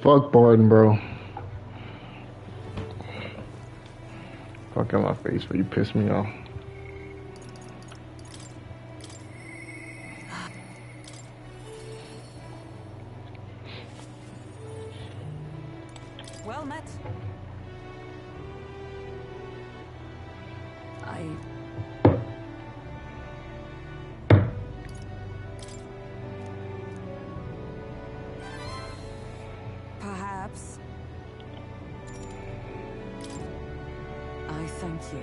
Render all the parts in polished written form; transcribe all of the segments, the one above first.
Fuck Barton, bro. Fuck in my face, but you pissed me off. Well met. Perhaps. I thank you.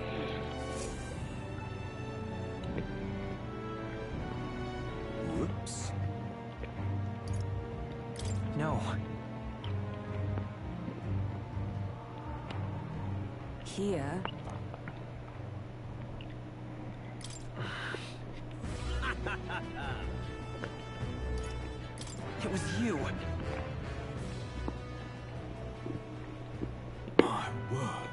Whoops. No. Here. It was you. My word.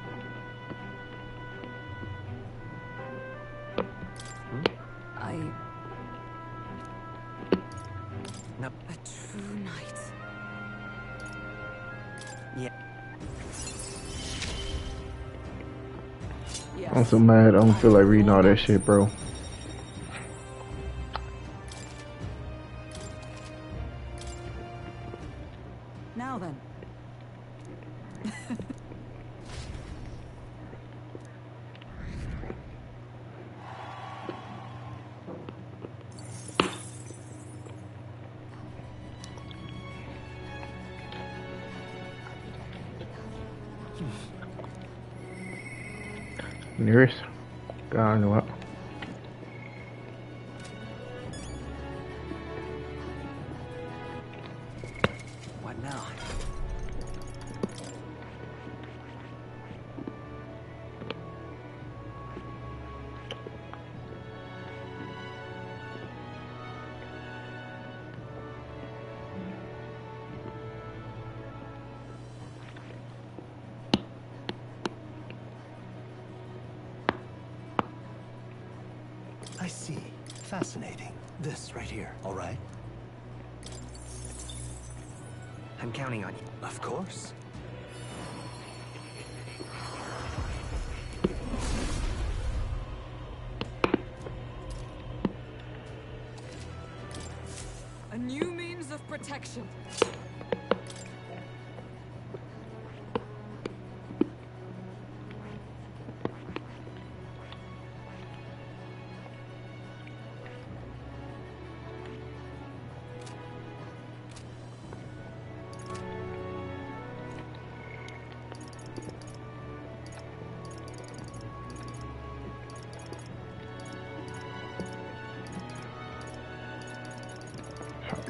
No. A true knight. Yeah. Yes. I'm so mad. I don't feel like reading all that shit, bro. Now then. Nearest? I know what. What now? I see. Fascinating. This right here, all right? I'm counting on you. Of course. A new means of protection.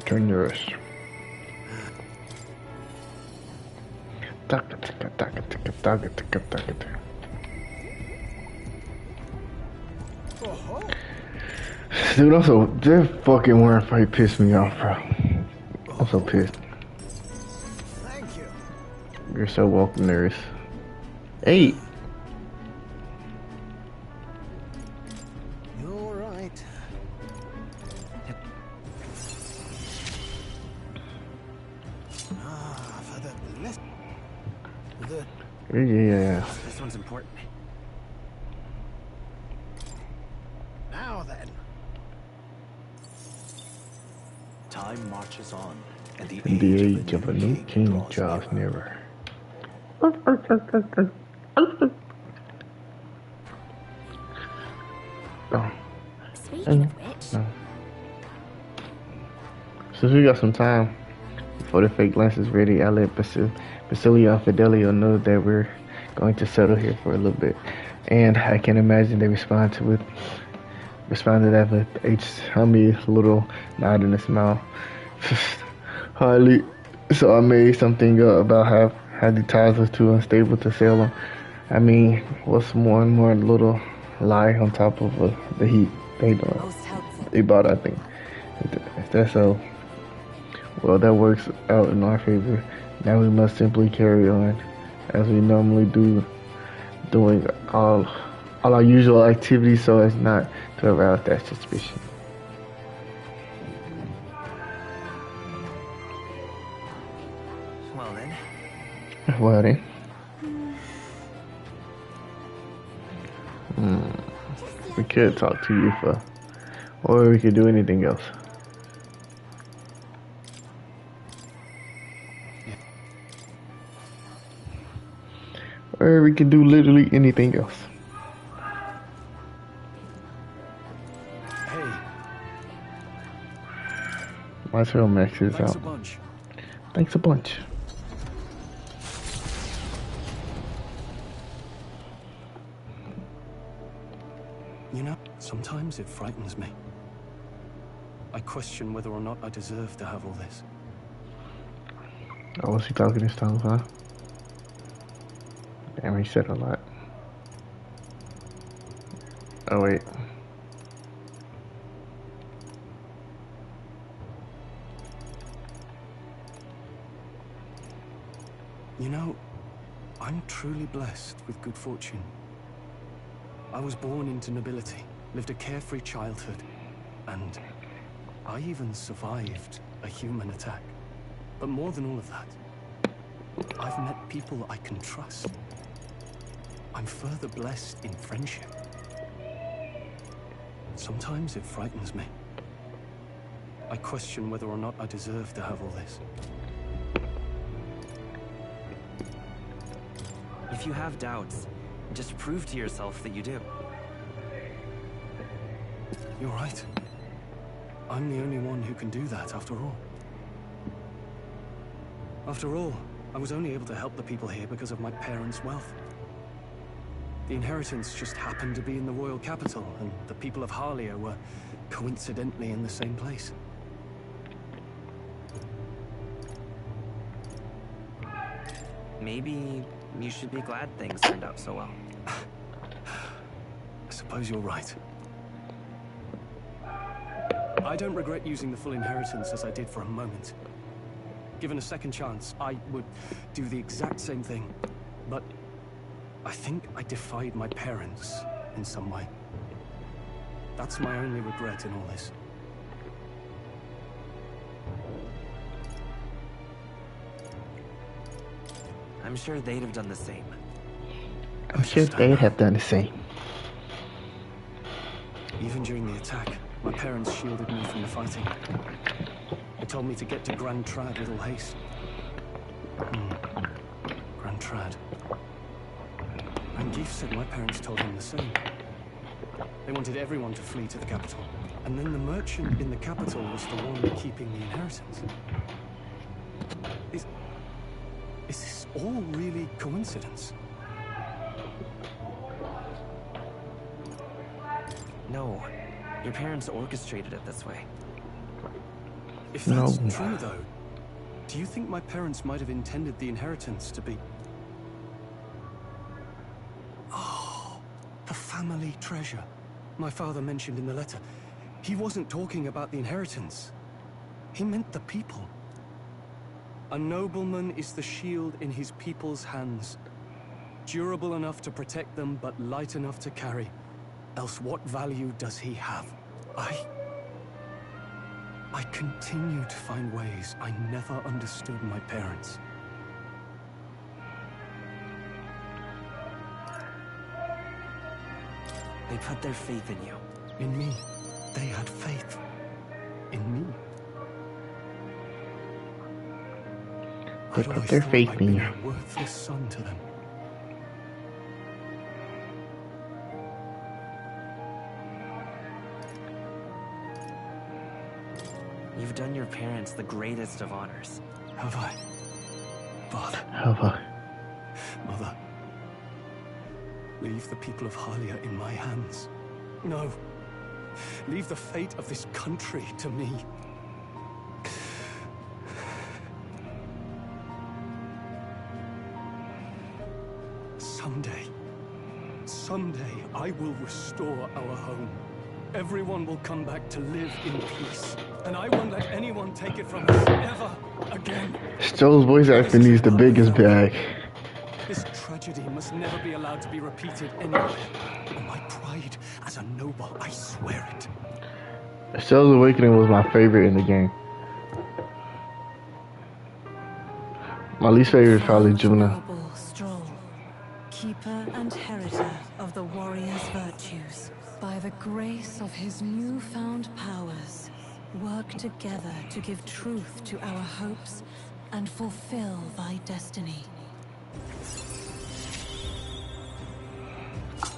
Turn yours. Dude, also, this fucking Warren fight pissed me off, bro. I'm so pissed. Thank you. You're so welcome, Nurse. 8. You're right. For the list. Yeah. This one's important. Now then. Time marches on, and the age of a new king draws nearer. Speaking of which, Since we got some time before the fake lens is ready, I'll let Basilia and Fidelio know that we're going to settle here for a little bit. And I can imagine they responded that with a chummy little nod and a smile. Hardly. So I made something about how the tides was too unstable to sail on. I mean, what's one more little lie on top of the heat they bought, I think. If that's so, well, that works out in our favor. Now we must simply carry on as we normally do. doing all our usual activities so as not to arouse that suspicion. Well then. Well then. We could talk to you for, or we could do anything else. Or we can do literally anything else. Hey. My trail max is Thanks out. a bunch. Thanks a bunch. You know, sometimes it frightens me. I question whether or not I deserve to have all this. Oh, was he talking his tongue, huh? Damn, he said a lot. Oh, wait. You know, I'm truly blessed with good fortune. I was born into nobility, lived a carefree childhood, and I even survived a human attack. But more than all of that, I've met people I can trust. I'm further blessed in friendship. Sometimes it frightens me. I question whether or not I deserve to have all this. If you have doubts, just prove to yourself that you do. You're right. I'm the only one who can do that, after all. After all, I was only able to help the people here because of my parents' wealth. The inheritance just happened to be in the royal capital, and the people of Harlia were coincidentally in the same place. Maybe you should be glad things turned out so well. I suppose you're right. I don't regret using the full inheritance as I did for a moment. Given a second chance, I would do the exact same thing. But I think I defied my parents in some way. That's my only regret in all this. I'm sure they'd have done the same. I'm sure they'd have done the same. Even during the attack, my parents shielded me from the fighting. They told me to get to Grand Trad with all haste. Grand Trad. And Geef said my parents told him the same. They wanted everyone to flee to the capital. And then the merchant in the capital was the one keeping the inheritance. Is this all really coincidence? No, your parents orchestrated it this way. If that's No. true, though, do you think my parents might have intended the inheritance to be... Oh, the family treasure my father mentioned in the letter. He wasn't talking about the inheritance. He meant the people. A nobleman is the shield in his people's hands. Durable enough to protect them, but light enough to carry. Else what value does he have? I continue to find ways I never understood my parents. They put their faith in you. In me. They had faith. In me. They I'd put always their thought faith I'd in been you. a worthless son to them. You've done your parents the greatest of honors. Have I? Father, Have I? Mother, leave the people of Harlia in my hands. No. Leave the fate of this country to me. Someday, I will restore our home. Everyone will come back to live in peace. And I won't let anyone take it from us ever again. Joe's voice acting needs the biggest bag. This tragedy tragedy must never be allowed to be repeated anywhere. On my pride as a noble, I swear it. Cell's Awakening was my favorite in the game. My least favorite is probably Juna. Noble Stroll, keeper and heritor of the warrior's virtues. By the grace of his newfound powers, work together to give truth to our hopes and fulfill thy destiny.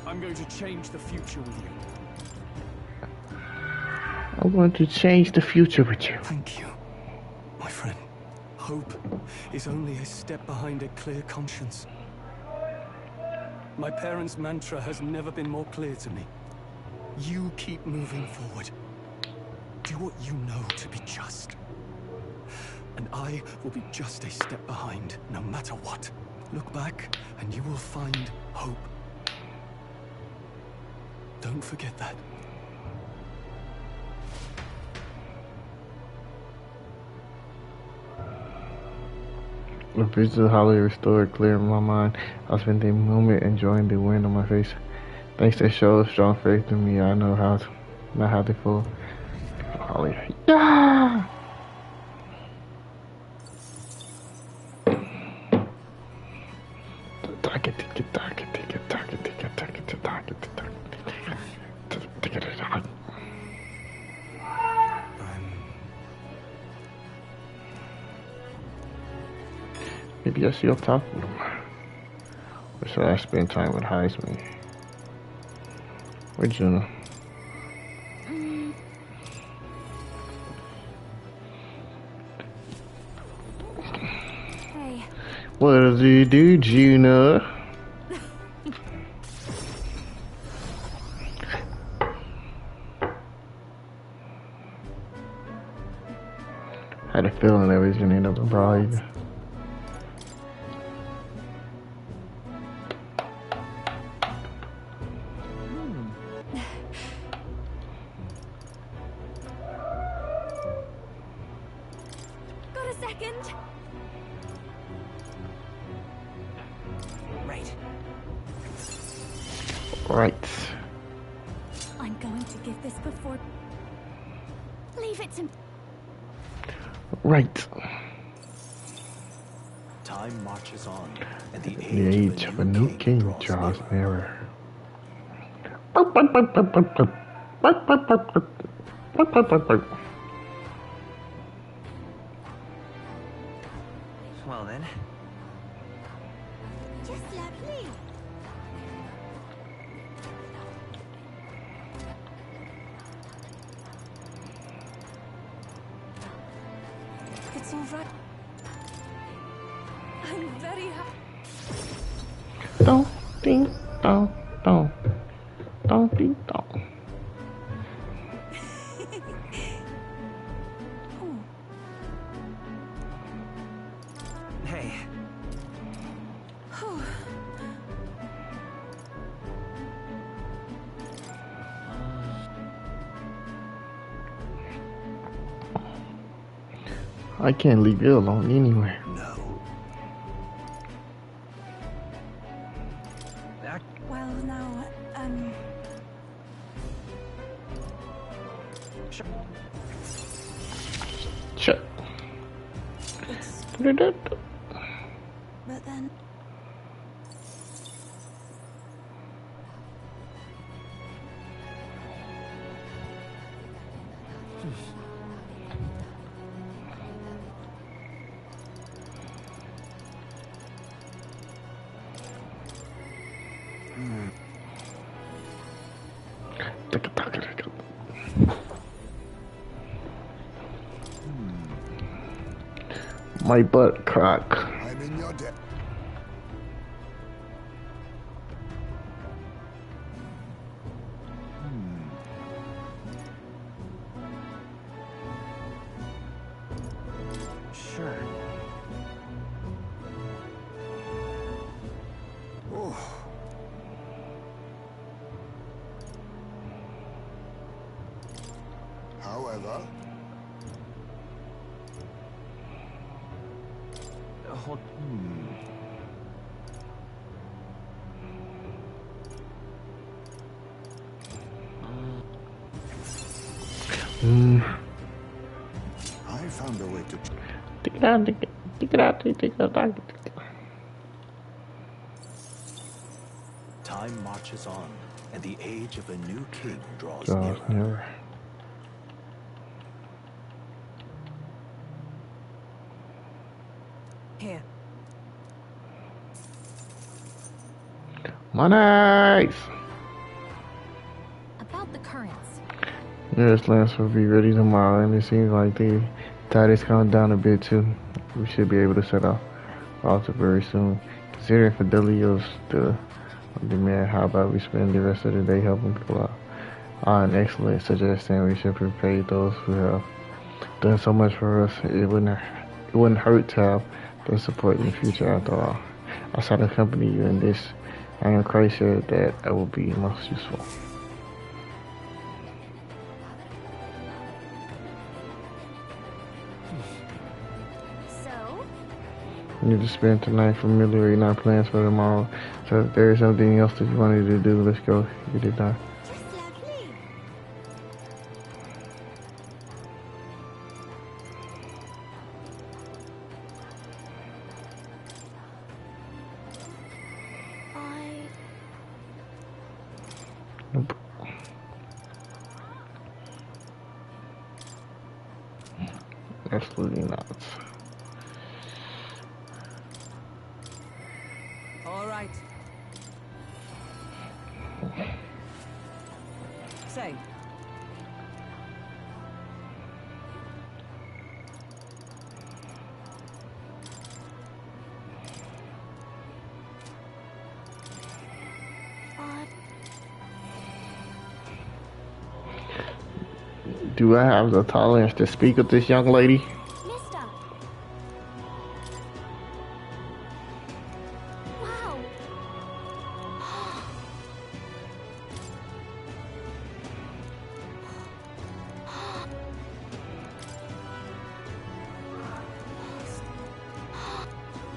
I'm going to change the future with you. I'm going to change the future with you. Thank you, my friend. Hope is only a step behind a clear conscience. My parents' mantra has never been more clear to me. You keep moving forward. Do what you know to be just. And I will be just a step behind, no matter what. Look back, and you will find hope. Don't forget that. The vision highly restored, clear in my mind. I spent the moment enjoying the wind on my face. Thanks to show strong faith in me, I know how to not how to fall. Holly. Yeah! Maybe I see up top of them. Or should I spend time with Heisman? Where's Juna? Hey. What does he do, Juna? Had a feeling that we was gonna end up in Prague. Got a second? Right. Right. I'm going to give this before. Leave it to. Right. Time marches on, and the The age of a new king draws nearer. Well then. Just lovely. It's all right. I'm very happy. Don't ding dong dong. Don't ding dong. Hey. I can't leave you alone anywhere. No. Well, now, Sure. Shut. it's... But then... My butt crack. I'm in your debt. Sure. However, Hold. I found a way to. Take it out, take it, take it out, take it out, take it out. Time marches on, and the age of a new king draws Draws nearer. nearer. Here. Monies! About the currents. Nearest lands will be ready tomorrow, and it seems like the tide is coming down a bit too. We should be able to set off also very soon. Considering fidelity of the man, how about we spend the rest of the day helping people out? An excellent suggestion. We should repay those who have done so much for us. It wouldn't hurt to have their support in the future after all. I shall accompany you in this. I am quite sure that I will be most useful. So? We need to spend tonight familiarizing our plans for tomorrow. So if there is something else that you wanted to do, let's go get it done. Just lovely. Nope. Absolutely not. All right. Say. Do I have the tolerance to speak with this young lady? Mister. Wow.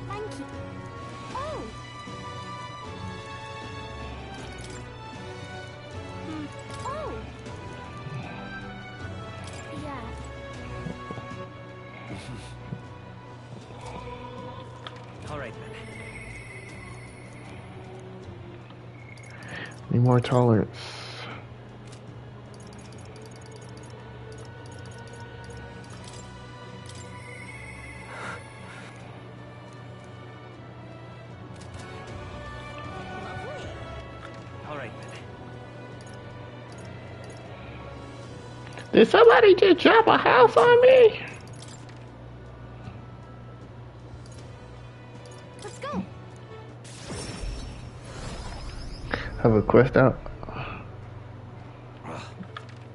Thank you. Oh. Oh. Yeah. All right, then. Need more tolerance. All right, then. Did somebody just drop a house on me? Let's go. Have a quest out?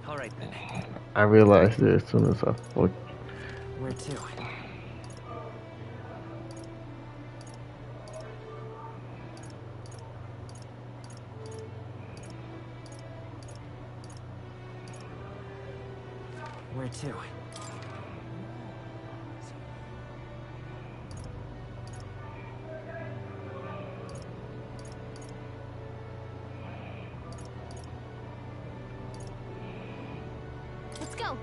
All right, then. I realized it as soon as I looked. Where to? Where to? Let's go.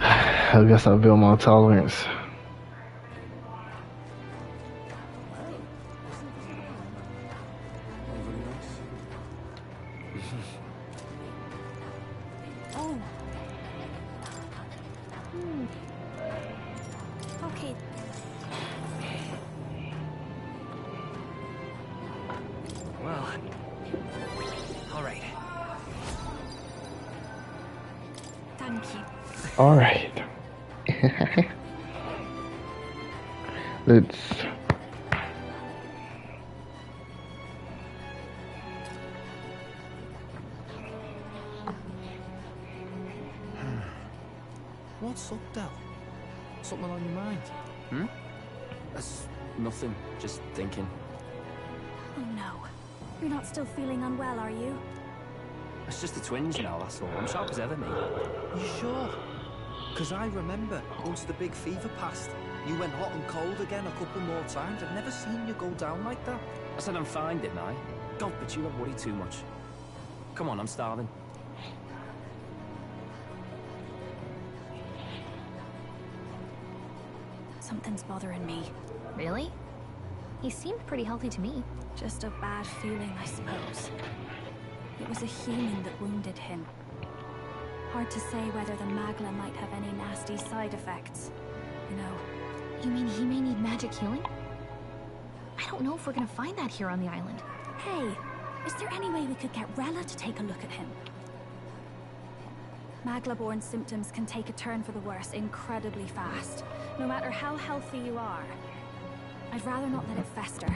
I guess I'll build my tolerance. Oh. Okay. Well. All right. Thank you. All right. Let's. What's up, Del? Something on your mind? That's nothing. Just thinking. Oh no. You're not still feeling unwell, are you? It's just the twins now, that's all. I'm sharp as ever, mate. You sure? Because I remember, once the big fever passed, you went hot and cold again a couple more times. I've never seen you go down like that. I said I'm fine, didn't I? God, but you don't worry too much. Come on, I'm starving. Something's bothering me. Really? He seemed pretty healthy to me. Just a bad feeling, I suppose. It was a human that wounded him. Hard to say whether the magla might have any nasty side effects. You know. You mean he may need magic healing? I don't know if we're gonna find that here on the island. Hey, is there any way we could get Rella to take a look at him? Magla-borne symptoms can take a turn for the worse incredibly fast, no matter how healthy you are. I'd rather not let it fester.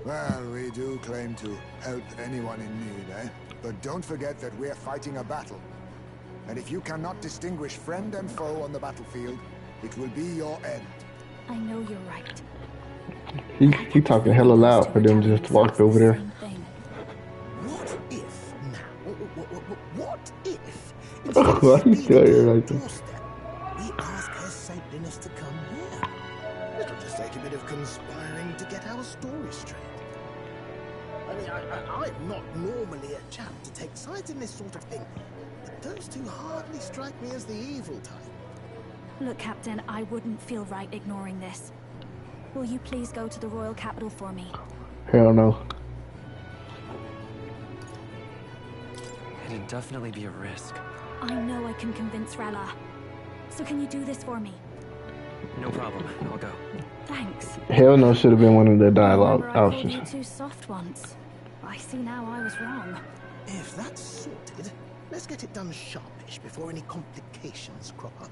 Well, we do claim to help anyone in need, eh? But don't forget that we're fighting a battle. And if you cannot distinguish friend and foe on the battlefield, it will be your end. I know you're right. He talking hella loud for them just to walk over there. What if now? What if? Why you tell her like this? Doorstep, we ask her saintliness to come here. It'll just take a bit of conspiring to get our story straight. I mean, I'm not normally a chap to take sides in this sort of thing, but those two hardly strike me as the evil type. Look, Captain, I wouldn't feel right ignoring this. Will you please go to the royal capital for me? Hell no. It'd definitely be a risk. I know I can convince Rella. So can you do this for me? No problem. I'll go. Thanks. Hell no should have been one of the dialogue I called options. you too soft once. I see now I was wrong. If that's sorted, let's get it done sharpish before any complications crop up.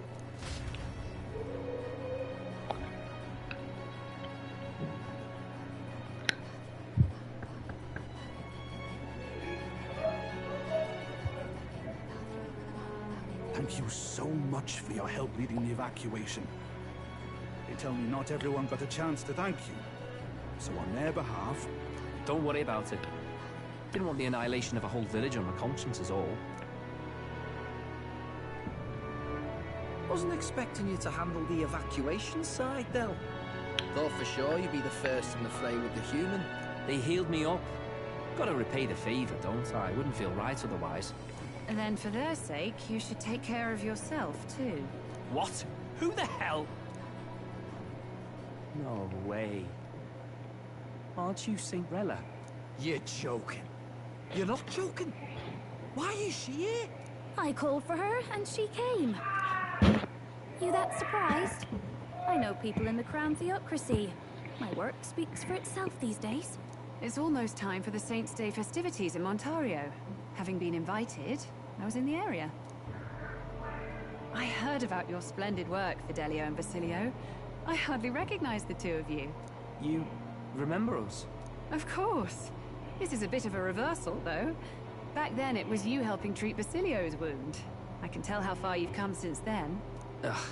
Thank you so much for your help leading the evacuation. They tell me not everyone got a chance to thank you. So on their behalf... Don't worry about it. Didn't want the annihilation of a whole village on my conscience is all. Wasn't expecting you to handle the evacuation side, though. Thought for sure you'd be the first in the fray with the human. They healed me up. Gotta repay the favor, don't I? Wouldn't feel right otherwise. And then for their sake, you should take care of yourself, too. What? Who the hell? No way. Aren't you Saint Rella? You're joking. You're not joking. Why is she here? I called for her and she came. You that surprised? I know people in the Crown Theocracy. My work speaks for itself these days. It's almost time for the Saints' Day festivities in Montario. Having been invited, I was in the area. I heard about your splendid work, Fidelio and Basilio. I hardly recognize the two of you. You remember us? Of course. This is a bit of a reversal, though. Back then, it was you helping treat Basilio's wound. I can tell how far you've come since then. Ugh.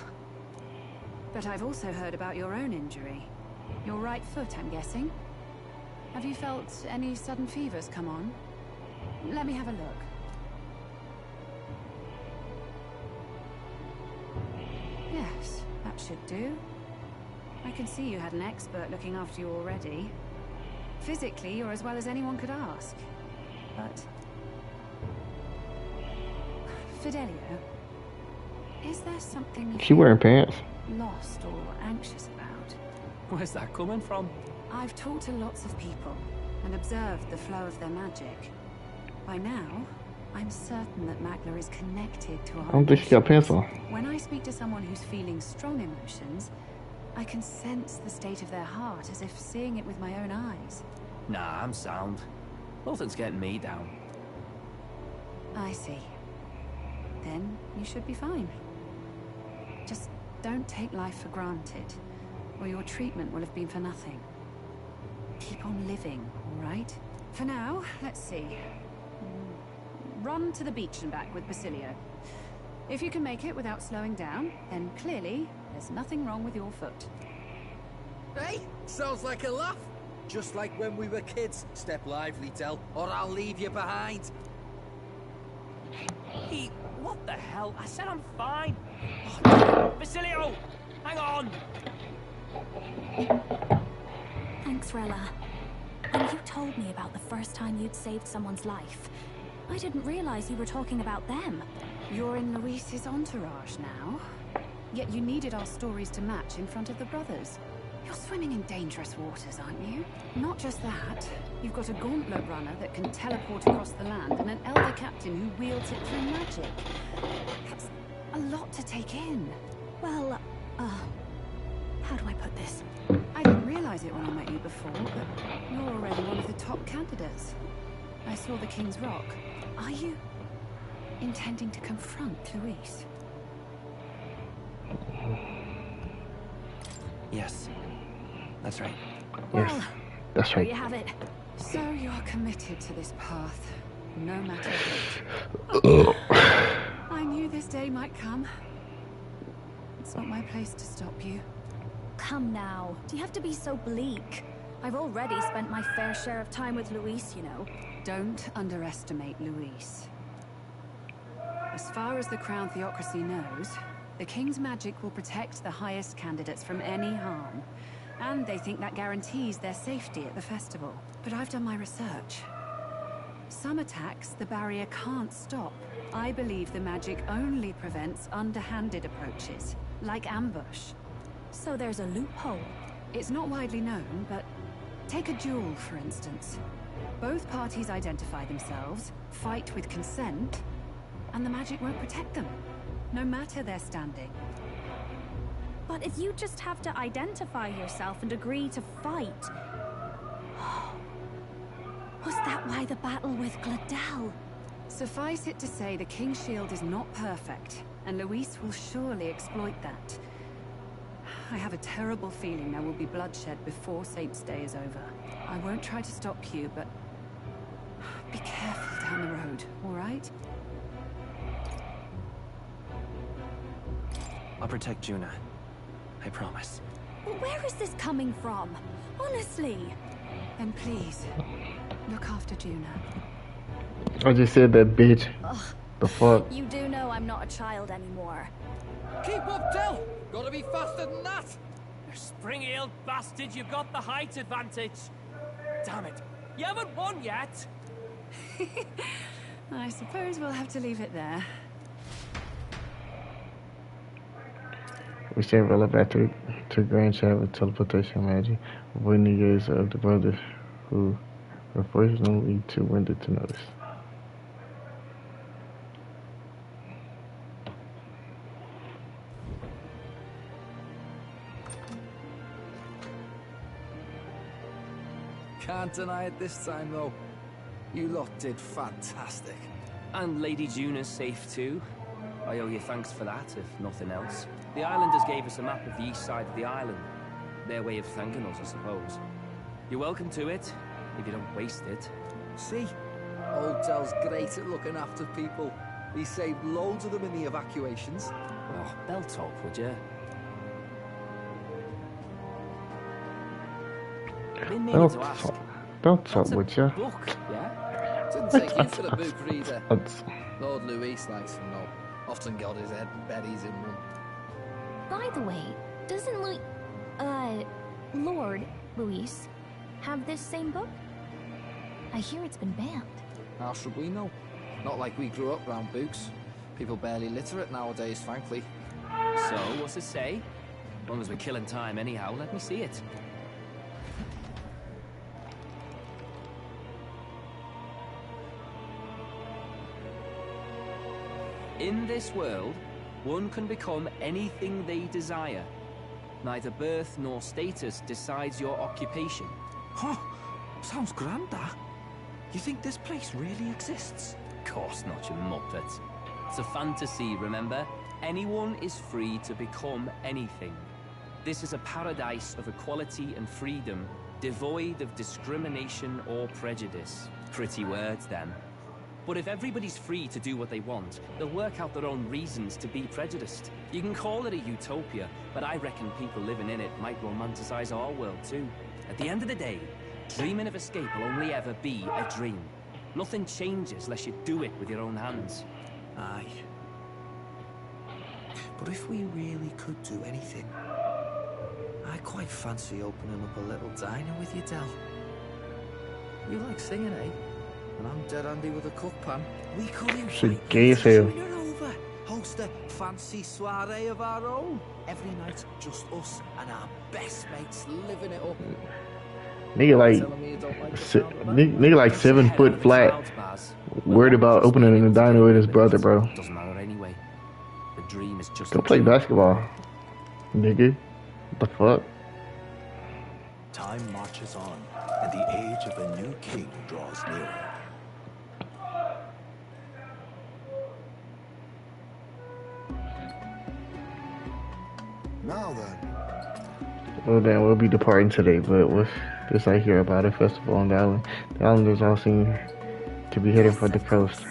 But I've also heard about your own injury. Your right foot, I'm guessing. Have you felt any sudden fevers come on? Let me have a look. Yes, that should do. I can see you had an expert looking after you already. Physically, you're as well as anyone could ask. But... Fidelio, is there something She wearing pants. lost or anxious about? Where's that coming from? I've talked to lots of people and observed the flow of their magic. By now, I'm certain that Magla is connected to our I don't think she got pants on. When I speak to someone who's feeling strong emotions, I can sense the state of their heart as if seeing it with my own eyes. Nah, I'm sound. Nothing's getting me down. I see. Then you should be fine. Just don't take life for granted, or your treatment will have been for nothing. Keep on living, all right? For now, let's see. Run to the beach and back with Basilio. If you can make it without slowing down, then clearly there's nothing wrong with your foot. Hey, sounds like a laugh. Just like when we were kids. Step lively, Del, or I'll leave you behind. Hey, what the hell? I said I'm fine. Oh, Basilio! Hang on! Thanks, Rella. When you told me about the first time you'd saved someone's life, I didn't realize you were talking about them. You're in Luis's entourage now. Yet you needed our stories to match in front of the brothers. You're swimming in dangerous waters, aren't you? Not just that, you've got a gauntlet runner that can teleport across the land and an elder captain who wields it through magic. That's a lot to take in. Well, how do I put this? I didn't realize it when I met you before, but you're already one of the top candidates. I saw the King's Rock. Are you intending to confront Luis? Yes, that's right. Yes, that's right. There you have it. So you're committed to this path, no matter what. I knew this day might come. It's not my place to stop you. Come now. Do you have to be so bleak? I've already spent my fair share of time with Luis, you know. Don't underestimate Luis. As far as the Crown Theocracy knows, the King's magic will protect the highest candidates from any harm. And they think that guarantees their safety at the festival. But I've done my research. Some attacks the barrier can't stop. I believe the magic only prevents underhanded approaches, like ambush. So there's a loophole. It's not widely known, but take a duel, for instance. Both parties identify themselves, fight with consent, and the magic won't protect them, no matter their standing. But if you just have to identify yourself and agree to fight... Was that why the battle with Gladel? Suffice it to say the King's Shield is not perfect, and Luis will surely exploit that. I have a terrible feeling there will be bloodshed before Saint's Day is over. I won't try to stop you, but be careful down the road, all right? I'll protect Juna. I promise. Where is this coming from? Honestly. Then please, look after Juna. I just said that, bitch. Ugh. The fuck? You do know I'm not a child anymore. Keep up, Del! Gotta be faster than that! You spring-heeled bastard, you've got the height advantage. Damn it, you haven't won yet. I suppose we'll have to leave it there. We stay relevant to grandchild with teleportation magic, avoiding the gaze of the brothers who were fortunately too wounded to notice. Can't deny it this time, though. You lot did fantastic. And Lady Juna's safe too. I owe you thanks for that, if nothing else. The islanders gave us a map of the east side of the island. Their way of thanking us, I suppose. You're welcome to it, if you don't waste it. See? Old Del's great at looking after people. He saved loads of them in the evacuations. Oh, belt talk, would you? Don't talk, would ya? Book, yeah? Didn't take you for a book reader. Lord Luis likes them, though. Often got his head buried in one. By the way, doesn't Lord Luis have this same book? I hear it's been banned. How should we know? Not like we grew up round books. People barely literate nowadays, frankly. So, what's it say? As long as we're killing time anyhow, let me see it. In this world, one can become anything they desire. Neither birth nor status decides your occupation. Huh? Sounds grand, that. You think this place really exists? Of course not, you muppet. It's a fantasy, remember? Anyone is free to become anything. This is a paradise of equality and freedom, devoid of discrimination or prejudice. Pretty words, then. But if everybody's free to do what they want, they'll work out their own reasons to be prejudiced. You can call it a utopia, but I reckon people living in it might romanticize our world too. At the end of the day, dreaming of escape will only ever be a dream. Nothing changes unless you do it with your own hands. Aye. But if we really could do anything, I quite fancy opening up a little diner with you, Del. You like singing, eh? And I'm dead handy with a cook pan. We could Shit gay as hell. join her over. Host a fancy soiree of our own. Every night, just us and our best mates living it up. Nigga like 7 foot flat, worried about opening a diner with his brother, bro. Doesn't matter anyway. The dream is just Go play basketball, nigga. What the fuck? Time marches on, and the age of a new king draws nearer. Now then. Well then, we'll be departing today, but with this I hear about a festival on the island. The islanders all seem to be heading for the coast.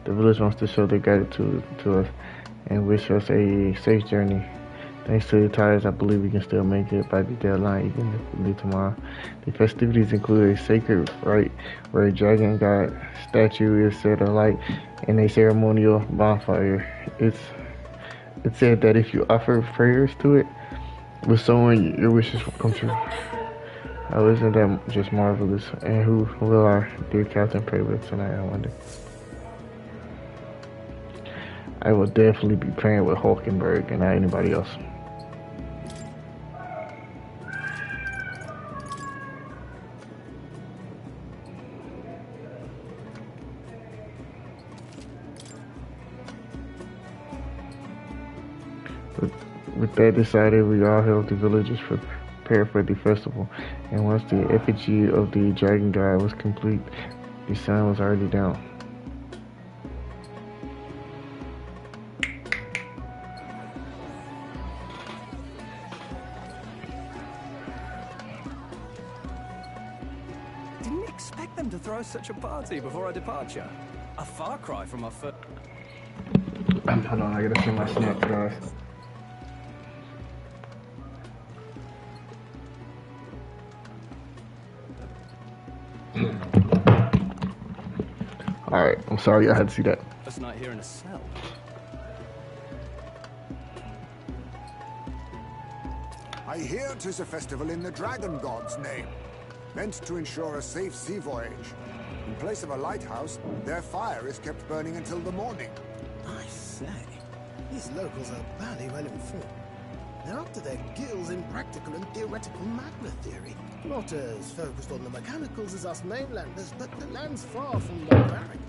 The village wants to show their gratitude to us and wish us a safe journey. Thanks to the tires, I believe we can still make it by the deadline, even if we leave tomorrow. The festivities include a sacred rite where a dragon god statue is set alight and a ceremonial bonfire. It's said that if you offer prayers to it with someone, your wishes will come true. Oh, isn't that just marvelous? And who will our dear captain pray with tonight, I wonder? I will definitely be praying with Hulkenberg and not anybody else. With that decided, we all helped the villagers prepare for the festival, and once the effigy of the dragon god was complete, the sun was already down. Didn't expect them to throw such a party before our departure. A far cry from our first... Hold on, I gotta see my snap, guys. Alright, I'm sorry I had to see that. First night here in a cell. I hear 'tis a festival in the dragon god's name, meant to ensure a safe sea voyage. In place of a lighthouse, their fire is kept burning until the morning. I say, these locals are barely well informed. They're up to their gills in practical and theoretical magna theory. Not as focused on the mechanicals as us mainlanders, but the land's far from barbaric.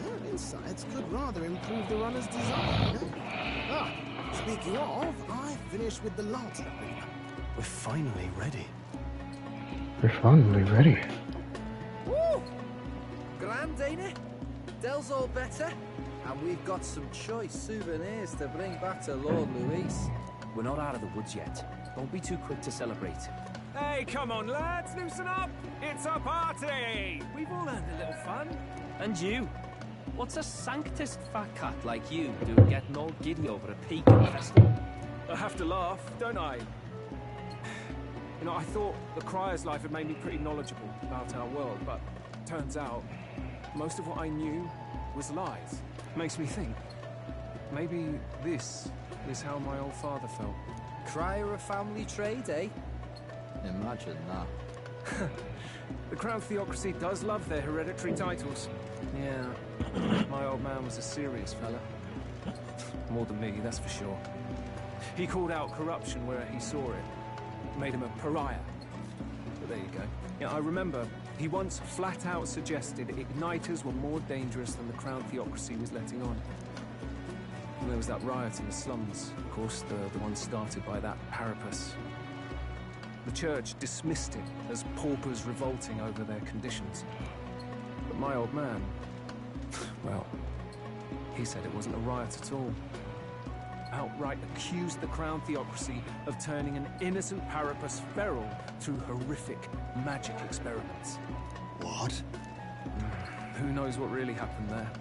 Their insights could rather improve the runner's design. Ah, speaking of, I finished with the lance arena. We're finally ready. We're finally ready. Woo! Grand, ain't it? Del's all better. And we've got some choice souvenirs to bring back to Lord Luis. We're not out of the woods yet. Don't be too quick to celebrate. Hey, come on, lads, loosen up! It's a party! We've all had a little fun. And you? What's a sanctist fat cat like you doing getting all giddy over a pagan festival? I have to laugh, don't I? You know, I thought the Crier's life had made me pretty knowledgeable about our world, but turns out most of what I knew was lies. Makes me think, maybe this is how my old father felt. Crier a family trade, eh? Imagine that. The Crown Theocracy does love their hereditary titles. Yeah, my old man was a serious fella. More than me, that's for sure. He called out corruption where he saw it. Made him a pariah. But there you go. Yeah, I remember he once flat out suggested igniters were more dangerous than the Crown Theocracy was letting on. And there was that riot in the slums, of course, the one started by that Parapus. The church dismissed it as paupers revolting over their conditions. But my old man, well, he said it wasn't a riot at all. Outright accused the Crown Theocracy of turning an innocent Parapus feral through horrific magic experiments. What? Who knows what really happened there?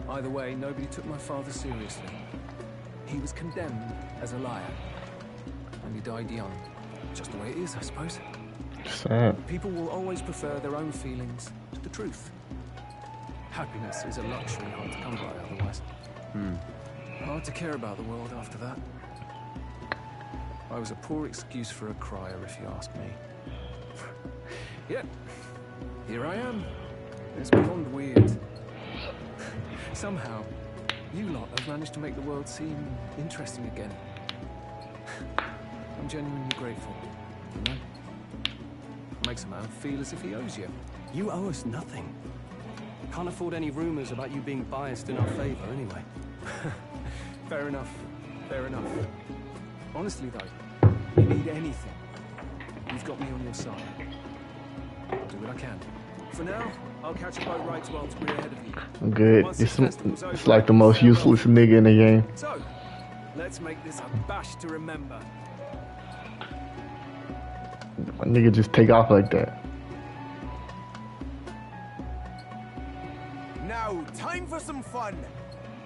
Either way, nobody took my father seriously. He was condemned as a liar. And he died young. Just the way it is, I suppose. Sad. People will always prefer their own feelings to the truth. Happiness is a luxury hard to come by otherwise. Hard to care about the world after that. I was a poor excuse for a crier, if you ask me. Yep, here I am. It's beyond weird. Somehow, you lot have managed to make the world seem interesting again. I'm genuinely grateful, you know? Makes a man feel as if he owes you. You owe us nothing. Can't afford any rumors about you being biased in our favor, anyway. Fair enough. Fair enough. Honestly, though, you need anything, you've got me on your side. I'll do what I can. For now, I'll catch a boat right to Altair ahead of you. I'm good. It's like the most useless nigga in the game. So, let's make this a bash to remember. A nigga just take off like that. Now, time for some fun.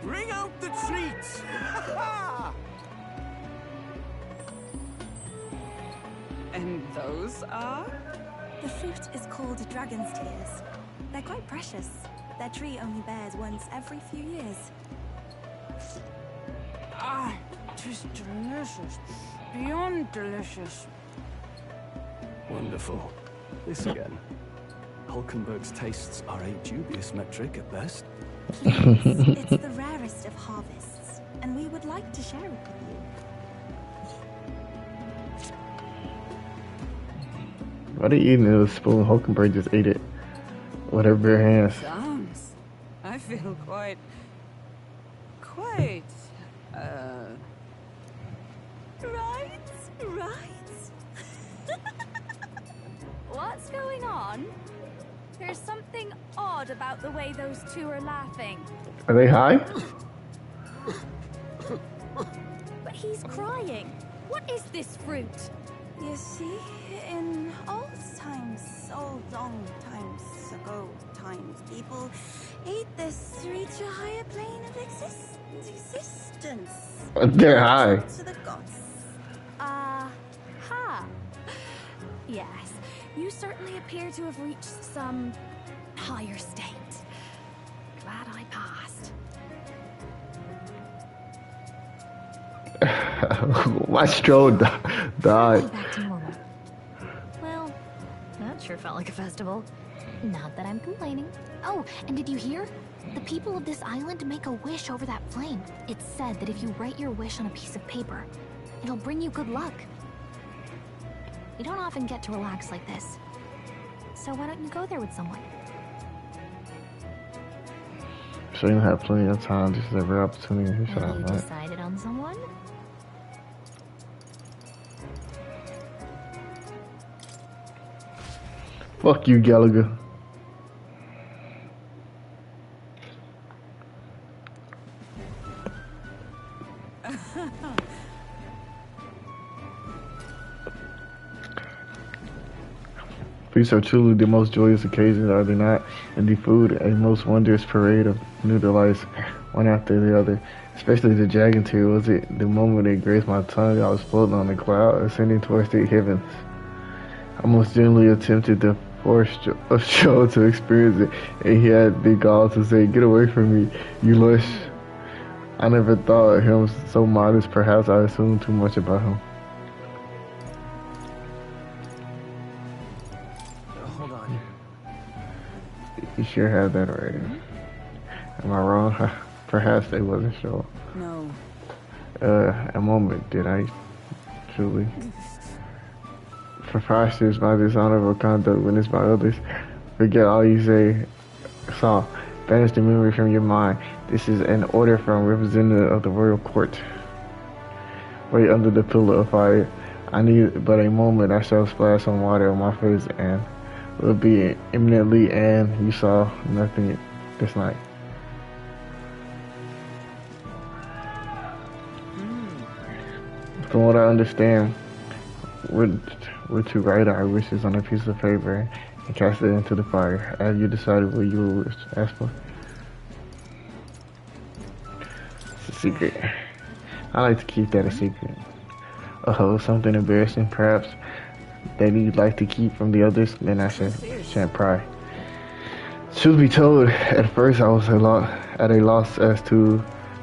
Bring out the treats. And those are? The fruit is called dragon's tears. They're quite precious. Their tree only bears once every few years. Ah, just delicious. Beyond delicious. Wonderful. This again. Hulkenberg's tastes are a dubious metric at best. Please, it's the rarest of harvests, and we would like to share it with you. Why are they eating it with a spoon? Hulkenberg just ate it with her bare hands. Sounds. I feel quite, Right. What's going on? There's something odd about the way those two are laughing. Are they high? But he's crying. What is this fruit? You see, in old long times ago, people ate this to reach a higher plane of existence. They're high. To the gods. Ha. Yes, you certainly appear to have reached some higher state. Glad I passed. My stroll died. Back to normal. Well, that sure felt like a festival. Not that I'm complaining. Oh, and did you hear? The people of this island make a wish over that flame. It's said that if you write your wish on a piece of paper, it'll bring you good luck. You don't often get to relax like this. So why don't you go there with someone? So you have plenty of time, just every opportunity. Have you decided on someone? Fuck you, Gallagher. Feasts are truly the most joyous occasions, are they not? And the food, a most wondrous parade of new delights, one after the other. Especially the dragon tear, was it? The moment it grazed my tongue, I was floating on a cloud, ascending towards the heavens. I most genuinely attempted to force Joe to experience it, and he had the gall to say, "Get away from me, you lush." I never thought him so modest. Perhaps I assumed too much about him. Hold on. You sure had that right. Am I wrong? Perhaps they wasn't sure. No. A moment, did I truly? Preposterous, my dishonorable conduct witnessed by others. Forget all you say. Saw. Banish the memory from your mind. This is an order from representative of the royal court. Wait under the pillar of fire. I need but a moment. I shall splash some water on my face and will be imminently, and you saw nothing this night. From what I understand, we're to write our wishes on a piece of paper and cast it into the fire. Have you decided what you will ask for? It's a secret. I like to keep that a secret. Oh, something embarrassing, perhaps, that you'd like to keep from the others? Then I shan't pry. Truth be told, at first I was at a loss as to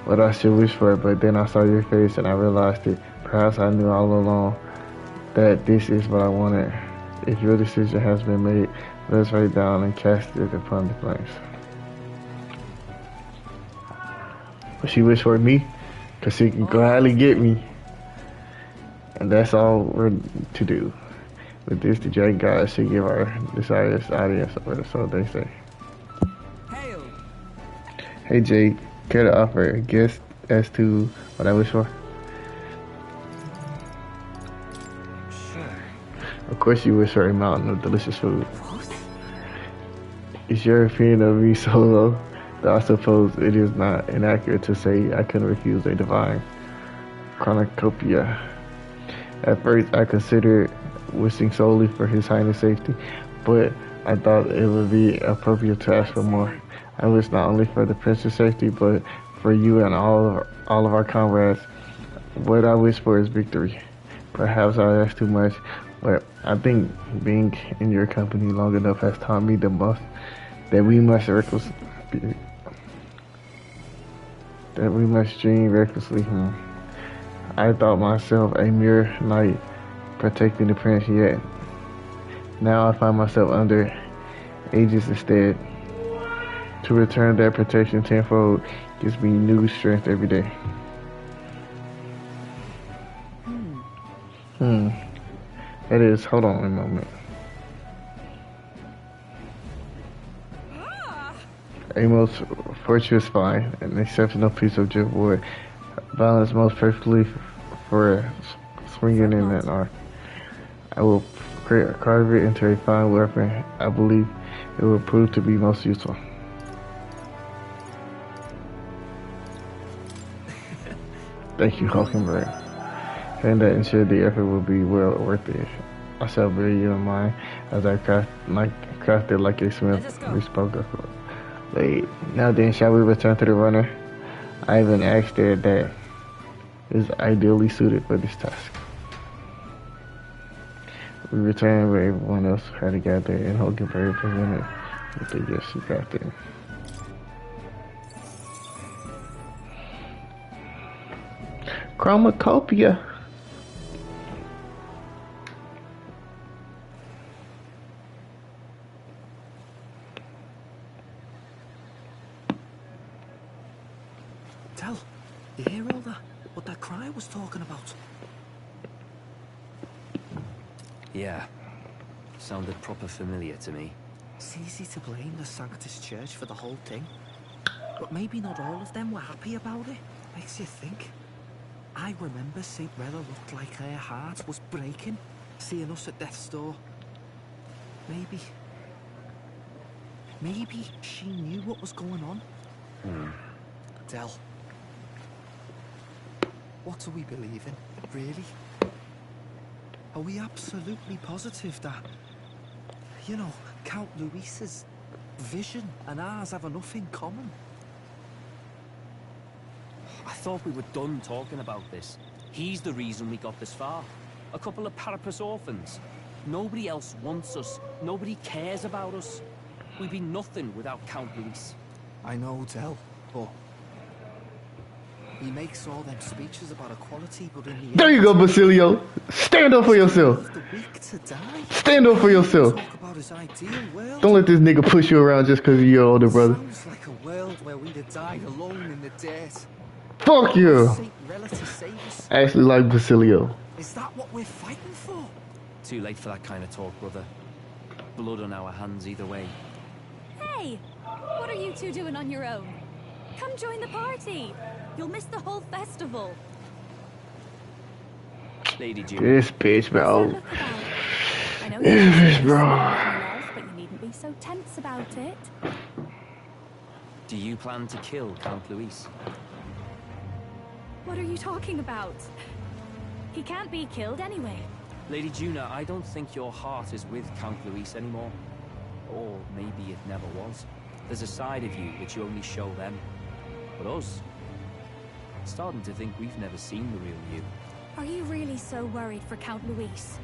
what I should wish for, but then I saw your face and I realized it. Perhaps I knew all along that this is what I wanted. If your decision has been made, Let's right down and cast it upon the flames. But she wished for me, because she can gladly get me. And that's all we're to do. With this, the dragon gods should give our desires audience, or so they say. Hail. Hey Jake, care to offer a guess as to what I wish for? Sure. Of course you wish for a mountain of delicious food. Is your opinion of me so low that I suppose it is not inaccurate to say I couldn't refuse a divine cornucopia? At first I considered wishing solely for His Highness' safety, but I thought it would be appropriate to ask for more. I wish not only for the prince's safety, but for you and all of our comrades. What I wish for is victory. Perhaps I ask too much, but I think being in your company long enough has taught me the most that we must dream recklessly. I thought myself a mere knight protecting the prince, yet now I find myself under aegis instead. To return that protection tenfold gives me new strength every day. That is, hold on a moment. A most fortuitous find, an exceptional piece of wood, balanced most perfectly for swinging in an arc. I will carve it into a fine weapon. I believe it will prove to be most useful. Thank you, Hulkenberg. And that ensured the effort will be well worth it. I shall bear you in mind as I crafted like a smith we spoke of. Wait, now then, shall we return to the runner? I even asked her that is ideally suited for this task. We returned where everyone else had to gather, and Hulkenberg presented with the gifts she crafted. Chromacopia. Tell, you hear all that? What that cry was talking about? Yeah. Sounded proper familiar to me. It's easy to blame the Sanctus Church for the whole thing. But maybe not all of them were happy about it. Makes you think. I remember St. Rella looked like her heart was breaking, seeing us at death's door. Maybe she knew what was going on. Del, what do we believe in, really? Are we absolutely positive that, you know, Count Luis's vision and ours have enough in common? I thought we were done talking about this. He's the reason we got this far. A couple of Parapus orphans. Nobody else wants us. Nobody cares about us. We'd be nothing without Count Luis. I know, Del, but he makes all them speeches about equality, but in the There you go, Basilio. Stand up for yourself. Stand up for yourself. Talk about his ideal world. Don't let this nigga push you around just because you're your older brother. Sounds like a world where we'd have died alone in the dirt. Fuck you. Saint Rella to save us. I actually like Basilio. Is that what we're fighting for? Too late for that kind of talk, brother. Blood on our hands either way. Hey! What are you two doing on your own? Come join the party! You'll miss the whole festival. Lady June. This bitch, bro. I know This bitch, you're bro. but you needn't be so tense about it. Do you plan to kill Count Luis? What are you talking about? He can't be killed anyway. Lady Juna, I don't think your heart is with Count Luis anymore. Or maybe it never was. There's a side of you which you only show them. But us, starting to think we've never seen the real you. Are you really so worried for Count Luis?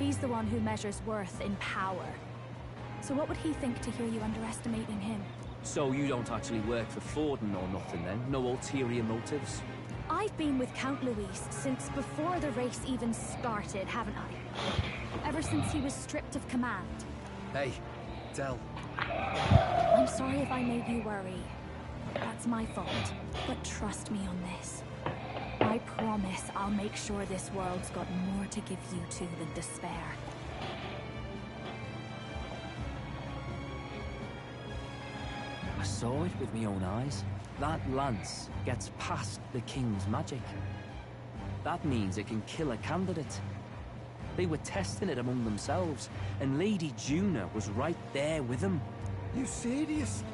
He's the one who measures worth in power. So what would he think to hear you underestimating him? So you don't actually work for Forden or nothing then? No ulterior motives? I've been with Count Luis since before the race even started, haven't I? Ever since he was stripped of command. Hey, Del. I'm sorry if I made you worry. That's my fault. But trust me on this. I promise I'll make sure this world's got more to give you two than despair. I saw it with my own eyes. That lance gets past the king's magic. That means it can kill a candidate. They were testing it among themselves, and Lady Juna was right there with them. You serious?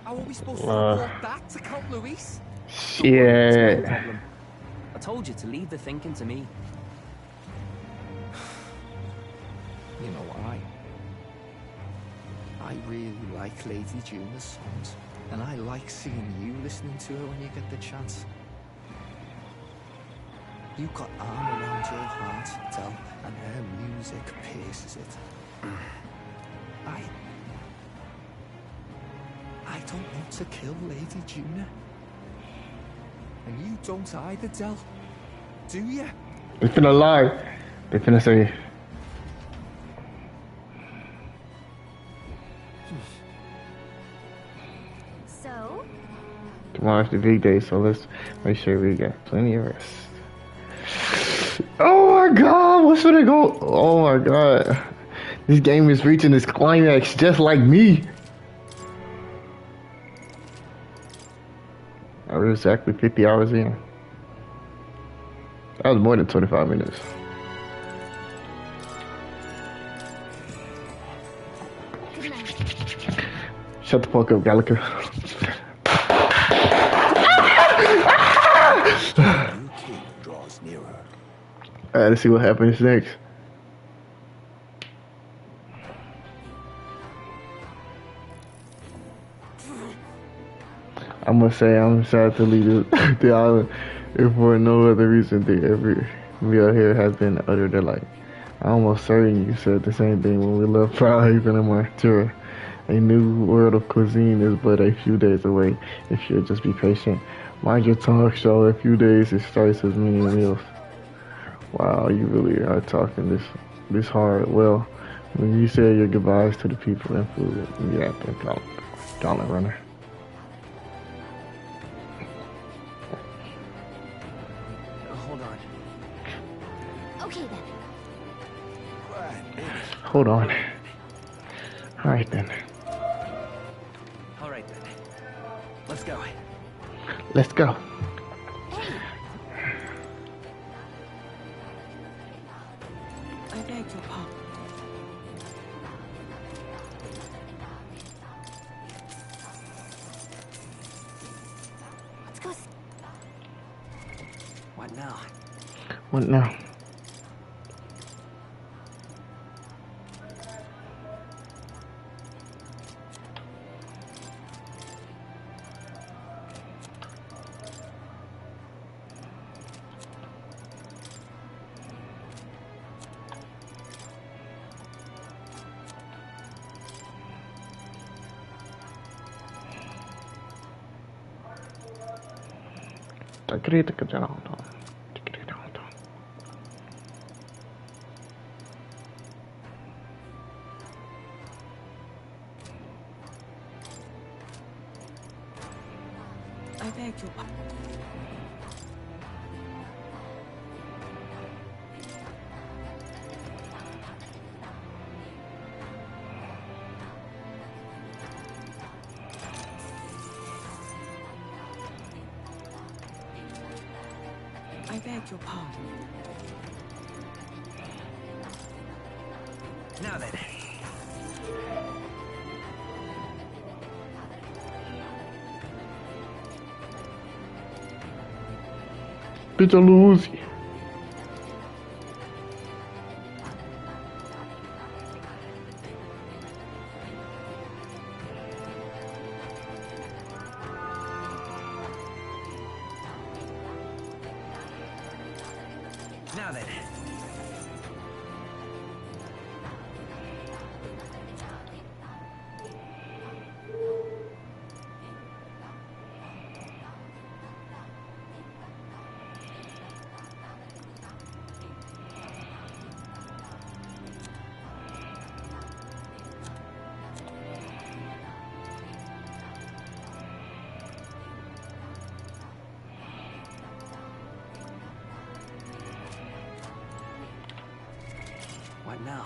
How are we supposed to report that to Count Luis? Yeah. No problem. I told you to leave the thinking to me. You know what? I really like Lady Juna's songs, and I like seeing you listening to her when you get the chance. You've got arm around your heart, Del, and her music pierces it. I don't want to kill Lady Juna. And you don't either, Del. Do you? They finna lie. They finna say. So? Tomorrow's the big day, so let's make sure we got plenty of rest. Oh my god, what's gonna go? Oh my god. This game is reaching its climax just like me. I was exactly 50 hours in. That was more than 25 minutes. Good night. Shut the fuck up, Gallica. New king draws nearer. Alright, let's see what happens next. I must say I'm sad to leave the island, if for no other reason than every meal here has been utter delight. I'm almost certain you said the same thing when we left Proudhaven and Martura. A new world of cuisine is but a few days away, if you'll just be patient. Mind your tongue, show a few days it starts as many meals. Wow, you really are talking this hard. Well, when you say your goodbyes to the people and food, you have to gauntlet runner. Hold on. Okay then. Hold on. Alright then. Alright then. Let's go. Let's go. I beg your pardon. Let's go. What now? What now? I beg your pardon. I beg your pardon. Now then. Bitch, I'm Lucy. Now then. right now.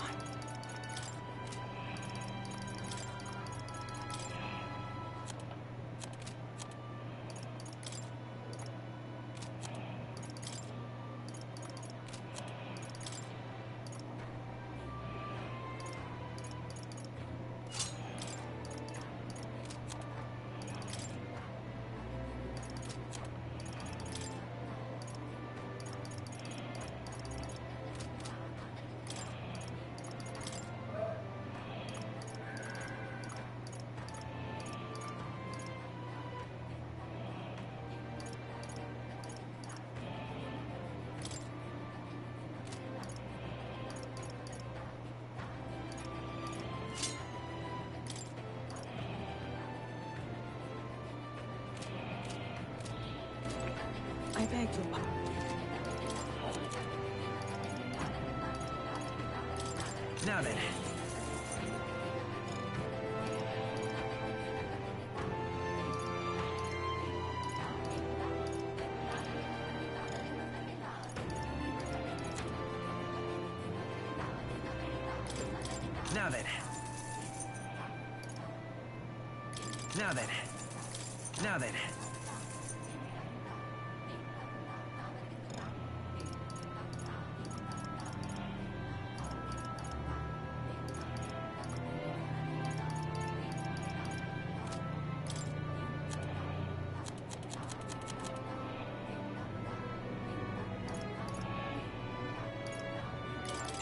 I beg your pardon. Now then. Now then. Now then. Now then.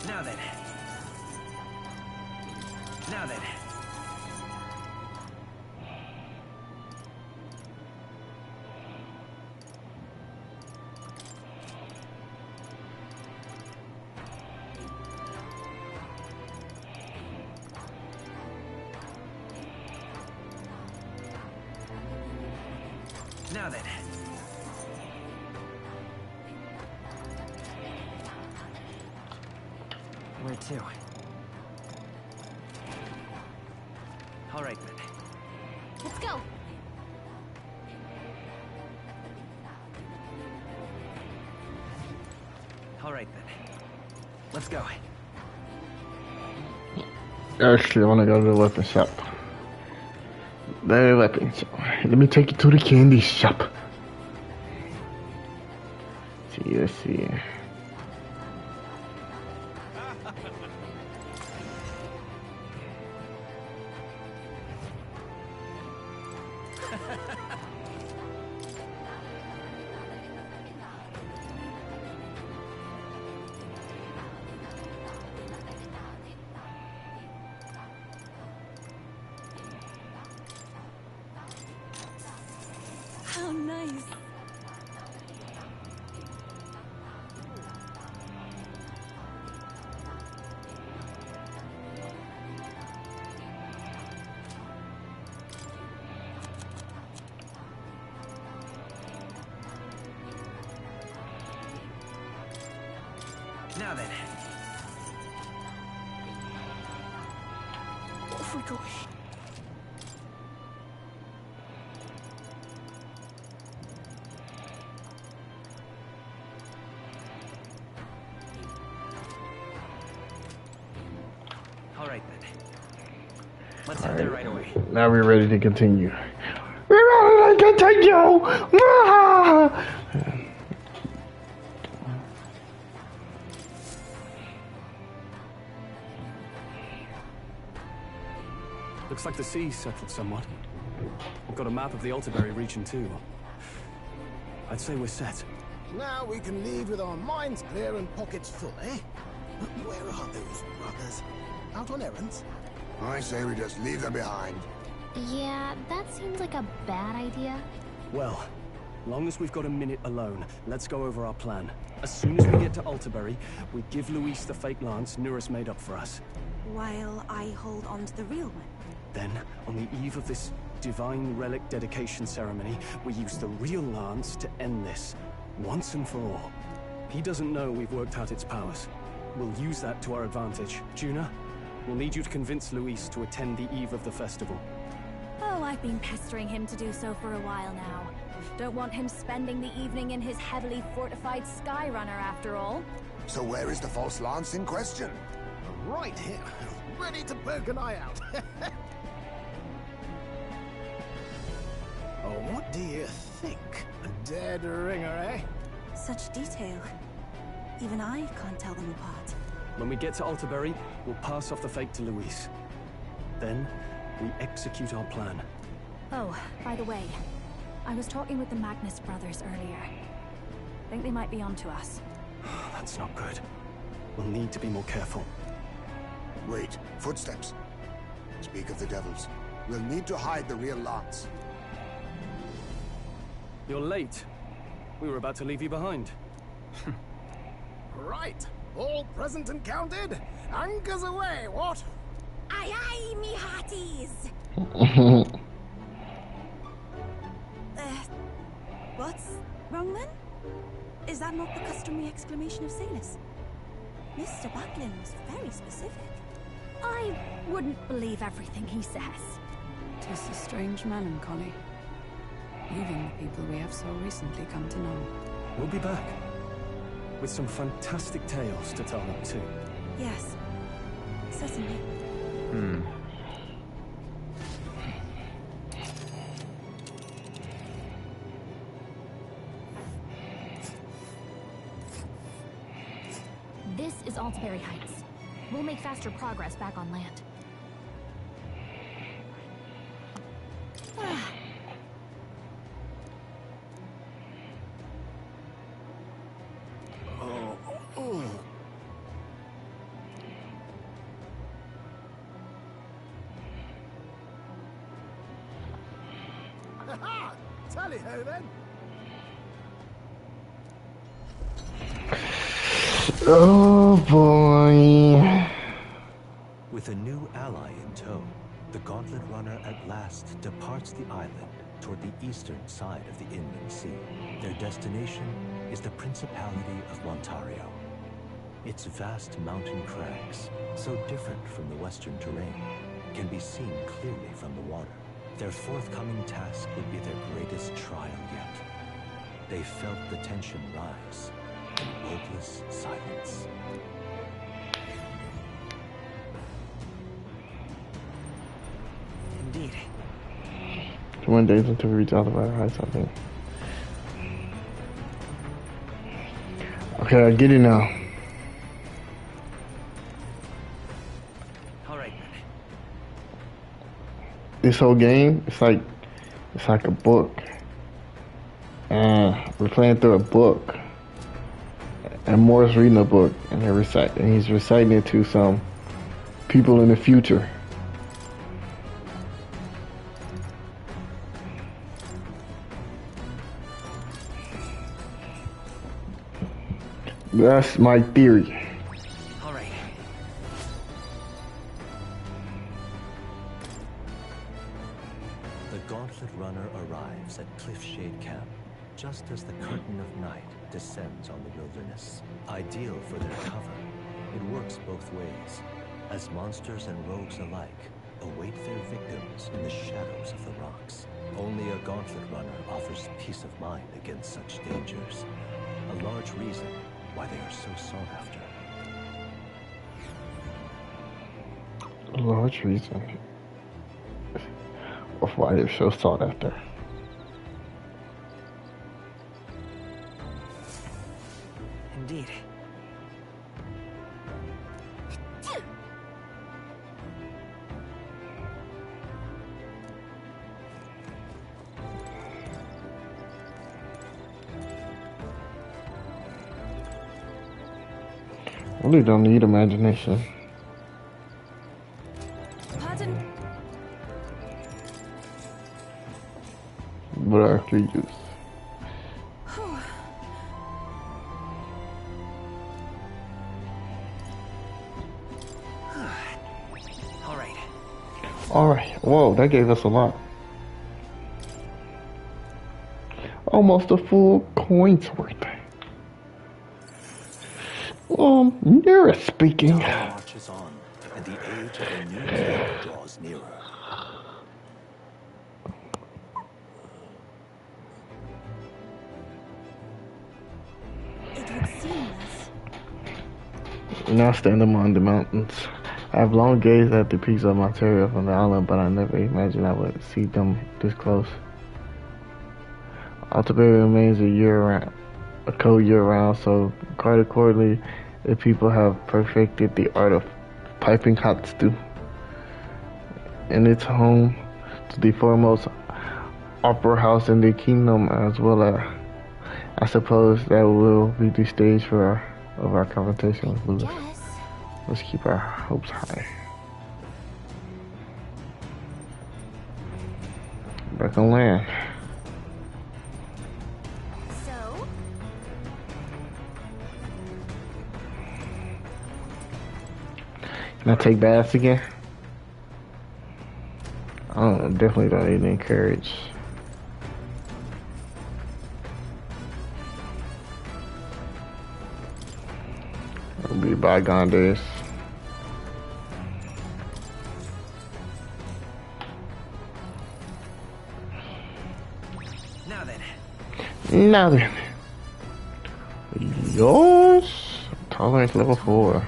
Now then. Now then. Now then. Where to? All right, then. Let's go. All right, then. Let's go. Actually, I want to go to the weapon shop. The weapon shop. Let me take you to the candy shop. Let's see. How nice. Now then. Off we go. All right, then. Let's head there right away. Now we're ready to continue. We're ready to continue! Ah! Looks like the sea's settled somewhat. We've got a map of the Altaberry region too. I'd say we're set. Now we can leave with our minds clear and pockets full, eh? Where are those brothers? Out on errands? I say we just leave them behind. Yeah, that seems like a bad idea. Well, long as we've got a minute alone, let's go over our plan. As soon as we get to Altaberry, we give Luis the fake lance Nuris made up for us. While I hold on to the real one. Then, on the eve of this divine relic dedication ceremony, we use the real lance to end this, once and for all. He doesn't know we've worked out its powers. We'll use that to our advantage. Juna, we'll need you to convince Luis to attend the eve of the festival. Oh, I've been pestering him to do so for a while now. Don't want him spending the evening in his heavily fortified Skyrunner after all. So where is the false lance in question? right here, ready to poke an eye out. Oh, what do you think? A dead ringer, eh? Such detail. Even I can't tell them apart. When we get to Alterbury, we'll pass off the fake to Louise. Then, we execute our plan. Oh, by the way, I was talking with the Magnus brothers earlier. Think they might be onto us. That's not good. We'll need to be more careful. Wait, footsteps. Speak of the devils. We'll need to hide the real Lance. You're late. We were about to leave you behind. Right, all present and counted. Anchors away, what? Aye aye, me hearties! What's wrong then? Is that not the customary exclamation of sailors? Mr. Buckland was very specific. I wouldn't believe everything he says. 'Tis a strange melancholy. Even the people we have so recently come to know. We'll be back. With some fantastic tales to tell them too. Yes, certainly. This is Alterbury Heights. We'll make faster progress back on land. Tally-ho then. Oh boy. With a new ally in tow, the Gauntlet Runner at last departs the island toward the eastern side of the inland sea. Their destination is the Principality of Montario. Its vast mountain crags, so different from the western terrain, can be seen clearly from the water. Their forthcoming task would be their greatest trial yet. They felt the tension rise in wordless silence. Indeed. 21 days until we reach Alterbury Heights, I think. Okay, I get it now. All right. This whole game, it's like a book. And we're playing through a book. And Moore's reading a book, and he's reciting it to some people in the future. That's my theory. All right. The Gauntlet Runner arrives at Cliffshade Camp just as the curtain of night descends on the wilderness. Ideal for their cover, it works both ways, as monsters and rogues alike await their victims in the shadows of the rocks. Only a Gauntlet Runner offers peace of mind against such dangers, a large reason why they are so sought after. A large reason of why they're so sought after. Indeed. Really don't need imagination. Pardon? But I actually use. All right. Alright, whoa, that gave us a lot. Almost a full coin's worth. Nearest speaking. Time marches on, and the age of a new king draws nearer. It would seem as Now stand among the mountains. I've long gazed at the peaks of Ontario from the island, but I never imagined I would see them this close. Altaberry remains a cold year-round, so quite accordingly, the people have perfected the art of piping hot stew. And it's home to the foremost opera house in the kingdom, as well as, I suppose, that will be the stage for our confrontation with Lewis. Let's keep our hopes high. Back on land. So? Can I take baths again? Definitely don't need to encourage. It'll be bygone days. Now then. Yours? Tolerance level 4.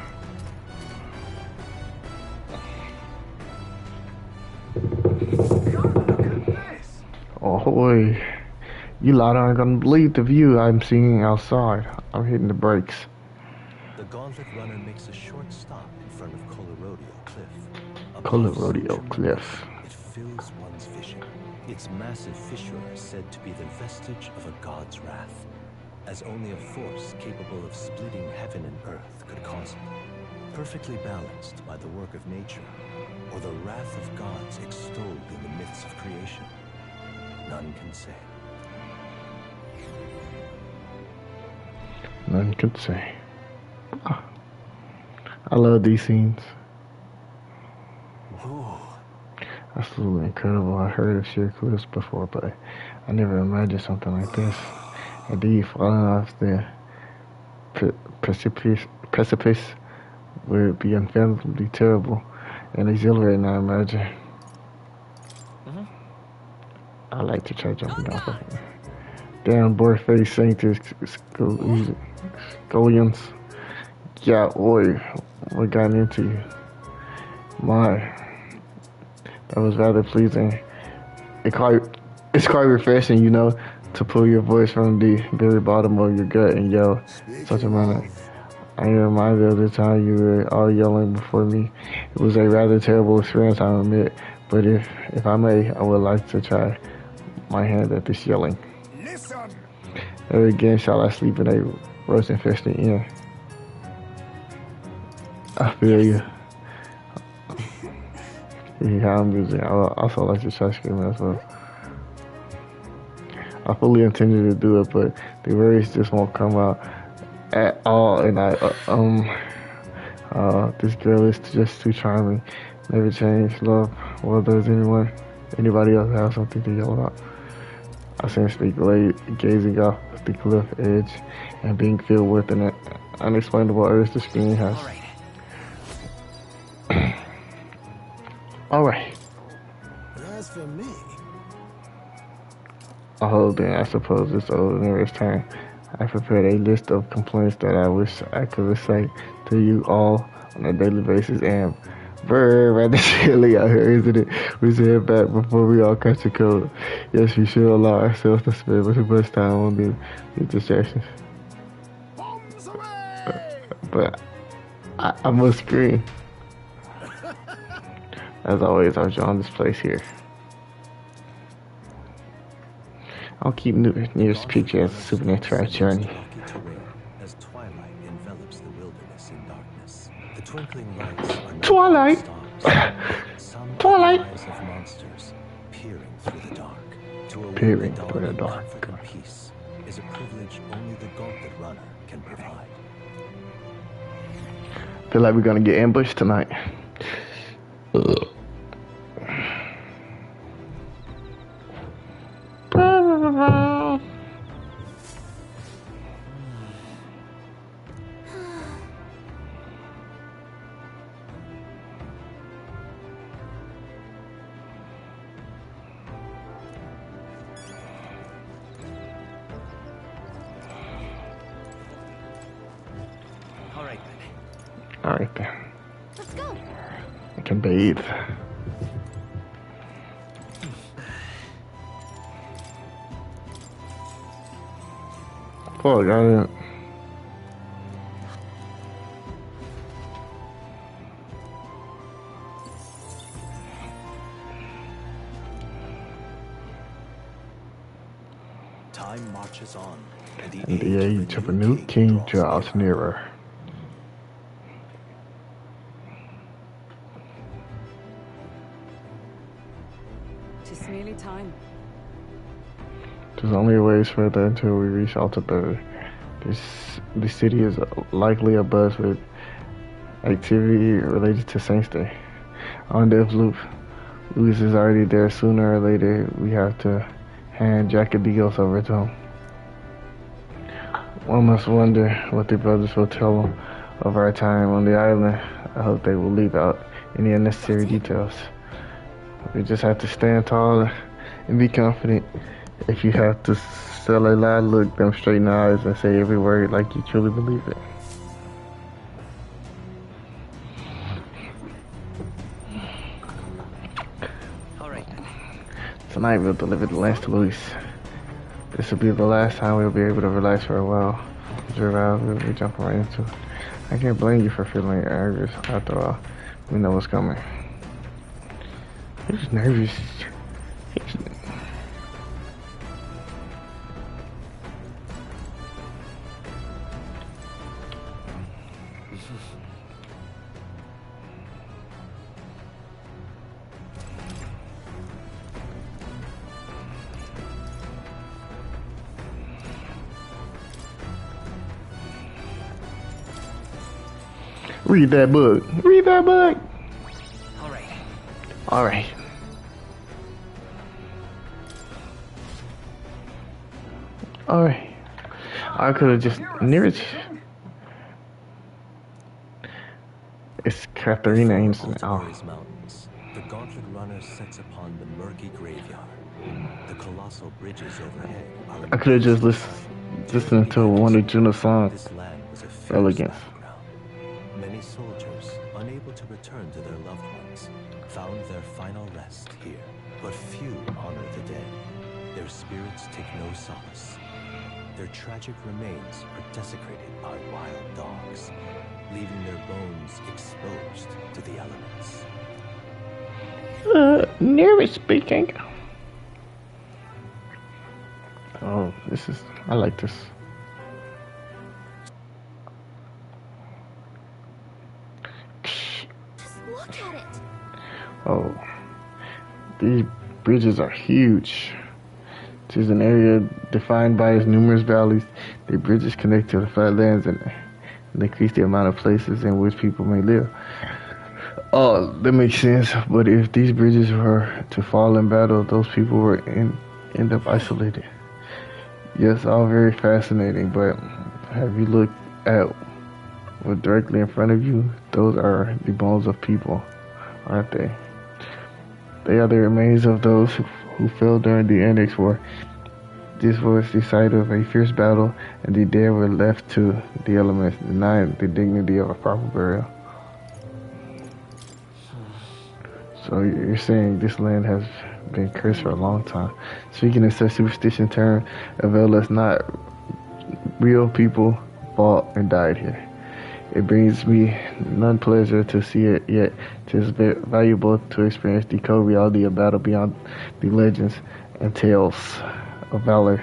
Oh boy. You lot aren't gonna believe the view I'm seeing outside. I'm hitting the brakes. The Gauntlet Runner makes a short stop in front of Colorodeo Cliff. Colorodeo Cliff. It fills one's vision. Its massive fissure is said to be the vestige of a god's wrath, as only a force capable of splitting heaven and earth could cause it. Perfectly balanced by the work of nature, or the wrath of gods extolled in the myths of creation, none can say. None can say. I love these scenes. Whoa. Absolutely incredible. I heard of sheer cliffs before, but I never imagined something like this. Indeed, falling off the precipice would be unfathomably terrible and exhilarating, I imagine. I like to try jumping down something. Damn, board-faced saints, scullions. Yeah, oi, what got into you? My, that was rather pleasing. It's quite refreshing, you know, to pull your voice from the very bottom of your gut and yell such a manner. I am reminded of the time you were all yelling before me. It was a rather terrible experience, I admit, but if I may, I would like to try my hand at this yelling. Never again shall I sleep in a roach-infested inn. I feel you. Yeah, I'm losing. I also like to try screaming as well. I fully intended to do it, but the words just won't come out at all. And this girl is just too charming. Never change. Love. Well, does anybody else have something to yell about? I simply gazing off the cliff edge and being filled with an unexplainable urge to scream has. Alright. As for me, Oh, then I suppose it's Ordinary's turn. I prepared a list of complaints that I wish I could recite to you all on a daily basis, and very rather silly out here, isn't it? We should head back before we all catch a cold. Yes, we should allow ourselves to spend too much time on these distractions. But I must scream. As always, I'll join this place here. I'll keep nearest picture as a souvenir to our journey. As twilight envelops the wilderness in darkness, the twinkling lights are not Twilight. Some Twilight. eyes of monsters peering through the dark. To await Peering the through the dawn of dark. comfort and peace is a privilege only the Gauntlet Runner can provide. Feel like we're gonna get ambushed tonight. Alright then. Let's go. I can bathe. Fuck, I didn't. Time marches on, and The age of a new king draws nearer. Just merely time. There's only a ways further until we reach Alta. The city is likely abuzz with activity related to Saints Day. On the loop, Luis is already there. Sooner or later, we have to hand Jacadillos over to him. One must wonder what the brothers will tell him of our time on the island. I hope they will leave out any unnecessary details. We just have to stand tall and be confident. If you have to sell a lie, look them straight in the eyes and say every word like you truly believe it. Tonight we'll deliver the lance to Luis. This will be the last time we'll be able to relax for a while. We'll be jumping right into it. I can't blame you for feeling nervous. After all, we know what's coming. He's nervous. Read that book. Read that book. All right. I could have just near it. It's Catherina Ancient. Mountains, the Gauntlet Runner sets upon the murky graveyard. The colossal bridges overhead are I could have just listened to one of Juno's songs. This land was a fierce Elegance. battleground. Many soldiers, unable to return to their loved ones, found their final rest here. But few honor the dead. Their spirits take no solace. Their tragic remains are desecrated by wild dogs, leaving their bones exposed to the elements. Nervous speaking. Oh, I like this. Just look at it. Oh, these bridges are huge. This is an area defined by its numerous valleys. The bridges connect to the flatlands and increase the amount of places in which people may live. Oh, that makes sense. But if these bridges were to fall in battle, those people would end up isolated. Yes, all very fascinating, but have you looked at what's directly in front of you? Those are the bones of people, aren't they? They are the remains of those who fell during the Annex War. This was the site of a fierce battle, and the dead were left to the elements, denying the dignity of a proper burial. So you're saying this land has been cursed for a long time. Speaking in such superstition term, avail us not. Real people fought and died here. It brings me none pleasure to see it, yet 'tis valuable to experience the cold reality of battle beyond the legends and tales of valor.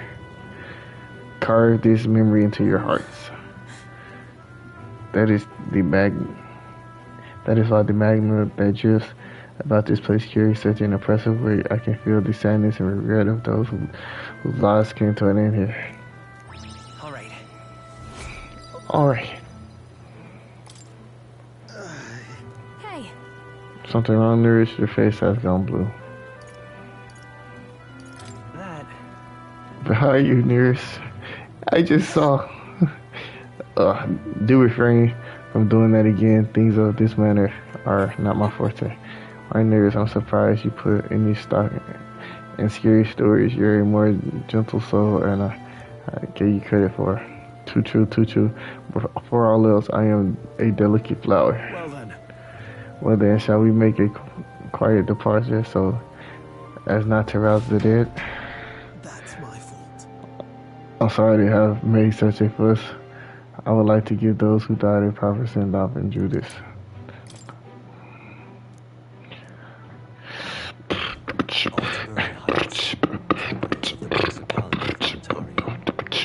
Carve this memory into your hearts. That is why the magma that drifts about this place carries such an oppressive weight. I can feel the sadness and regret of those whose lives came to an end here. All right. Hey. Something wrong, Nourish? Your face has gone blue. Behind you, Nourish. I just saw. Do refrain from doing that again. Things of this manner are not my forte. My Nourish, I'm surprised you put any stock in scary stories. You're a more gentle soul, and I give you credit for. Too true, too true. For all else, I am a delicate flower. Well then, Well then, shall we make a quiet departure so as not to rouse the dead? That's my fault. I'm sorry to have made such a fuss. I would like to give those who died a proper send-off in Judas. Altabury Heights, capital of the Principality of Ontario,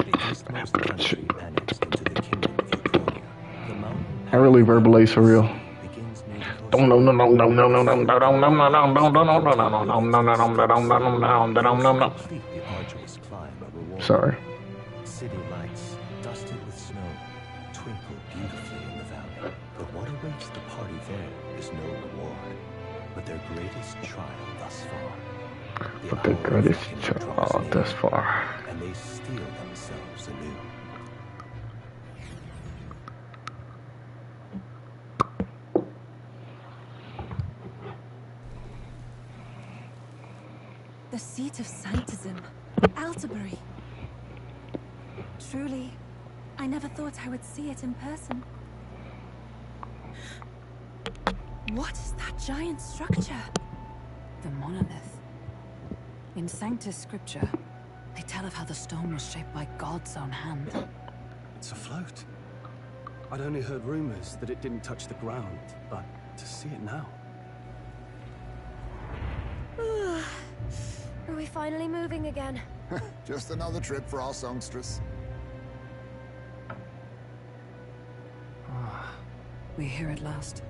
the eastmost country annexed into the Kingdom of Laconia. The mountain I really verbalize for real. begins near the coast. Don't no. Complete the arduous climb a reward. Sorry. City lights, dusted with snow, twinkle beautifully in the valley. But what awaits the party there is no reward, but their greatest trial thus far. But the greatest trial thus far. And they steel themselves anew. The seat of Sanctism, Altabury. Truly, I never thought I would see it in person. What is that giant structure? The monolith. In Sanctus Scripture, they tell of how the stone was shaped by God's own hand. It's afloat. I'd only heard rumors that it didn't touch the ground, but to see it now. Are we finally moving again? Just another trip for our songstress. We're here at last.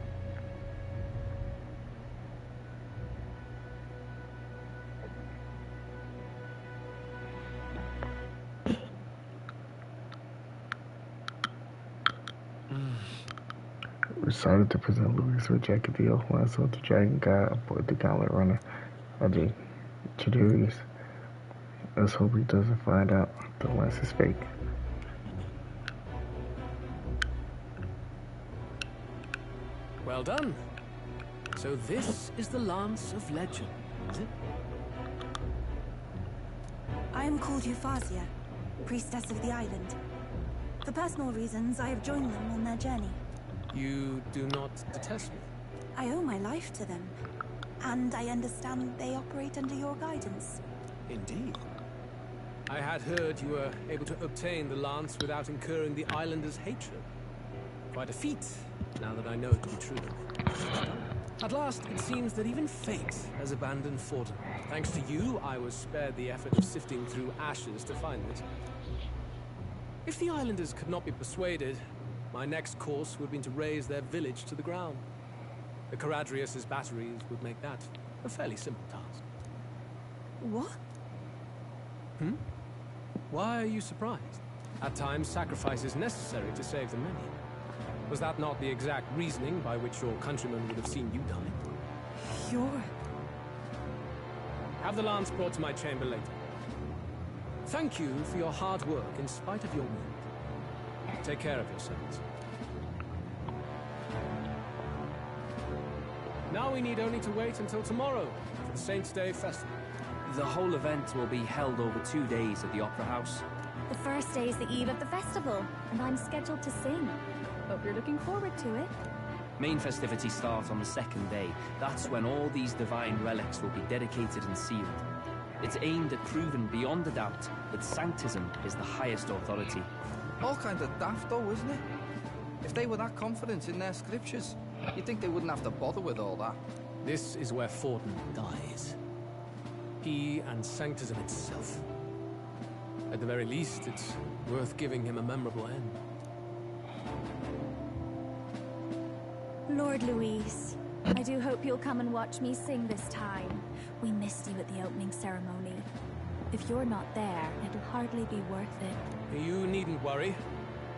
Decided to present Louis with Jacket the Elf when I saw the Dragon God aboard the Gauntlet Runner of the Chidurius. Let's hope he doesn't find out the lance is fake. Well done. So this is the Lance of Legend, is it? I am called Refantazio, priestess of the island. For personal reasons, I have joined them on their journey. You do not detest me? I owe my life to them, and I understand they operate under your guidance. Indeed. I had heard you were able to obtain the lance without incurring the islanders' hatred. Quite a feat, now that I know it to be true. At last, it seems that even fate has abandoned Forden. Thanks to you, I was spared the effort of sifting through ashes to find it. If the islanders could not be persuaded, my next course would have been to raze their village to the ground. The Caradrius' batteries would make that a fairly simple task. What? Why are you surprised? At times, sacrifice is necessary to save the many. Was that not the exact reasoning by which your countrymen would have seen you die? You're... Have the lance brought to my chamber later. Thank you for your hard work in spite of your wound. Take care of yourselves. Now we need only to wait until tomorrow for the Saints' Day Festival. The whole event will be held over 2 days at the Opera House. The first day is the eve of the festival, and I'm scheduled to sing. Hope you're looking forward to it. Main festivities start on the second day. That's when all these divine relics will be dedicated and sealed. It's aimed at proving beyond a doubt that Sanctism is the highest authority. All kinds of daft though, isn't it? If they were that confident in their scriptures, you'd think they wouldn't have to bother with all that. This is where Forden dies. He and Sanctism itself. At the very least, it's worth giving him a memorable end. Lord Louis, I do hope you'll come and watch me sing this time. We missed you at the opening ceremony. If you're not there, it'll hardly be worth it. You needn't worry.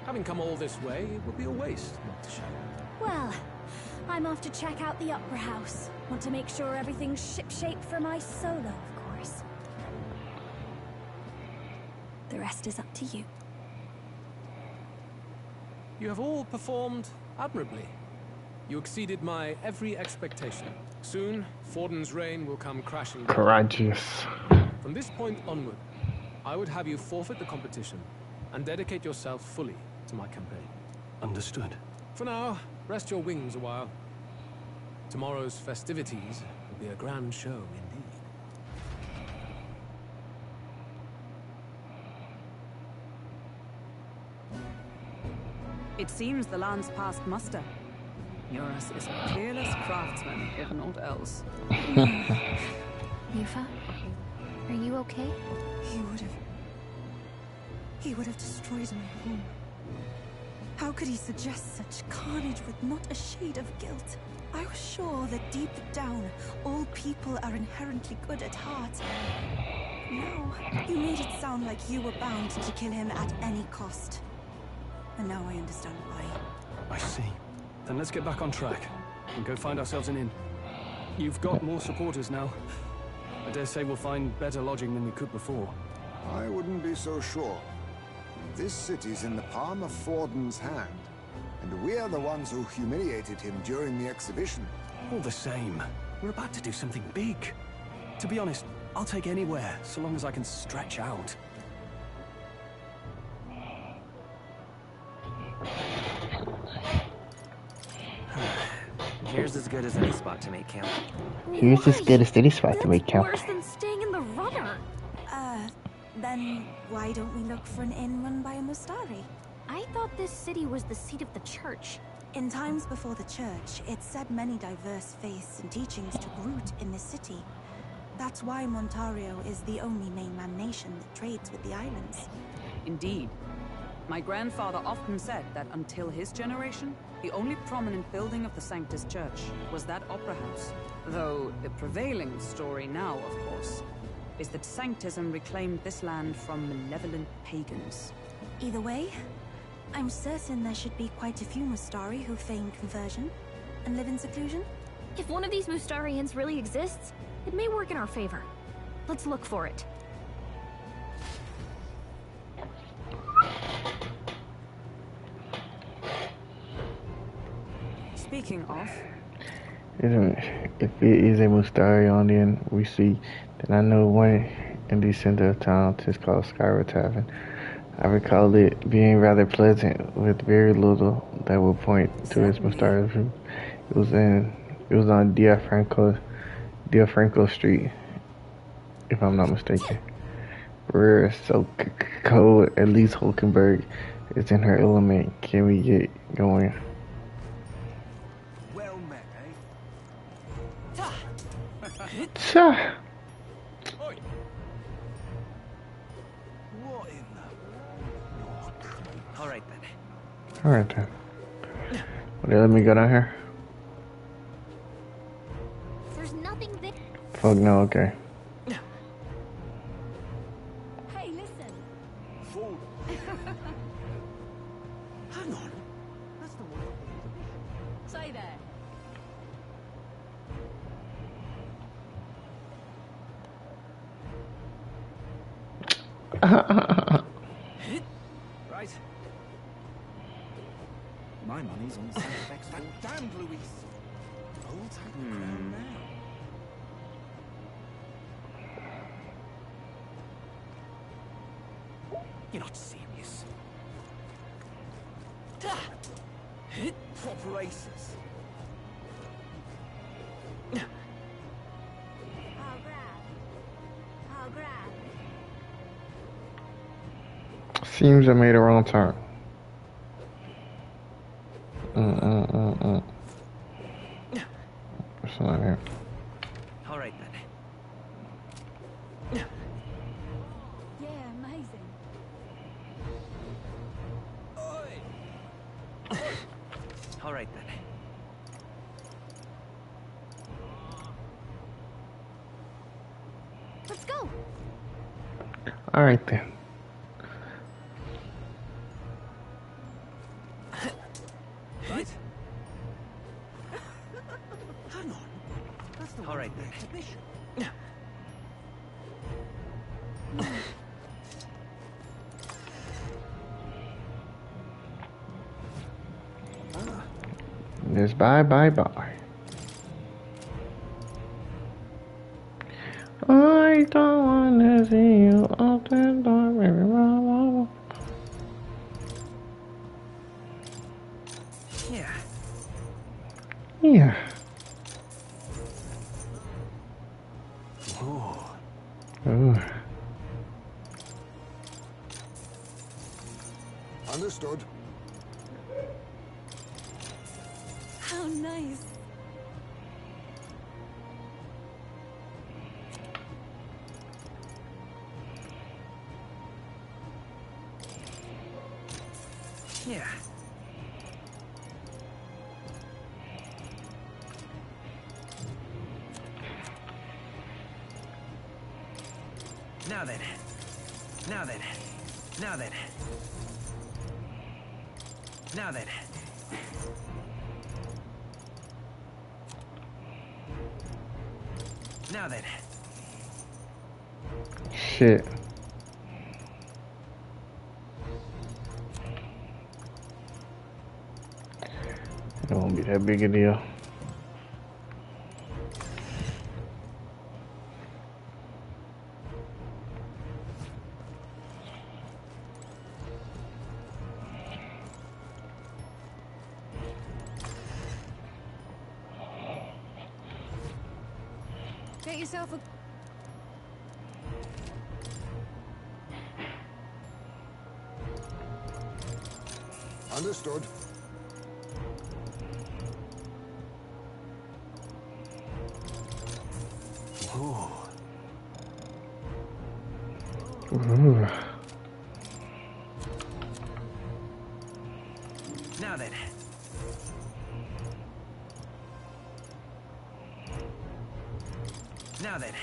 Having come all this way, it would be a waste not to show. Well, I'm off to check out the Opera House. Want to make sure everything's shipshape for my solo, of course. The rest is up to you. You have all performed admirably. You exceeded my every expectation. Soon, Forden's reign will come crashing down. Courageous. From this point onward, I would have you forfeit the competition and dedicate yourself fully to my campaign. Understood. For now, rest your wings a while. Tomorrow's festivities will be a grand show indeed. It seems the land's passed muster. Yours is a peerless craftsman, if not else. Yufa, are you okay? He would have destroyed my home. How could he suggest such carnage with not a shade of guilt? I was sure that deep down, all people are inherently good at heart. No, you made it sound like you were bound to kill him at any cost. And now I understand why. I see. Then let's get back on track and go find ourselves an inn. You've got more supporters now. I dare say we'll find better lodging than we could before. I wouldn't be so sure. This city's in the palm of Forden's hand, and we're the ones who humiliated him during the exhibition. All the same, we're about to do something big. To be honest, I'll take anywhere, so long as I can stretch out. Here's as good as any spot to make camp. Here's as good as any spot to make camp. Worse than staying in the runner. Then why don't we look for an inn run by a Mustari? I thought this city was the seat of the church. In times before the church, it said many diverse faiths and teachings took root in this city. That's why Montario is the only mainland nation that trades with the islands. Indeed. My grandfather often said that until his generation, the only prominent building of the Sanctus Church was that opera house. Though the prevailing story now, of course, is that Sanctism reclaimed this land from malevolent pagans. Either way, I'm certain there should be quite a few Mustari who feign conversion and live in seclusion. If one of these Mustarians really exists, it may work in our favor. Let's look for it. Speaking of... If it is a Mustarian, then we see, then I know one in the center of town is called Skyra Tavern. I recall it being rather pleasant, with very little that would point to its Mustarian. It was on Franco Street, if I'm not mistaken. We're so cold, at least Hulkenberg is in her element. Can we get going? Well met, eh? Cha! What in the... Alright then. Alright then. Well, let me go down here. There's nothing there. Fuck no, okay. Hey, listen. Fool. Hang on. That's the one. Say there. Right. My money's on Santa Fe's that damned Luis. Hold tight the crown now. You're not serious. Proper aces. I'll grab. Seems I made a wrong turn. What's not here? Alright then. Yeah, amazing. Alright then. Let's go. Alright then. Right? Hang on. That's the one Alright from the then. exhibition. Just bye. I don't wanna see you open door, baby mama. Yeah. Yeah. How nice. Yeah. Now then. Now then. Now then. Now then. Now then. Shit. It won't be that big a deal. Get yourself a... Understood. Ooh. Now then. Now then.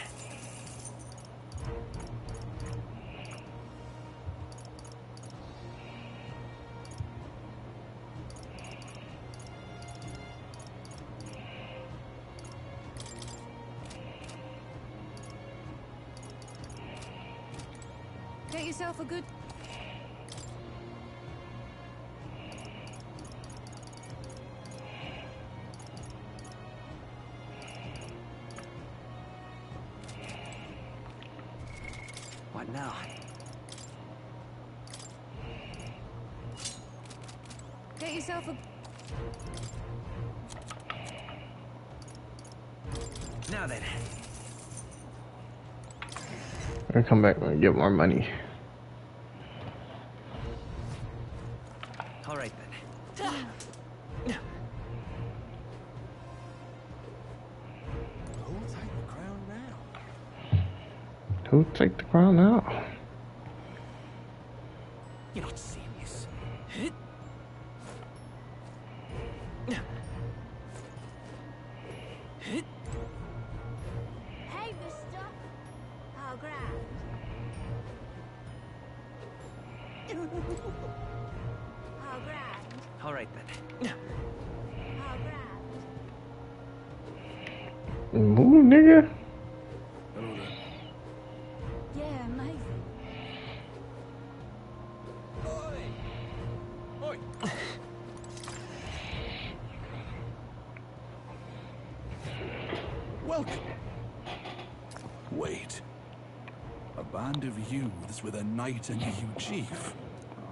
Get yourself a good... What now? Get yourself a... Now then. I'll come back and get more money. All right then. Who'll take the crown now? Who'll take the crown now? You're not serious. Hey, mister. How grand. How grand. All right then. How grand. Move, nigga. Yeah, amazing. Oi! Welcome. Wait. A band of youths with a knight and a new chief.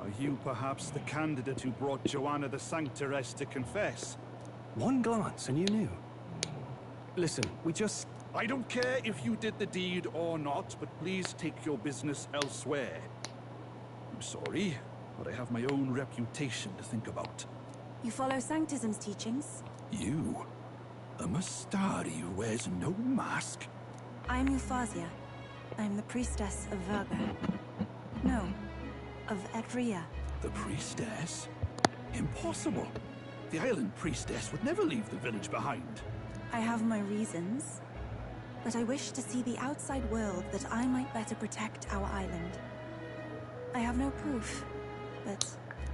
Are you perhaps the candidate who brought Joanna the Sanctoress to confess? One glance and you knew. Listen, we just... I don't care if you did the deed or not, but please take your business elsewhere. I'm sorry, but I have my own reputation to think about. You follow Sanctism's teachings? You? A Mustari who wears no mask? I'm Euphausia. I'm the priestess of Virgo. No, of Edria. The priestess? Impossible. The island priestess would never leave the village behind. I have my reasons, but I wish to see the outside world that I might better protect our island. I have no proof, but...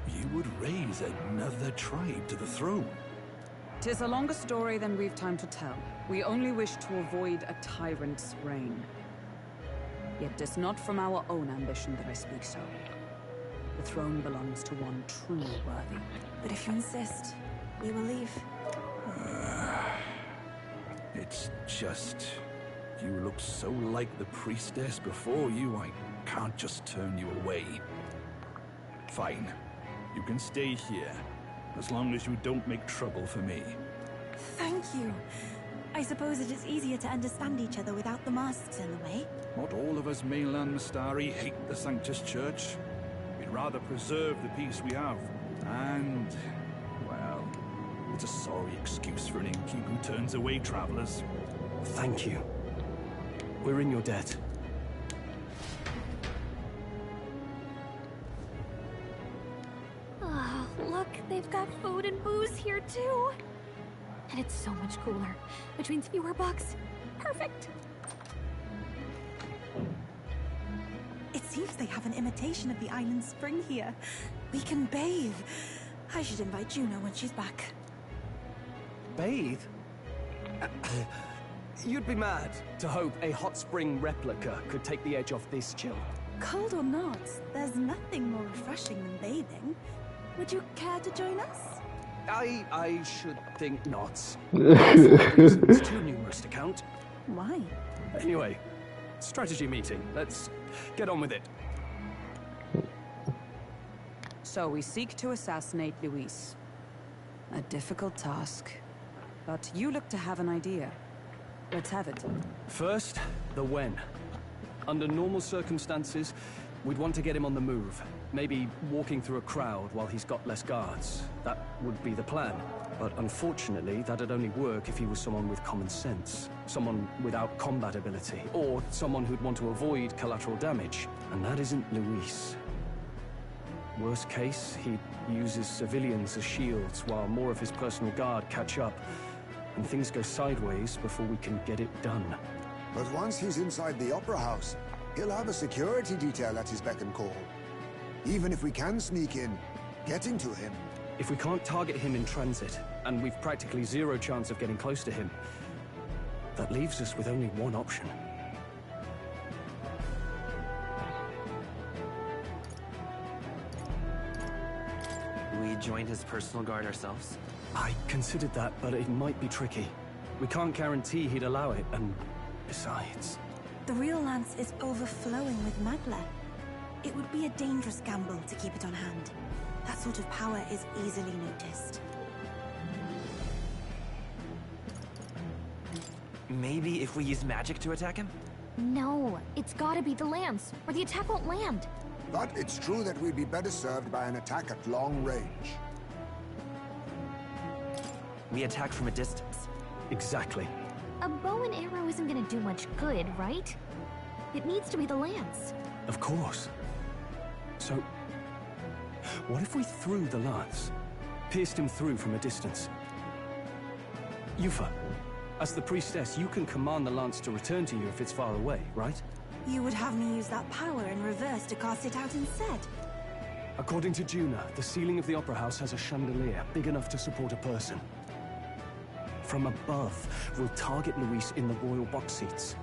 You would raise another tribe to the throne. 'Tis a longer story than we've time to tell. We only wish to avoid a tyrant's reign. Yet 'tis not from our own ambition that I speak so. The throne belongs to one truly worthy. But if you insist, we will leave. It's just... You look so like the priestess before you, I can't just turn you away. Fine. You can stay here, as long as you don't make trouble for me. Thank you. I suppose it is easier to understand each other without the masks in the way. Not all of us mainland Mustari hate the Sanctus Church. We'd rather preserve the peace we have. And just a sorry excuse for an innkeeper who turns away travelers. Thank you. We're in your debt. Oh, look, they've got food and booze here too. And it's so much cooler, which means fewer bugs. Perfect. It seems they have an imitation of the island spring here. We can bathe. I should invite Juno when she's back. Bathe? You'd be mad to hope a hot spring replica could take the edge off this chill. Cold or not, there's nothing more refreshing than bathing. Would you care to join us? I should think not. Reasons too numerous to count. Why? Anyway, strategy meeting. Let's get on with it. So we seek to assassinate Luis. A difficult task. But you look to have an idea. Let's have it. First, the when. Under normal circumstances, we'd want to get him on the move. Maybe walking through a crowd while he's got less guards. That would be the plan. But unfortunately, that'd only work if he was someone with common sense. Someone without combat ability. Or someone who'd want to avoid collateral damage. And that isn't Luis. Worst case, he uses civilians as shields while more of his personal guard catch up. And things go sideways before we can get it done. But once he's inside the Opera House, he'll have a security detail at his beck and call. Even if we can sneak in, getting to him. If we can't target him in transit, and we've practically zero chance of getting close to him, that leaves us with only one option. We join his personal guard ourselves? I considered that, but it might be tricky. We can't guarantee he'd allow it, and besides... The real lance is overflowing with magla. It would be a dangerous gamble to keep it on hand. That sort of power is easily noticed. Maybe if we use magic to attack him? No, it's gotta be the lance, or the attack won't land. But it's true that we'd be better served by an attack at long range. We attack from a distance. Exactly. A bow and arrow isn't gonna do much good, right? It needs to be the lance. Of course. So, what if we threw the lance? Pierced him through from a distance? Yufa, as the priestess, you can command the lance to return to you if it's far away, right? You would have me use that power in reverse to cast it out instead. According to Juna, the ceiling of the Opera House has a chandelier big enough to support a person. From above, we'll target Luis in the royal box seats.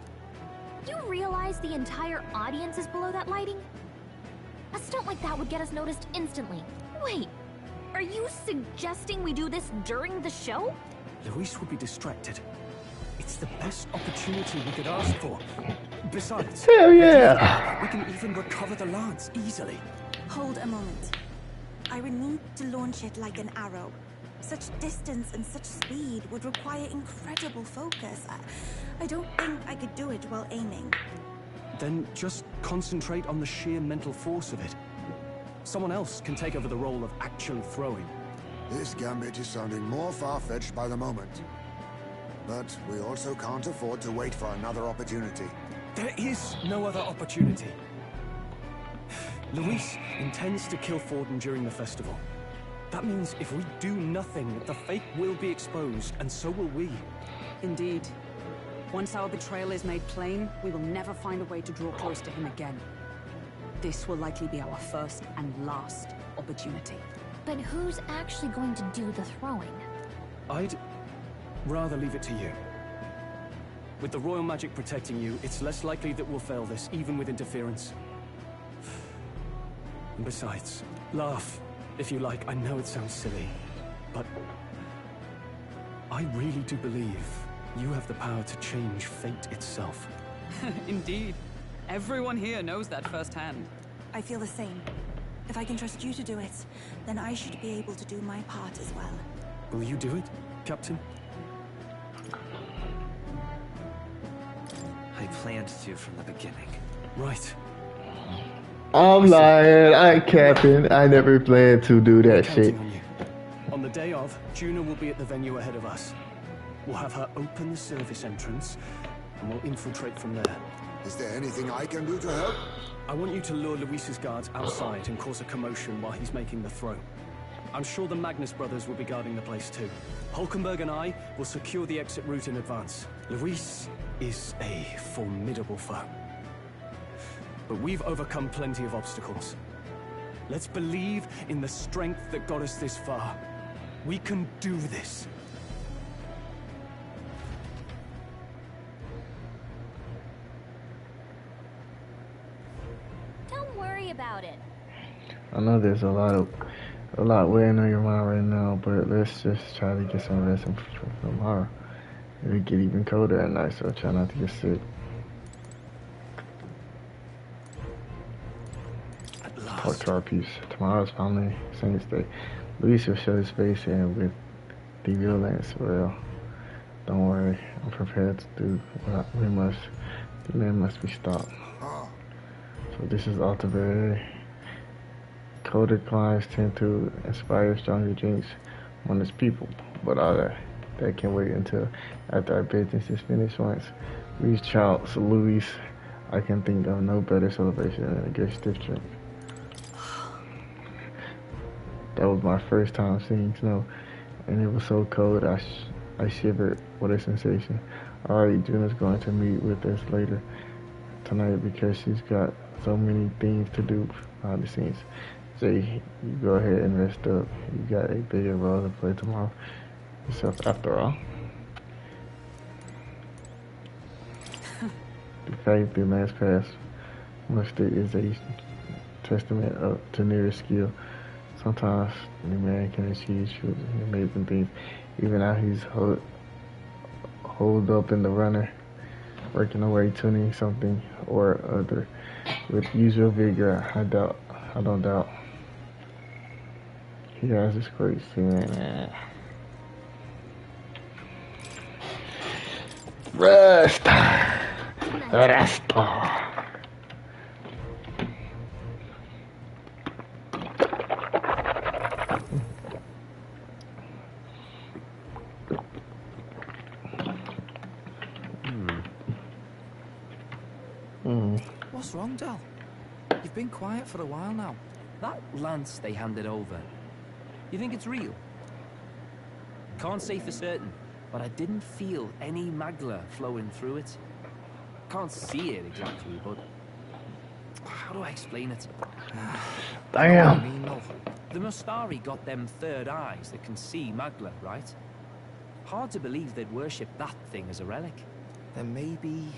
You realize the entire audience is below that lighting? A stunt like that would get us noticed instantly. Wait, are you suggesting we do this during the show? Luis would be distracted. It's the best opportunity we could ask for. Besides, hell yeah, we can even recover the lance easily. Hold a moment. I would need to launch it like an arrow. Such distance and such speed would require incredible focus. I don't think I could do it while aiming. Then just concentrate on the sheer mental force of it. Someone else can take over the role of actually throwing. This gambit is sounding more far-fetched by the moment. But we also can't afford to wait for another opportunity. There is no other opportunity. Luis intends to kill Forden during the festival. That means if we do nothing, the fake will be exposed, and so will we. Indeed. Once our betrayal is made plain, we will never find a way to draw close to him again. This will likely be our first and last opportunity. But who's actually going to do the throwing? I'd rather leave it to you. With the royal magic protecting you, it's less likely that we'll fail this, even with interference. And besides, laugh, if you like. I know it sounds silly, but I really do believe you have the power to change fate itself. Indeed. Everyone here knows that firsthand. I feel the same. If I can trust you to do it, then I should be able to do my part as well. Will you do it, Captain? I planned to from the beginning. Right. I'm lying. I Captain. I never planned to do that shit. On the day of, Juna will be at the venue ahead of us. We'll have her open the service entrance, and we'll infiltrate from there. Is there anything I can do to help? I want you to lure Luis's guards outside and cause a commotion while he's making the throw. I'm sure the Magnus brothers will be guarding the place too. Hulkenberg and I will secure the exit route in advance. Luis is a formidable foe. But we've overcome plenty of obstacles. Let's believe in the strength that got us this far. We can do this. Don't worry about it. I know there's a lot weighing on your mind right now, but let's just try to get some rest for tomorrow. It'll get even colder at night, so try not to get sick. Talk to our peeps. Tomorrow's finally Saints Day. Luis will show his face in with the violence. Well, don't worry. I'm prepared to do what we must. The man must be stopped. So this is Altair. Colder climes tend to inspire stronger drinks on its people, but all that can wait until after our business is finished. Once we reach out to Luis, I can think of no better celebration than a good stiff drink. That was my first time seeing snow, and it was so cold I shivered. What a sensation. Alright, Juna's going to meet with us later tonight because she's got so many things to do behind the scenes. Jay, you go ahead and rest up. You got a bigger role to play tomorrow yourself after all. The fact that last pass muster is a testament to Near's skill. Sometimes the man can achieve amazing things, even now he's holed up in the runner, working away, tuning something or other with usual vigor. I don't doubt. He has this great feeling. Rest. What's wrong, Del? You've been quiet for a while now. That lance they handed over, you think it's real? Can't say for certain, but I didn't feel any magla flowing through it. Can't see it exactly, but how do I explain it? Damn. The Mustari got them third eyes that can see magla, right? Hard to believe they'd worship that thing as a relic. Then maybe...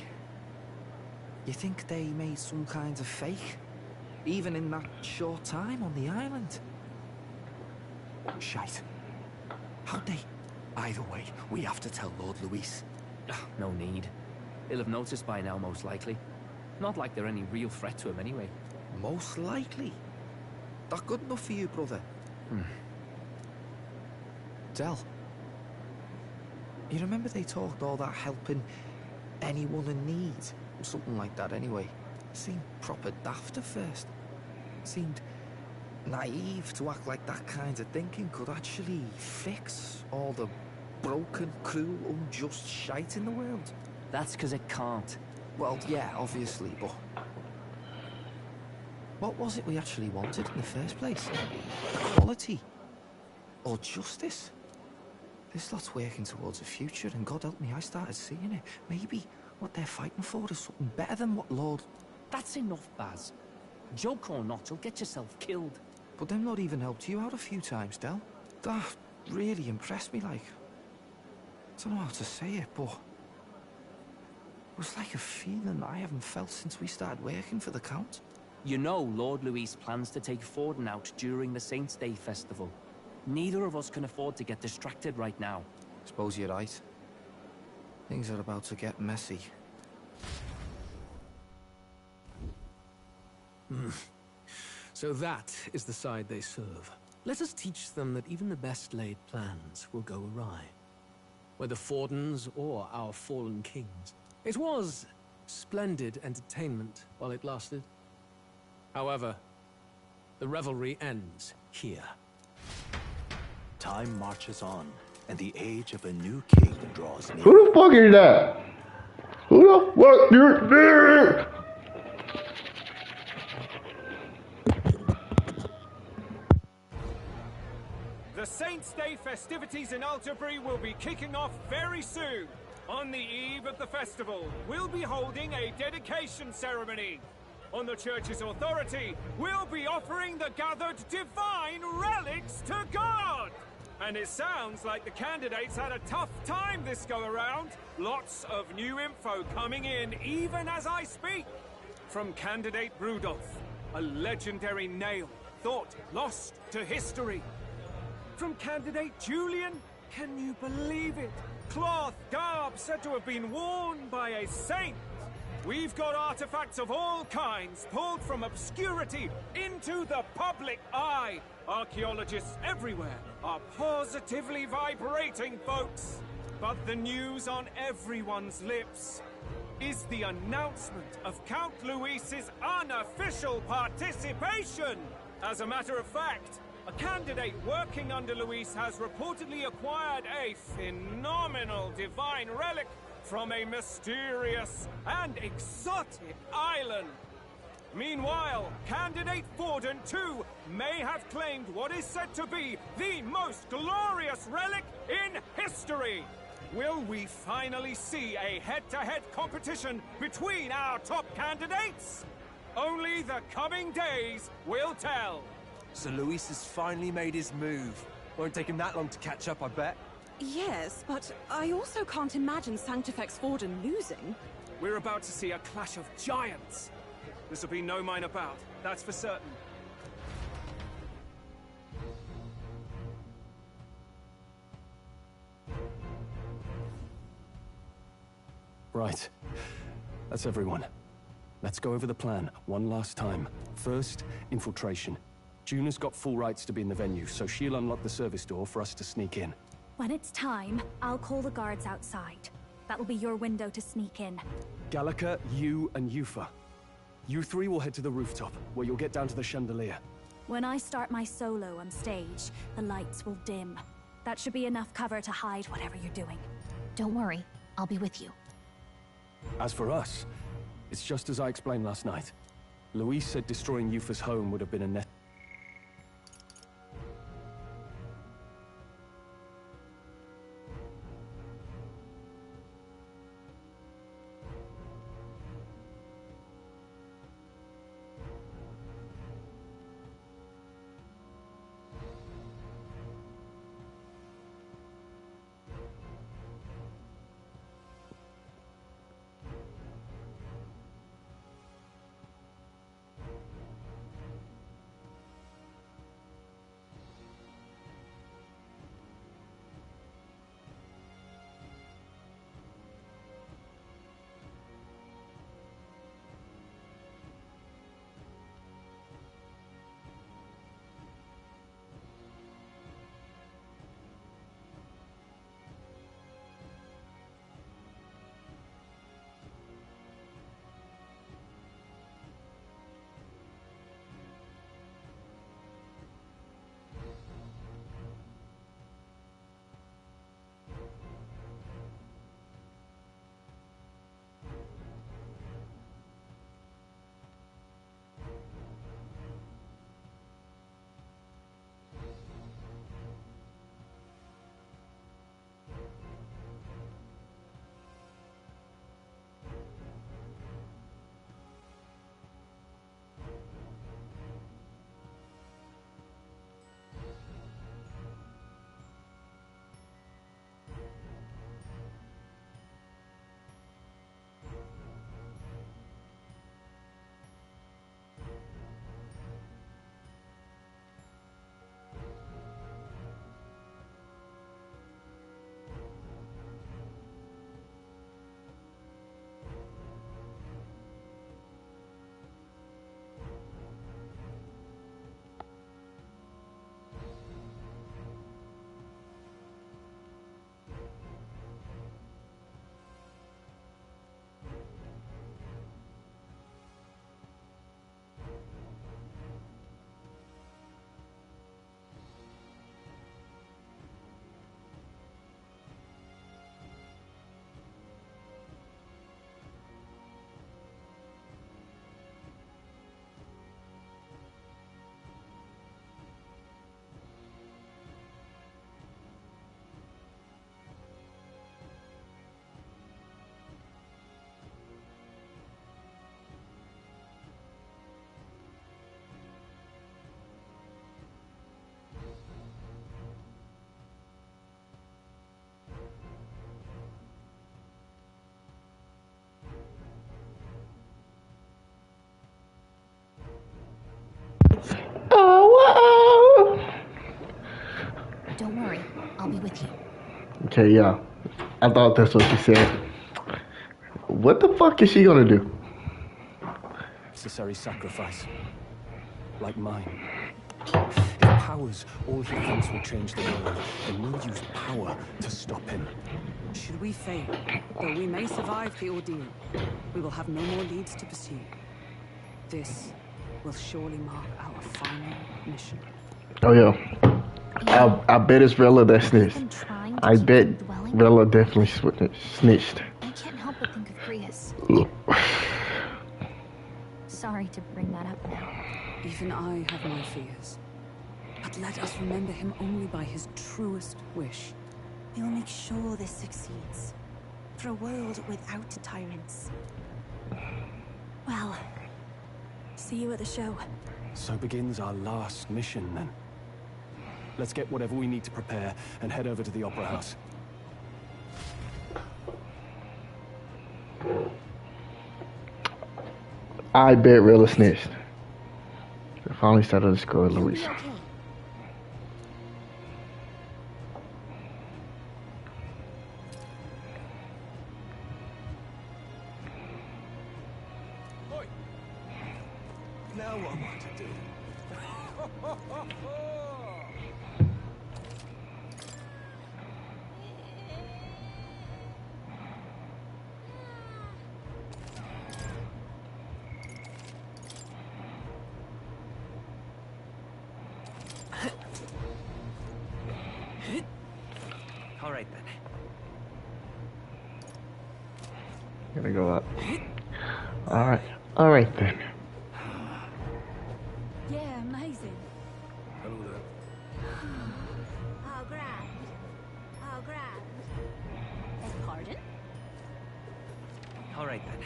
You think they made some kind of fake? Even in that short time on the island? Shite. How'd they? Either way, we have to tell Lord Luis. No need. He'll have noticed by now, most likely. Not like they're any real threat to him anyway. Most likely? That good enough for you, brother? Del, you remember they talked all that helping anyone in need? Something like that anyway. Seemed proper daft at first. Seemed naive to act like that kind of thinking could actually fix all the broken, cruel, unjust shite in the world. That's because it can't. Well, yeah, obviously, but... What was it we actually wanted in the first place? Equality? Or justice? This lot's working towards a future, and God help me, I started seeing it. Maybe what they're fighting for is something better than what Lord... That's enough, Baz. Joke or not, you'll get yourself killed. But them not even helped you out a few times, Del. That really impressed me, like... I don't know how to say it, but... It was like a feeling I haven't felt since we started working for the Count. You know Lord Luis plans to take Forden out during the Saints' Day festival. Neither of us can afford to get distracted right now. Suppose you're right. Things are about to get messy. So that is the side they serve. Let us teach them that even the best laid plans will go awry. Whether Fordens or our fallen kings. It was splendid entertainment while it lasted. However, the revelry ends here. Time marches on, and the age of a new king draws near. Who the fuck is that? Who the fuck is there? The Saints' Day festivities in Alterbury will be kicking off very soon. On the eve of the festival, we'll be holding a dedication ceremony. On the church's authority, we'll be offering the gathered divine relics to God. And it sounds like the candidates had a tough time this go-around. Lots of new info coming in even as I speak. From candidate Rudolph, a legendary nail, thought lost to history. From candidate Julian, can you believe it? Cloth garb said to have been worn by a saint. We've got artifacts of all kinds pulled from obscurity into the public eye. Archaeologists everywhere are positively vibrating, folks. But the news on everyone's lips is the announcement of Count Luis's unofficial participation. As a matter of fact, a candidate working under Luis has reportedly acquired a phenomenal divine relic from a mysterious and exotic island. Meanwhile, candidate Forden, too, may have claimed what is said to be the most glorious relic in history. Will we finally see a head-to-head competition between our top candidates? Only the coming days will tell. So Luis has finally made his move. Won't take him that long to catch up, I bet. Yes, but I also can't imagine Sanctifex Forden losing. We're about to see a clash of giants. This will be no minor bout, that's for certain. Right. That's everyone. Let's go over the plan one last time. First, infiltration. Juna's got full rights to be in the venue, so she'll unlock the service door for us to sneak in. When it's time, I'll call the guards outside. That'll be your window to sneak in. Gallica, you, and Yufa. You three will head to the rooftop, where you'll get down to the chandelier. When I start my solo on stage, the lights will dim. That should be enough cover to hide whatever you're doing. Don't worry, I'll be with you. As for us, it's just as I explained last night. Luis said destroying Yufa's home would have been a net. Don't worry, I'll be with you. Okay, yeah. I thought that's what she said. What the fuck is she gonna do? Necessary sacrifice. Like mine. If power's all he thinks will change the world, then we'll use power to stop him. Should we fail, though we may survive the ordeal, we will have no more leads to pursue. This will surely mark our final mission. Oh yeah. I bet it's Rella that snitched. I bet Rella definitely snitched. I can't help but think of Grius. Sorry to bring that up now. Even I have my fears. But let us remember him only by his truest wish. We'll make sure this succeeds. For a world without tyrants. Well, see you at the show. So begins our last mission, then. Let's get whatever we need to prepare and head over to the Opera House. I bet Rella snitched. I finally started to score Luis. Now what am I to do? All right then. Gonna go up. All right then. Yeah, amazing. Hello there. Oh, grand. Oh, grand. Pardon? All right then.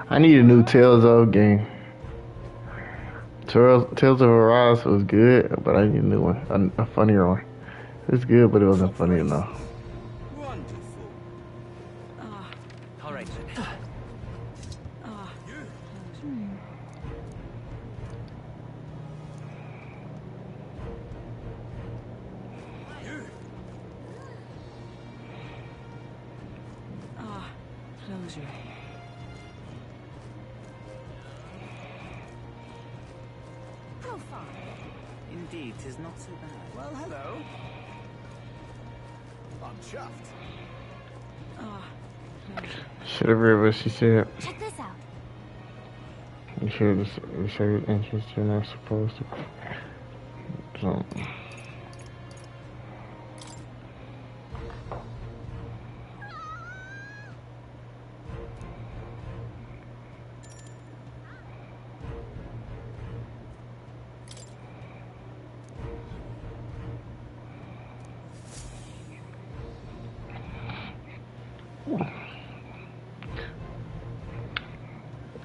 I need a new Tales of game. Tales of Arise was good, but I need a new one, a funnier one. It was good, but it wasn't funny enough. All right then. Closure. Indeed, 'tis not so bad. Well, hello. I'm chuffed. Should have read what she said. Check this out. You should have showed interest you're not supposed to. So.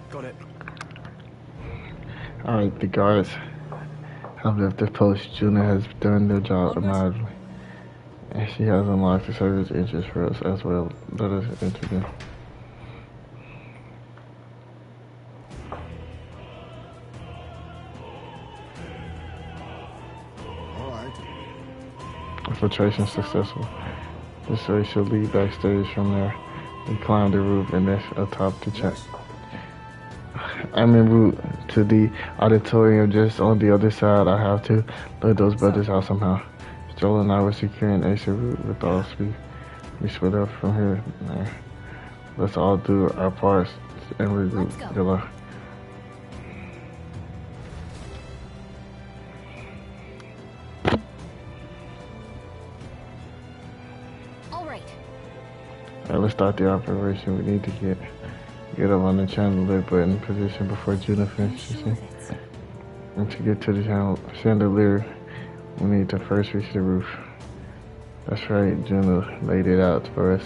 Got it. Alright, the guards have left their post. Juna has done their job admirably. And she has unlocked the service interest for us as well. Let us enter them. Alright. Infiltration successful. This way she'll lead backstage from there. We climb the roof and then atop the check. I'm en route to the auditorium just on the other side. I have to let those brothers out somehow. Joel and I were securing exit route with all speed. We split up from here. Let's all do our parts and regroup. Good luck. Alright, Let's start the operation. We need to get up on the chandelier button position before Juna finishes it. And to get to the chandelier, we need to first reach the roof. That's right, Juna laid it out for us.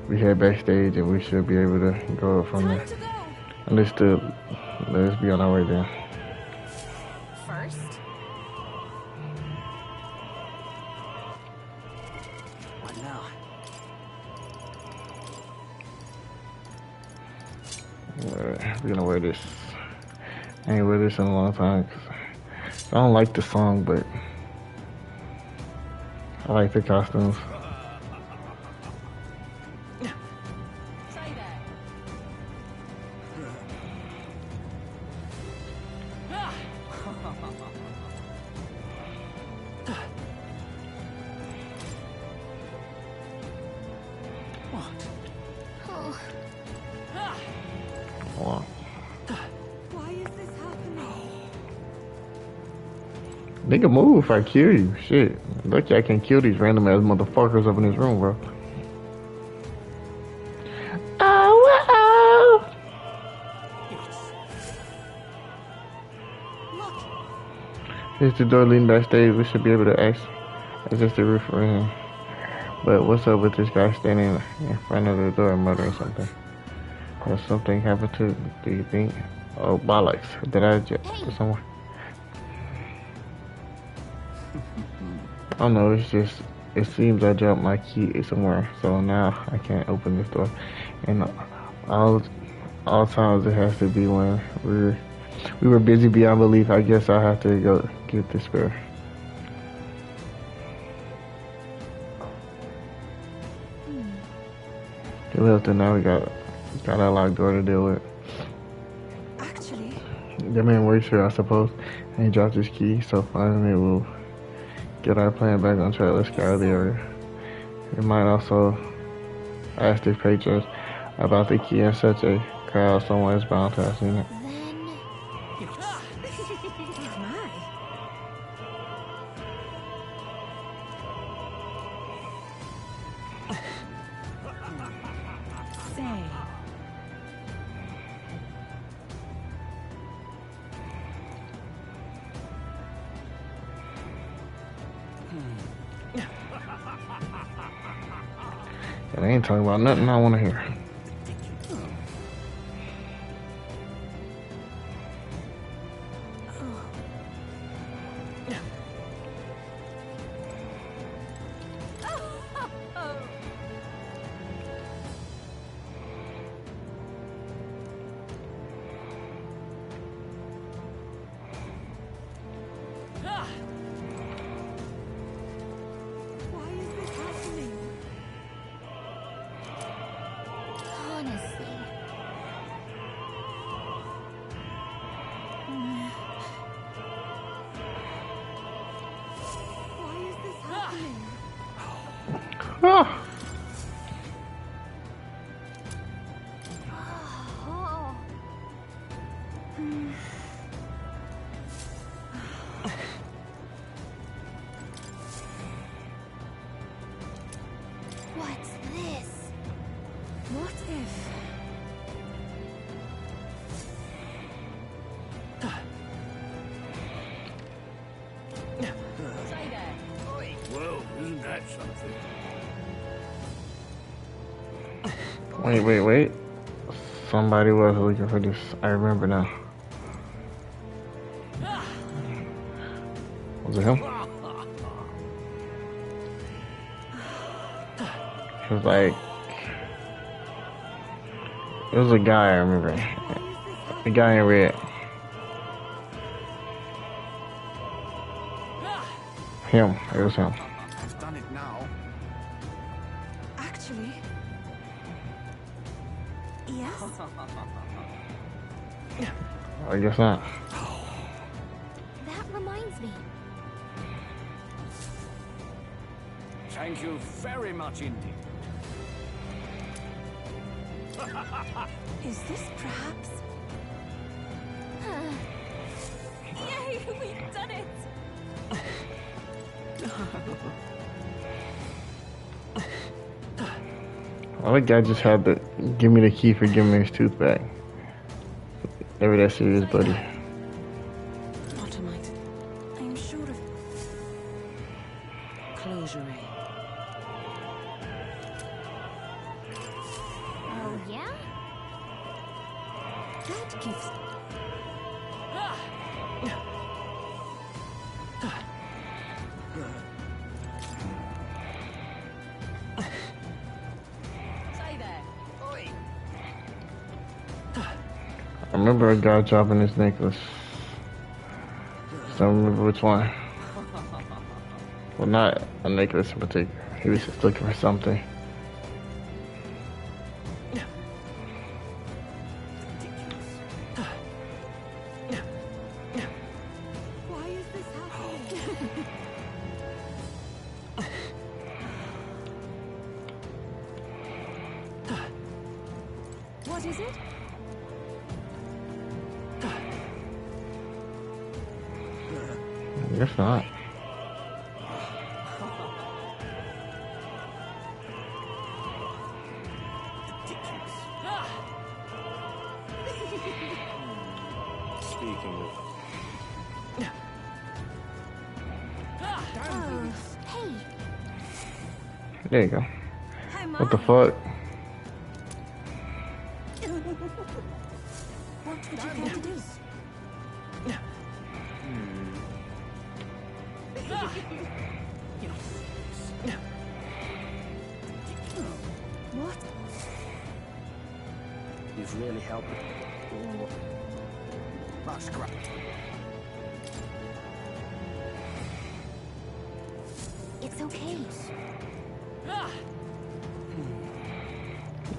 We head backstage and we should be able to go up from there. Understood. Let's be on our way there. first. What now? We're gonna wear this. I ain't wear this in a long time. 'Cause I don't like the song, but I like the costumes. Nigga, move if I kill you. Shit. Lucky I can kill these random ass motherfuckers up in this room, bro. Oh, here's the door leading backstage. We should be able to access the roof for him. But what's up with this guy standing in front of the door muttering something? Has something happened to, do you think? Oh, bollocks. Did I jump somewhere? I don't know, it's just, it seems I dropped my key somewhere, so now I can't open this door. And all times it has to be when we were busy beyond belief. I guess I have to go get the spare. He left and now we got a locked door to deal with. Actually, the man works here, I suppose, and he dropped his key, so finally we'll get our plan back on track. Let's scour the area. We might also ask the patrons about the key in such a crowd. Someone is bound to have seen it. I ain't talking about nothing I want to hear. What's this? What if... Well, isn't that something? Wait. Somebody was looking for this. I remember now. Was it him? It was like... It was a guy, I remember. A guy in red. Him. It was him. I've done it now. Actually... Yes? I guess not. That reminds me. Thank you very much indeed. Is this perhaps... Yay, we've done it! I think I just had to give me the key for giving me his tooth back. Never that serious, buddy. What am I to... I'm sure of... Closure. Oh, yeah? That gives... I remember a guy dropping his necklace. Don't remember which one. Well, not a necklace in particular. He was just looking for something. Why is this happening? What is it? I guess not. Speaking of... Hey, There you go. What the fuck? What would you care to do? What? You've really helped. Oh. That's great. it's okay.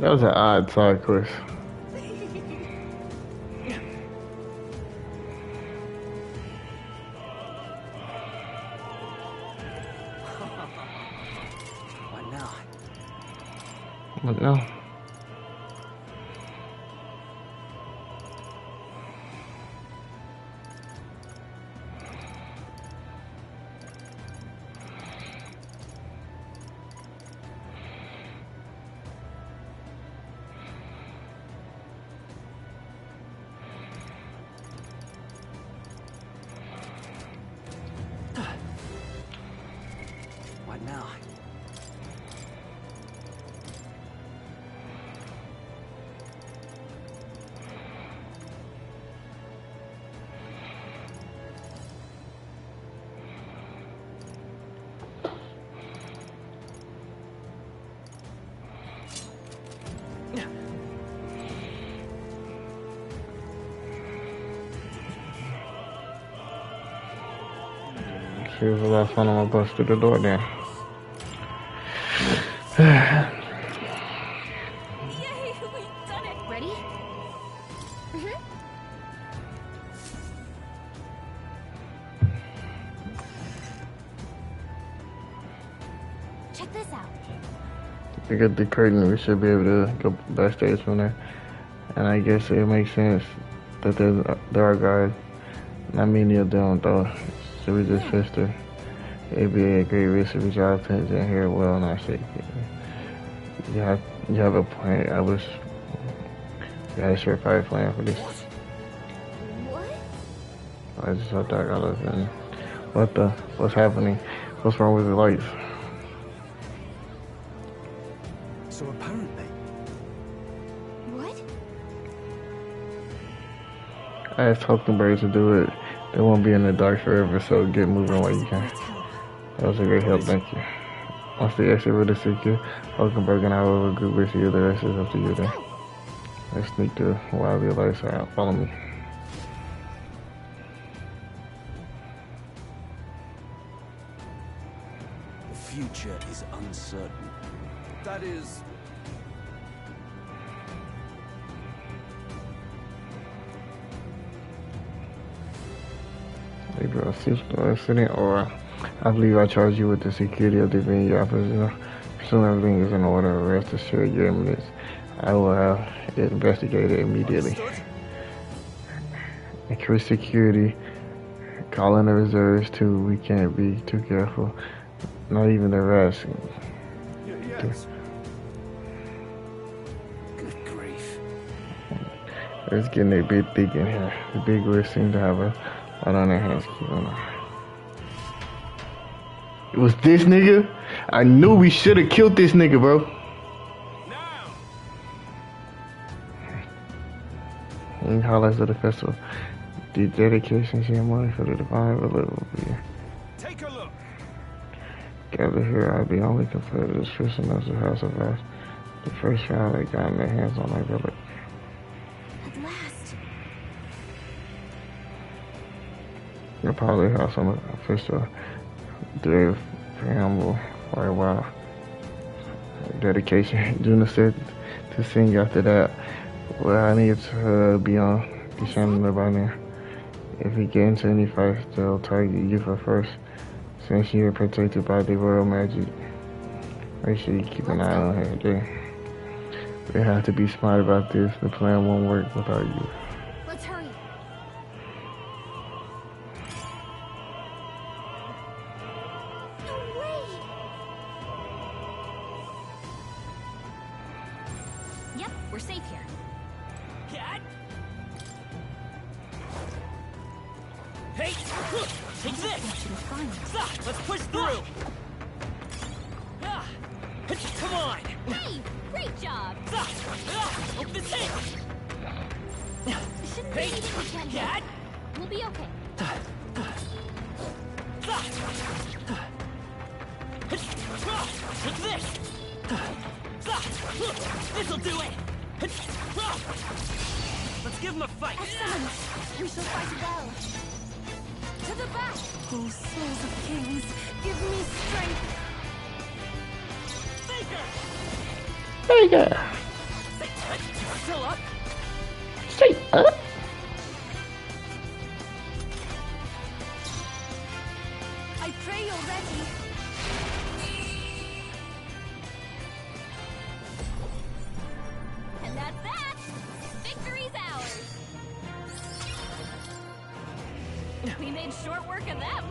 That was an odd side quest. What now? But no. What now? She was the last one on my bus through the door then. Yay, we've done it! Ready? Check this out. We got the curtain, we should be able to go backstage from there. And I guess it makes sense that there are guys, not many of them though. So we just fished her. It'd be a great risk if we drive things in here. Well, not shit. You have a point. I wish you had a surefire plan for this. What? I just thought that got us in. What's happening? What's wrong with the lights? So apparently... What? I asked Hulkenberg to do it. They won't be in the dark forever, so get moving while you can. That was a great help, thank you. Once the exit route is secure, Hulkenberg and I will agree with you. The rest is up to you then. Let's sneak to while the lights are out. Follow me. The future is uncertain. That is... Hey bro, sitting or I believe I charge you with the security of the venue. Assume everything is in order. Rest assured your eminence. I will have it investigated immediately. Increase security. Call in the reserves too. We can't be too careful. Not even the rest. Yes. Good grief. It's getting a bit thick in here. The big boys seem to have a lot on their hands. It was this nigga? I knew we should have killed this nigga, bro. And highlights of the festival. The dedication ceremony for the divine village will be Take a look. gathered here. Are the only competitors prisoners who have survived the first round they got in their hands on my village. At last. The Poly House on the official Dave preamble for a while. Dedication. Juna said to sing after that. Well, I need to be on the channel by now. If we get into any fights, they'll target you for first. Since you're protected by the royal magic, make sure you keep an eye on her. They have to be smart about this. The plan won't work without you. Let's hurry. No way! Yep, we're safe here. Cat? Hey! Take this! Let's push through! Come on! Hey! Great job! Hope this hits! Shouldn't be needing to get Cat? We'll be okay. Take this! This'll do it! Let's give him a fight! Excellent! We shall fight well. To the back! Oh, souls of kings, give me strength! Faker! Still up? Stay up! I pray you're ready. And that's that! Victory's ours! We made short work of them!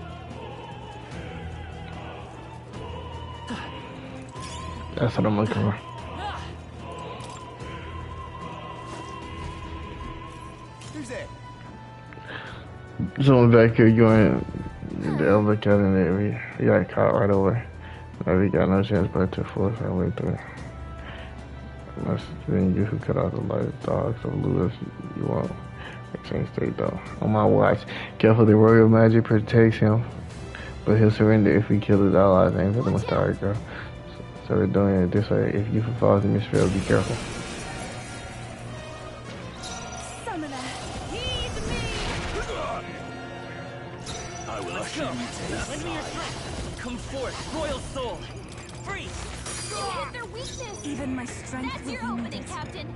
That's what I'm looking for. Who's there? Someone back here going the elder cabinet. We got caught right away. Now we got no chance but to force our way through. Unless then you who cut out the light dogs of Lewis, you won't exchange state though. On my watch, careful, the royal magic protects him, but he'll surrender if we kill his allies. Aim for the mustard girl. So we're doing it this way. If you falls in this field, be careful. Summoner, heed me! I will usher you to the Lend me your strength. Come forth, royal soul. Freeze! You hit their weakness! Even my strength That's will your be opening, needed. Captain!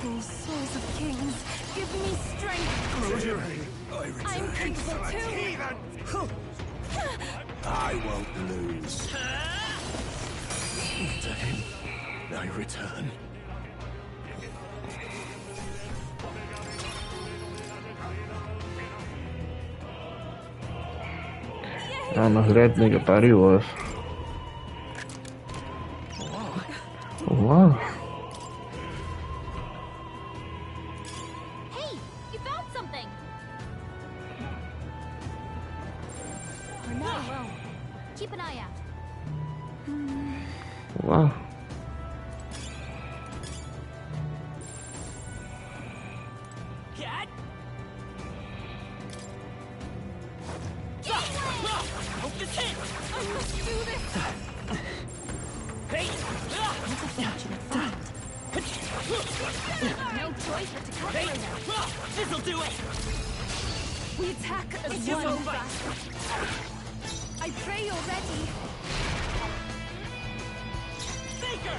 Oh, souls of kings, give me strength! Close your eyes. I'm capable too! I won't lose. To him, I return. I don't know who that nigga thought he was. Wow. Hey! You found something! We're not alone. Keep an eye out. Wow. Cat? Hope this hits! I must do this! Hey! No choice but to cut Hey! through them. This'll do it! We attack as It's just one over. battle. I pray you're ready. Faker!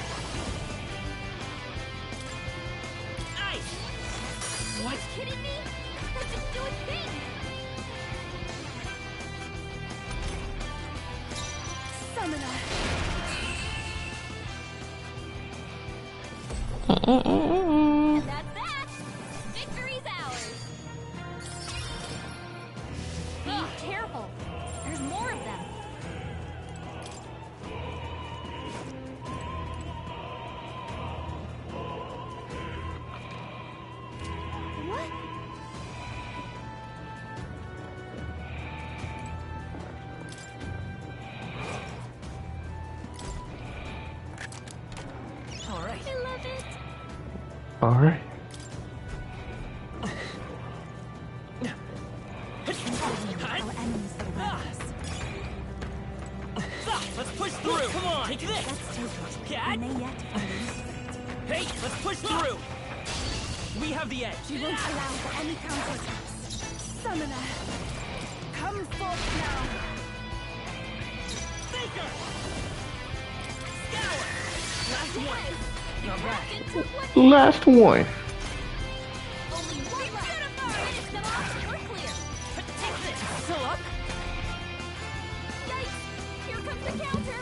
Nice! What? Are you kidding me? That didn't do a thing! Summoner! And that's that! Victory's ours! Be careful! There's more of them! What? All right. I love it! Alright. Our enemies around us. Let's push through! Come on! Take this! Let's take it. Cat? We may yet find it. Hey! Let's push through! We have the edge! We won't allow for any counterattacks. Summoner! Come forth now. Faker! Scour! Last one. Not bad. Last one. Only one left. Finish them off. We're clear. Take this. Still up? Yikes! Here comes the counter.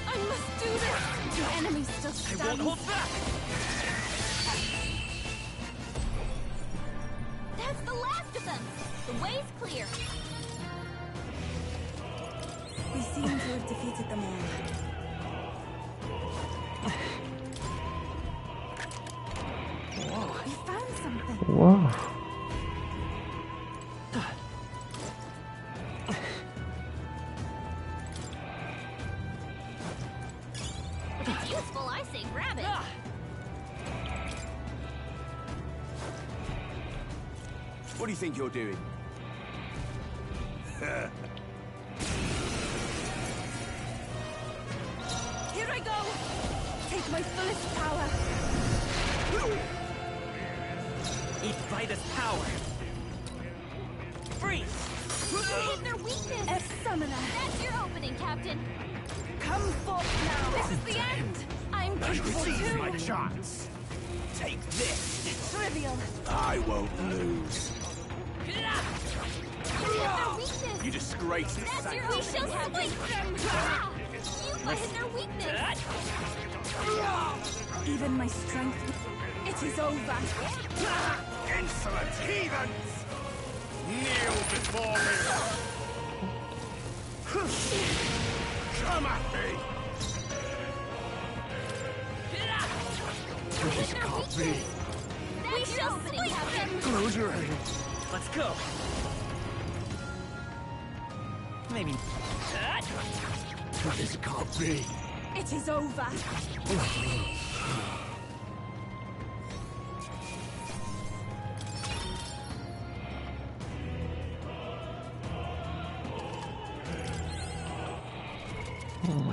I must do this. The enemy still stands. I won't hold back. That's the last of them. The way's clear. We seem to have defeated them all. Whoa, we found something. Whoa. If it's useful, I say grab it. What do you think you're doing? Here I go! Take my fullest power! Eat Vida's power! Freeze! Hit their weakness! F-Summoner! That's your opening, Captain! Come forth now! This is the end! I'm capable Receive too! my chance! Take this! Trivial! I won't lose! Hit their weakness! You disgrace the That's your sanctity. opening, Captain! Ah! You hit their weakness! Even my strength... It is over! Insolent heathens! Kneel before me! Come at me! This can't be! We shall sleep, Captain! Close your eyes. Let's go! Maybe... This can't be! It is over!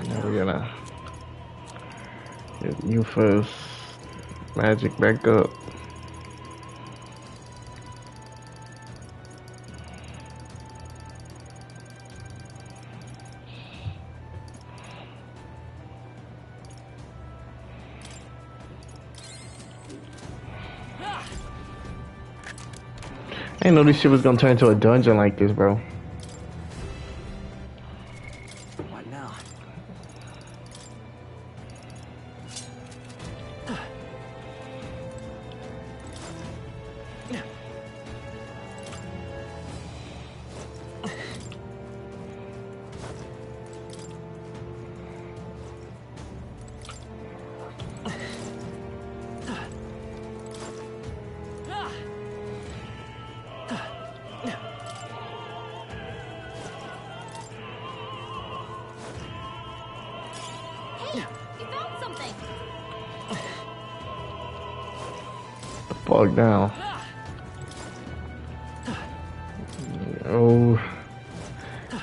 Now we're gonna get Yufa's magic back up. I didn't know this shit was gonna turn into a dungeon like this, bro. What now? Hey! You found something! Fuck down. Oh,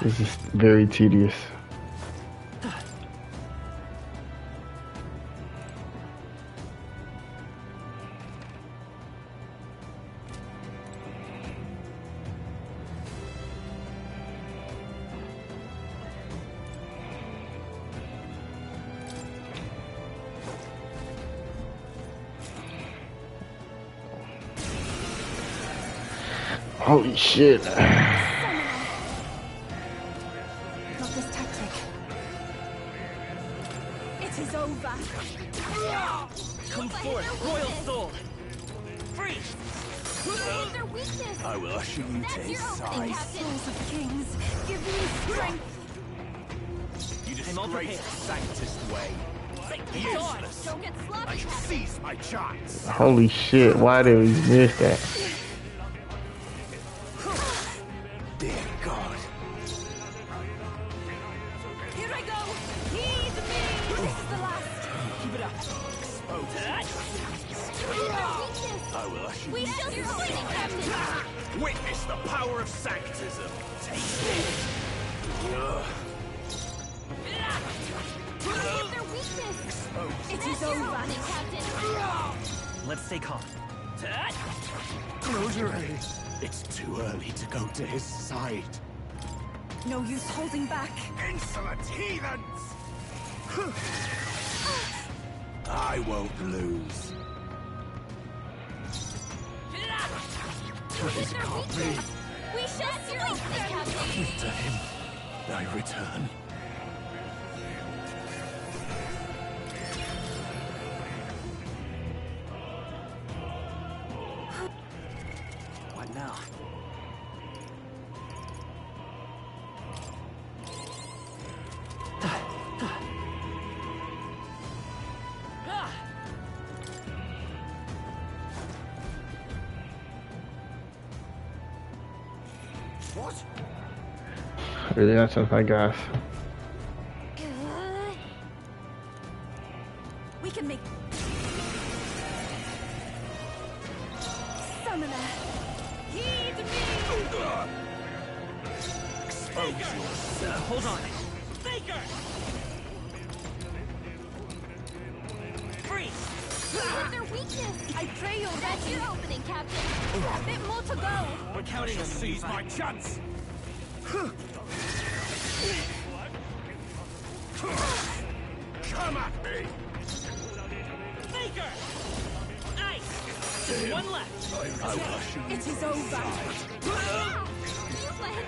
this is very tedious. Holy shit. Not this tactic. It is over. Come forth, Royal Soul! Freeze! Their weakness. I will usher you to That's his your opening, side. Captain. Souls of kings, give me strength. You disgrace the Sanctus way. Useless! Don't get sloppy, I shall Captain. seize my chance. Holy shit, why did we miss that? Dear God. Here I go. Heed me. This is the last. Keep it up. Expose it. I will usher We you shall to his succeed, side. Captain. Witness the power of Sanctism. Take this. Hit their weakness. It is over. stay calm. Close your eyes. It's too early to go to his side. No use holding back. Insolent heathens! I won't lose. This can't be. We shall sweep them, Captain! To him, I return. What now? What? Really, that's just my guys. We can make... Summoner! Heed me! Expose yourself. Hold on. Faker! Freeze! Their weakness! I pray you'll That's your opening, Captain! A bit more to go! We're counting on Seize my chance. Come at me! Faker! Ice! One left! I rush you. It is over! You've let him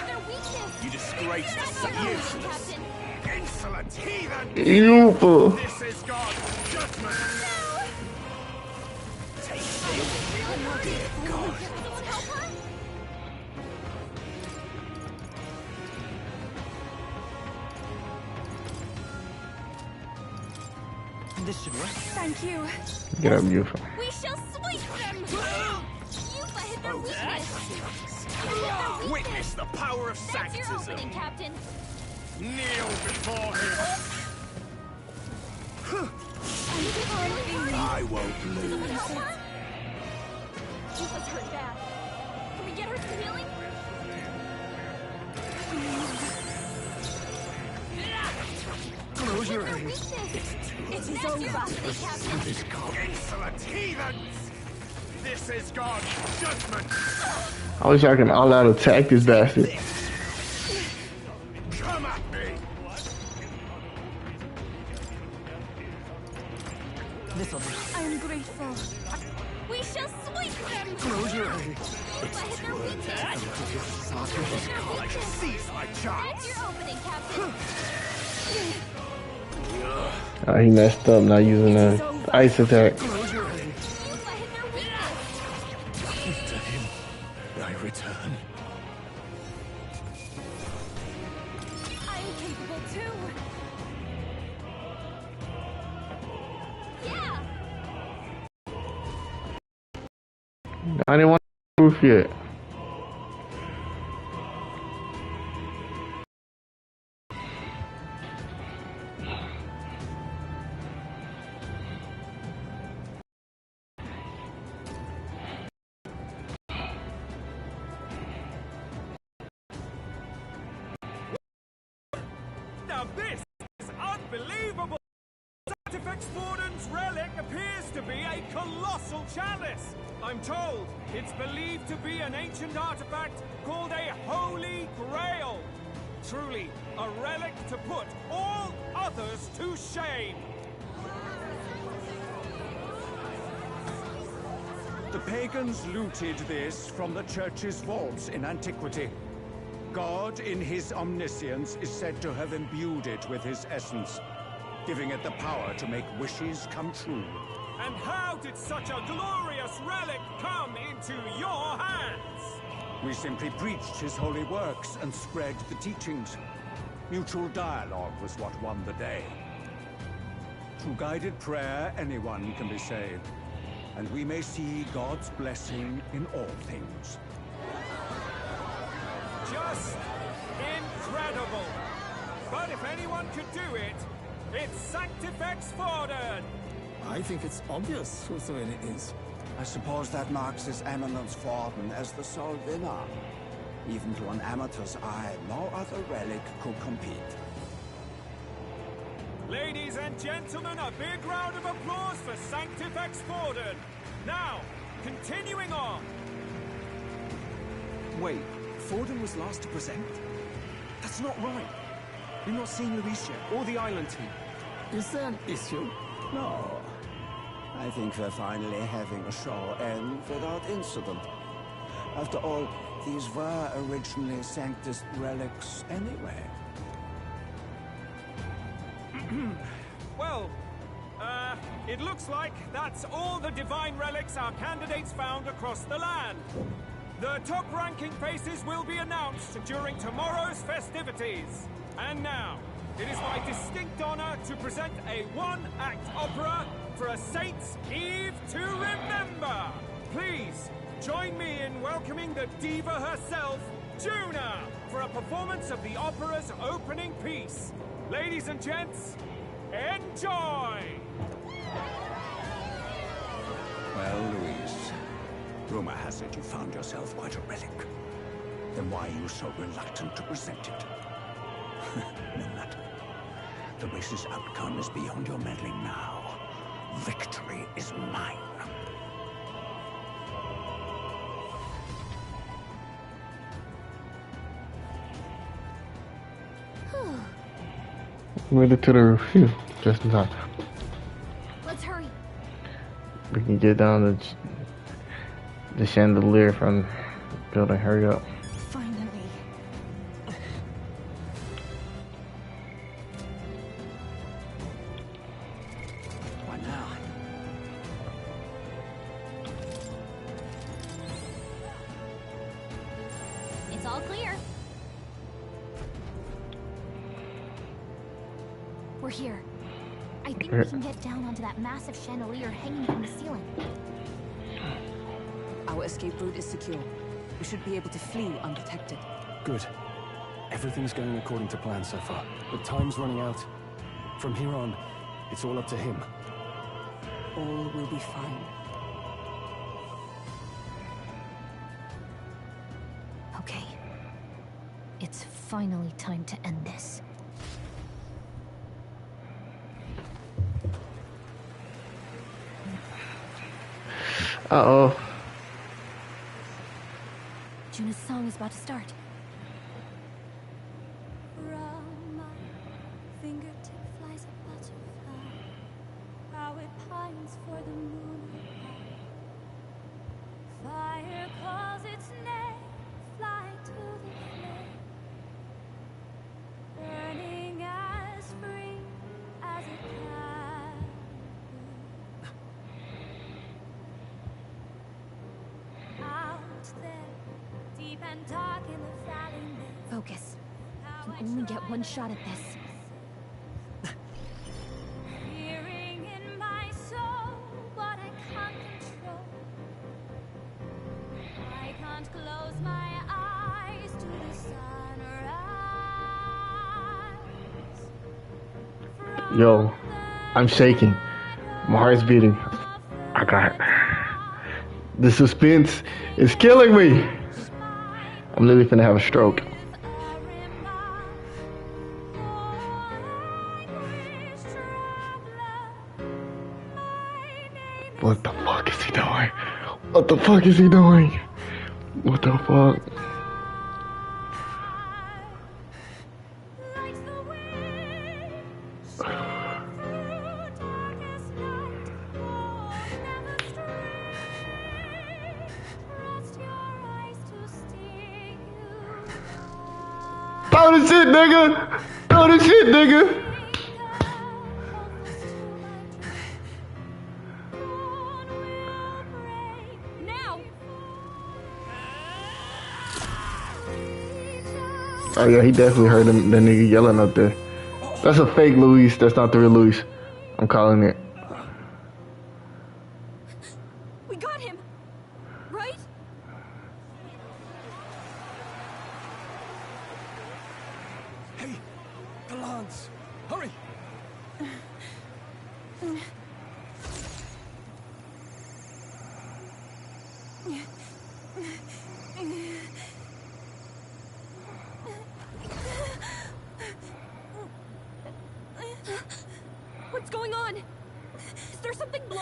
their weakness! You disgraced That's the your opening, useless. Captain! Insolent heathen! Beautiful. This is God's judgment! Take this, dear God! Someone help her? This should work. Thank you. Get up, beautiful. We shall sweep them! You've let him their weakness! Witness the power of That's your sanctism! opening, Captain! Kneel before him! I won't lose. Help her? She was hurt bad. Can we get her some healing? Close your Their eyes. weakness! It is That's your over! opening, Captain! This God. Insolent heathens! This is God's judgment! I wish I can all out attack this bastard. Come at me! This'll do. I am grateful. We shall sweep them! Close your eyes. You've let him their weakness! I shall seize my That's chance! your opening, Captain! He messed up not using the ice attack. Close your eyes. You've let him their weakness! To him, I return. I am capable too. Yeah! I didn't want the roof yet. Now this is unbelievable! Sanctifex Warden's relic appears to be a colossal chalice! I'm told it's believed to be an ancient artifact called a Holy Grail! Truly, a relic to put all others to shame! The pagans looted this from the church's vaults in antiquity. God, in his omniscience, is said to have imbued it with his essence, giving it the power to make wishes come true. And how did such a glorious relic come into your hands? We simply preached his holy works and spread the teachings. Mutual dialogue was what won the day. Through guided prayer, anyone can be saved, and we may see God's blessing in all things. Just incredible! But if anyone could do it, it's Sanctifex Warden! I think it's obvious whose doing it is. I suppose that marks His Eminence Warden as the sole winner. Even to an amateur's eye, no other relic could compete. Ladies and gentlemen, a big round of applause for Sanctifex Forden. Now, continuing on. Wait, Forden was last to present? That's not right. We've not seen Luis yet, or the island team. Is there an issue? No. I think we're finally having a show end without incident. After all, these were originally Sanctus relics anyway. Well, it looks like that's all the divine relics our candidates found across the land. The top-ranking faces will be announced during tomorrow's festivities. And now, it is my distinct honor to present a one-act opera for a Saint's Eve to remember. Please, join me in welcoming the diva herself, Juna, for a performance of the opera's opening piece. Ladies and gents, enjoy! Well, Luis, rumor has it you found yourself quite a relic. Then why are you so reluctant to present it? No matter. The race's outcome is beyond your meddling now. Victory is mine. Made it to the review, just in time. Let's hurry. We can get down the chandelier from the building. Hurry up. Finally. What now? It's all clear. We're here. I think we can get down onto that massive chandelier hanging from the ceiling. Our escape route is secure. We should be able to flee undetected. Good. Everything's going according to plan so far, but time's running out. From here on, it's all up to him. All will be fine. Okay. It's finally time to end this. Uh-oh. Juna's song is about to start. From my fingertip flies a butterfly, how it pines for the moonlit night. Fire calls its name, fly to the flame, burning as free as it can be. Out there, deep and dark in the valley. Focus. You can only get one shot at this. Fearing in my soul what I can't control. I can't close my eyes to the sunrise. Yo, I'm shaking. My heart's beating. I got it. The suspense is killing me. I'm literally finna have a stroke. What the fuck is he doing? What the fuck is he doing? What the fuck? Throw the shit, nigga! Throw the shit, nigga! Oh yeah, he definitely heard him, that nigga yelling up there. That's a fake Luis. That's not the real Luis. I'm calling it. We got him, right? Hey, the lance! Hurry!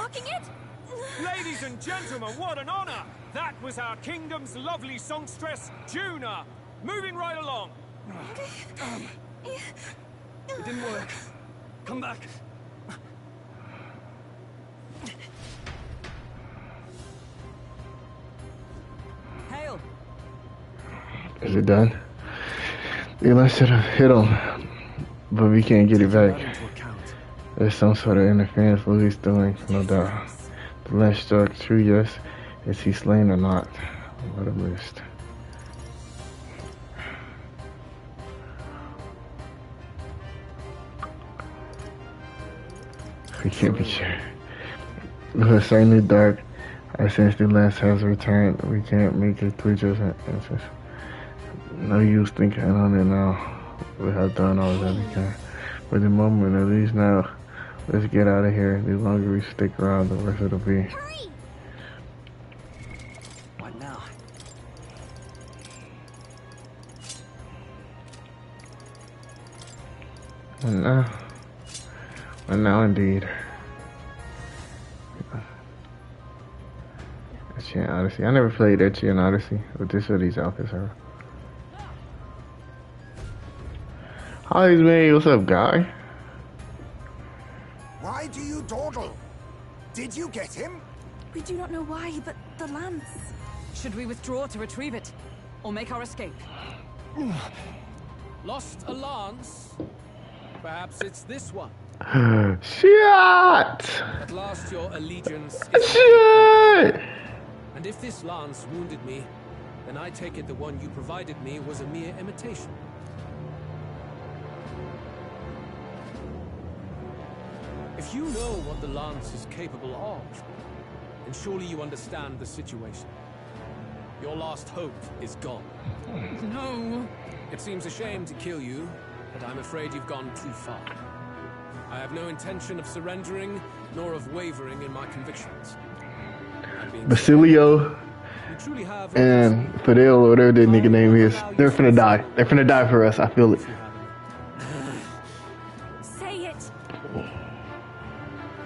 blocking it? Ladies and gentlemen, what an honor! That was our kingdom's lovely songstress, Juna. Moving right along. It didn't work. Come back. Hail. Is it done? Eli should have hit him, but we can't get it back. There's some sort of interference Louis doing, no doubt. The last struck, true, yes. Is he slain or not? What a list. We can't be sure. The certainly dark. I sense the last has returned. We can't make a clear judgment. No use thinking on it now. We have done all that we can. For the moment, at least now, let's get out of here. The longer we stick around, the worse it'll be. Hurry! What now? And now indeed. Echian Odyssey. I never played Echian Odyssey, but this what these outfits are. Hi, man. What's up, guy? Why do you dawdle? Did you get him? We do not know why, but the lance. Should we withdraw to retrieve it? Or make our escape? Lost a lance? Perhaps it's this one. Shit! At last your allegiance is... Shit! And if this lance wounded me, then I take it the one you provided me was a mere imitation. If you know what the lance is capable of, then surely you understand the situation. Your last hope is gone. No! It seems a shame to kill you, but I'm afraid you've gone too far. I have no intention of surrendering, nor of wavering in my convictions. Basilio and Fidel, or whatever their nigga name is, they're finna die. They're finna die for us. I feel it. Say it.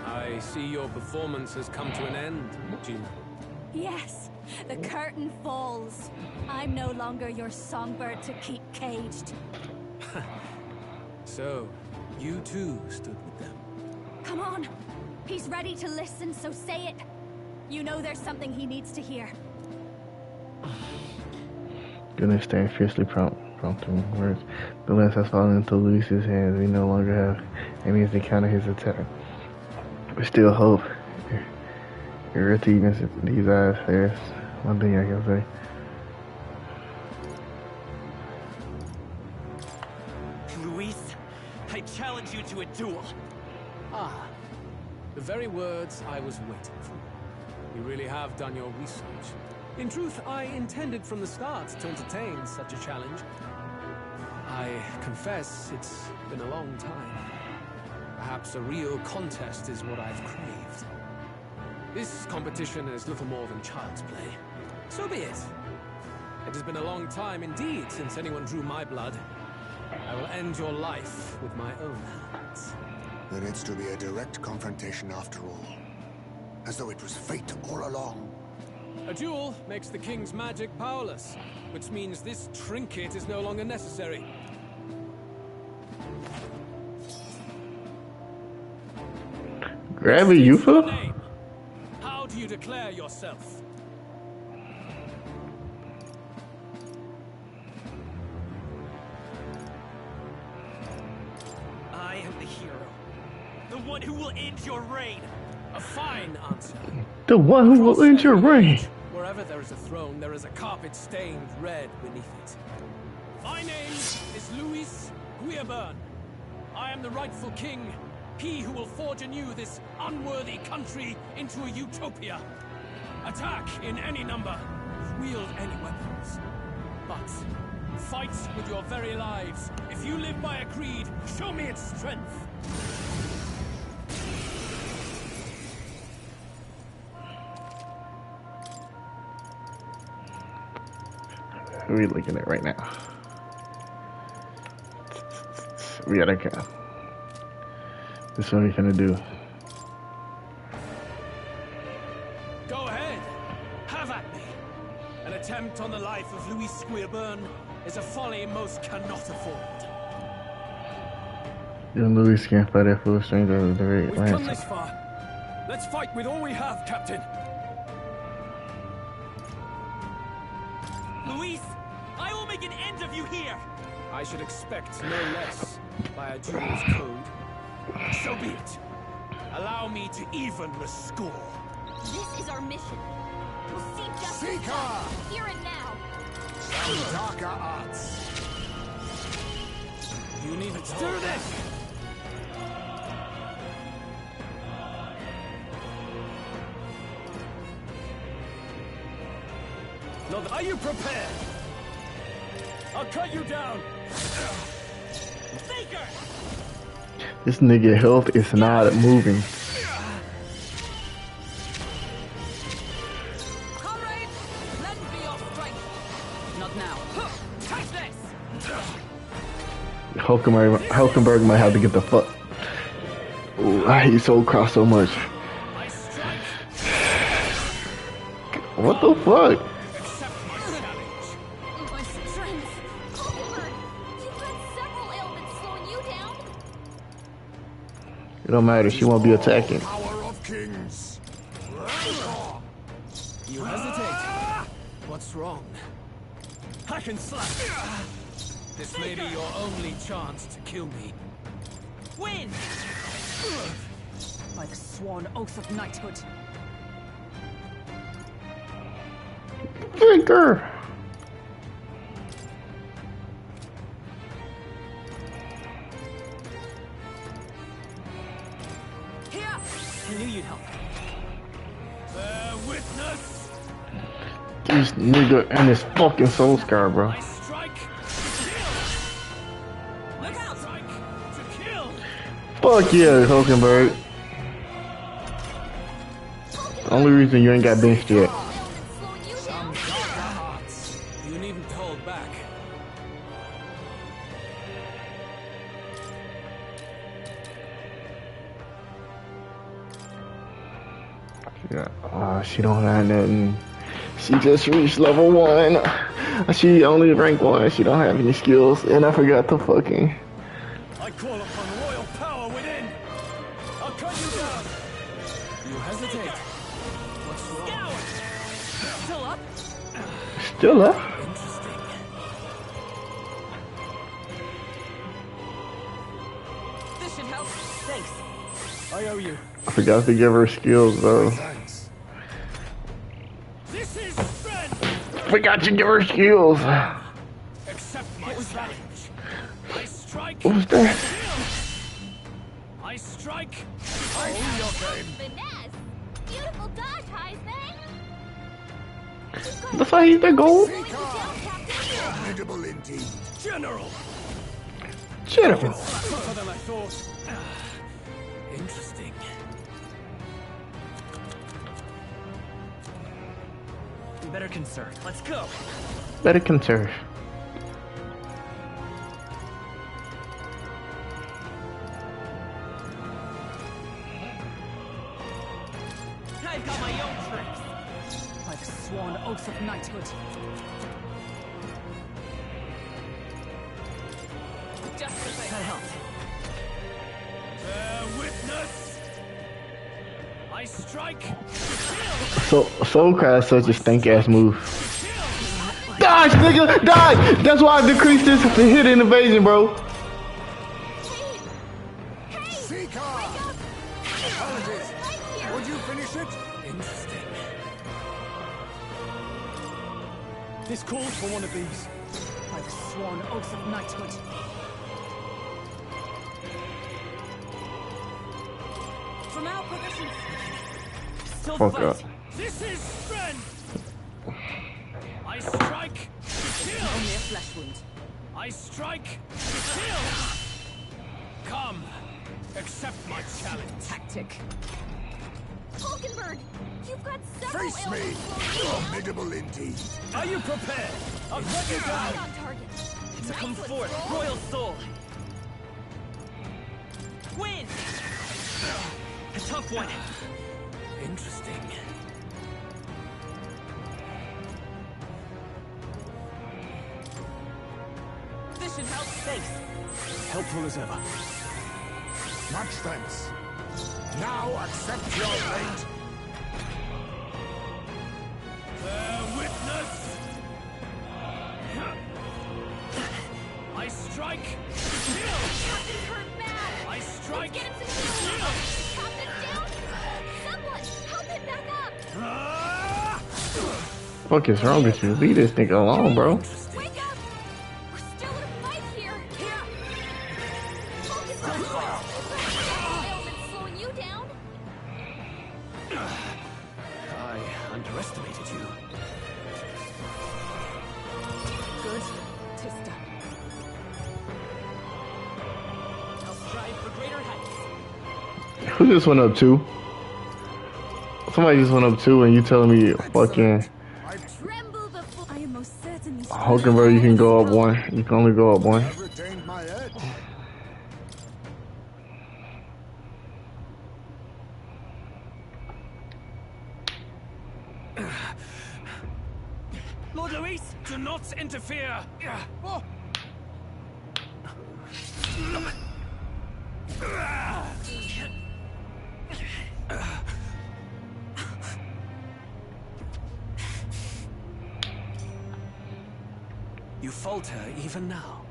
I see your performance has come to an end, Gina. Yes, the curtain falls. I'm no longer your songbird to keep caged. So, you too stood with them. Come on. He's ready to listen, so say it. You know there's something he needs to hear. Gonna stand fiercely prompting words. The lance has fallen into Luis's hands. We no longer have enemies to counter his attack. We still hope. Irritating these eyes. There's one thing I can say. Luis, I challenge you to a duel. Ah, the very words I was waiting for. You really have done your research. In truth, I intended from the start to entertain such a challenge. I confess it's been a long time. Perhaps a real contest is what I've craved. This competition is little more than child's play. So be it. It has been a long time indeed since anyone drew my blood. I will end your life with my own hands. Then it's to be a direct confrontation after all. As though it was fate all along. A duel makes the king's magic powerless, which means this trinket is no longer necessary. Grab a Yufa? How do you declare yourself? I am the hero. The one who will end your reign. A fine answer. The one who will end your reign. Wherever there is a throne, there is a carpet stained red beneath it. My name is Luis Guiaburn. I am the rightful king, he who will forge anew this unworthy country into a utopia. Attack in any number, wield any weapons. But fight with your very lives. If you live by a creed, show me its strength. Who are we looking at right now? We gotta go. This is what we're gonna do. life of Louis Squeerburn is a folly most cannot afford. You and Louis can't fight that full strength of the great We've come lance. this far. Let's fight with all we have, Captain. Luis, I will make an end of you here. I should expect no less by a duel's code. So be it. Allow me to even the score. This is our mission. We'll see justice Seeker! here and now. Some darker arts. You need to do this. No, are you prepared? I'll cut you down. Faker! This nigga health is not moving. Comrades, lend me your strength. Not now. Take this. Hulkenberg might have to get the fuck. Ooh, I hate Soul Cross so much. What the fuck? My strength. Hulkenberg, you've got several ailments slowing you down. It don't matter. She won't be attacking. Power of kings. You hesitate. What's wrong? Hack and slap. This may be your only chance to kill me. Win! By the sworn oath of knighthood. Drinker. Here! I knew you'd help. Bear witness. This nigga and his fucking soul scar, bro. Strike. Look out! Strike to kill. Fuck yeah, Hulkenberg. The only reason you ain't got benched yet. Some darker hearts. You needn't hold back. Yeah, she don't have nothing. She just reached level 1. She only rank 1. She don't have any skills. And I forgot to fucking. I call upon royal power within. I'll cut you down. You hesitate. What's wrong? Still up? Still up? Interesting. This should help. Thanks. I owe you. I forgot to give her skills though. This is strength. Forgot to give her skills. Accept my challenge. I strike. What was that? I strike. Finesse. Beautiful dodge, Heisman. That's why he's the gold. Formidable indeed. General. General. Tougher than I thought. Interesting. We better conserve. Let's go. Better conserve. I've got my own tricks. By the sworn oath of knighthood. Just as that helped. Bear witness. I strike. So Soul Cry is such a stank ass move. Dodge, nigga, dodge! That's why I decreased this to hit an invasion, bro. Seeker! Apologies. Would you finish it? Interesting. This calls for one of these. By the sworn oath of knighthood. From our position. Still Fuck fight. up. This is strength. I strike. Kill. Only a flesh wound. I strike. Kill. Come. Accept my challenge. Tactic. Hulkenberg, you've got several Face me! ailments slowing you down. Formidable indeed. Are you prepared? I'll cut you Right down. on target. So come Nice one, forth, Stroll. royal soul. Win! A tough one. Interesting. should help. Thanks. Helpful as ever. Much thanks. Now accept your fate. Bear witness! I strike! Kill! Captain's hurt bad! I strike! Let's get him some healing! Captain's down! Someone, help him back up! Fuck is wrong with you? Leave this nigga alone, bro. Wake up! We're still in a fight here! Focus on the ailment's slowing you down! I underestimated you. Good. 'Tis done. I'll strive for greater heights. Who just went up two? Somebody just went up two, and you telling me fucking I am most certainly Hulkenberg, you can go up one. You can only go up one. I've retained my edge. Lord Luis, do not interfere! Oh. You falter even now.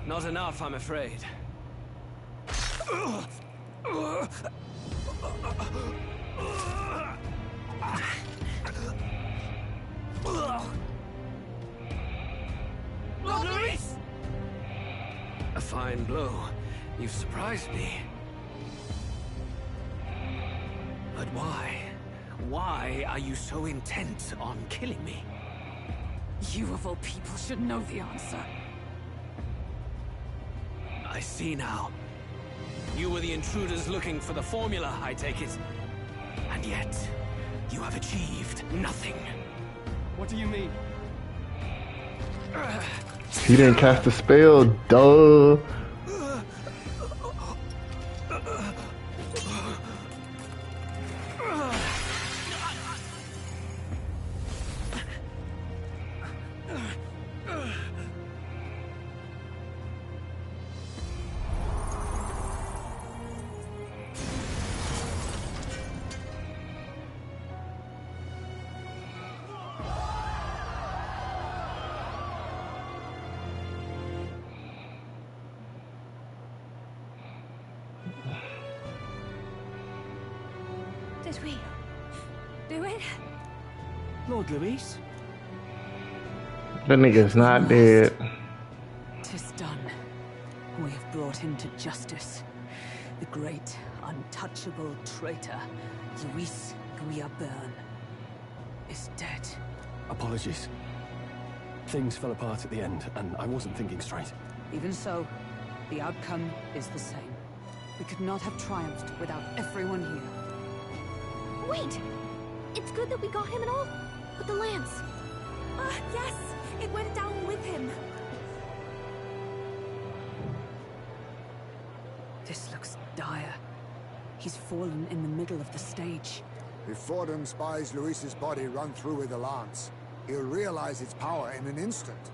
Not enough, I'm afraid. Lord Luis! A fine blow. You've surprised me. But why? Why are you so intent on killing me? You of all people should know the answer. I see now. You were the intruders looking for the formula, I take it. And yet, you have achieved nothing. What do you mean? He didn't cast the spell, duh. Did we do it? Lord Luis? That nigga's not dead. 'Tis done. We have brought him to justice. The great, untouchable traitor, Luis Guillaburn, is dead. Apologies. Things fell apart at the end, and I wasn't thinking straight. Even so, the outcome is the same. We could not have triumphed without everyone here. Wait! It's good that we got him and all, but the lance. Yes! It went down with him. This looks dire. He's fallen in the middle of the stage. If Forden spies Luis's body run through with a lance, he'll realize its power in an instant.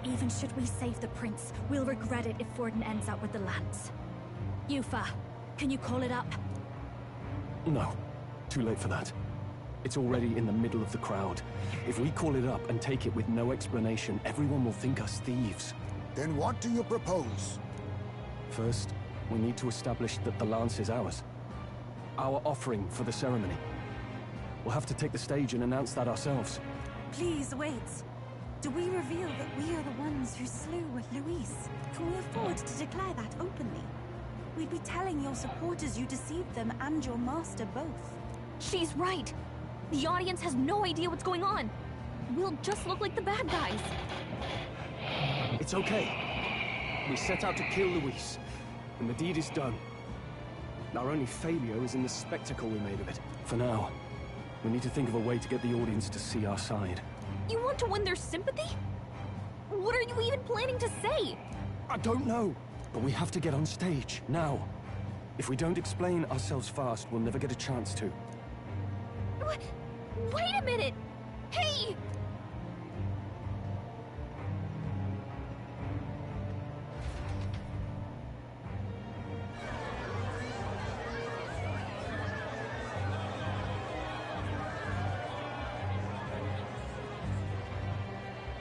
Even should we save the prince, we'll regret it if Forden ends up with the lance. Yufa, can you call it up? No. Too late for that. It's already in the middle of the crowd. If we call it up and take it with no explanation, everyone will think us thieves. Then what do you propose? First, we need to establish that the lance is ours. Our offering for the ceremony. We'll have to take the stage and announce that ourselves. Please wait. Do we reveal that we are the ones who slew Luis? Can we afford to declare that openly? We'd be telling your supporters you deceived them and your master both. She's right. The audience has no idea what's going on. We'll just look like the bad guys. It's okay. We set out to kill Luis, and the deed is done. Our only failure is in the spectacle we made of it. For now, We need to think of a way to get the audience to see our side. You want to win their sympathy? What are you even planning to say? I don't know, but we have to get on stage, now. If we don't explain ourselves fast, we'll never get a chance to. Wait a minute! Hey!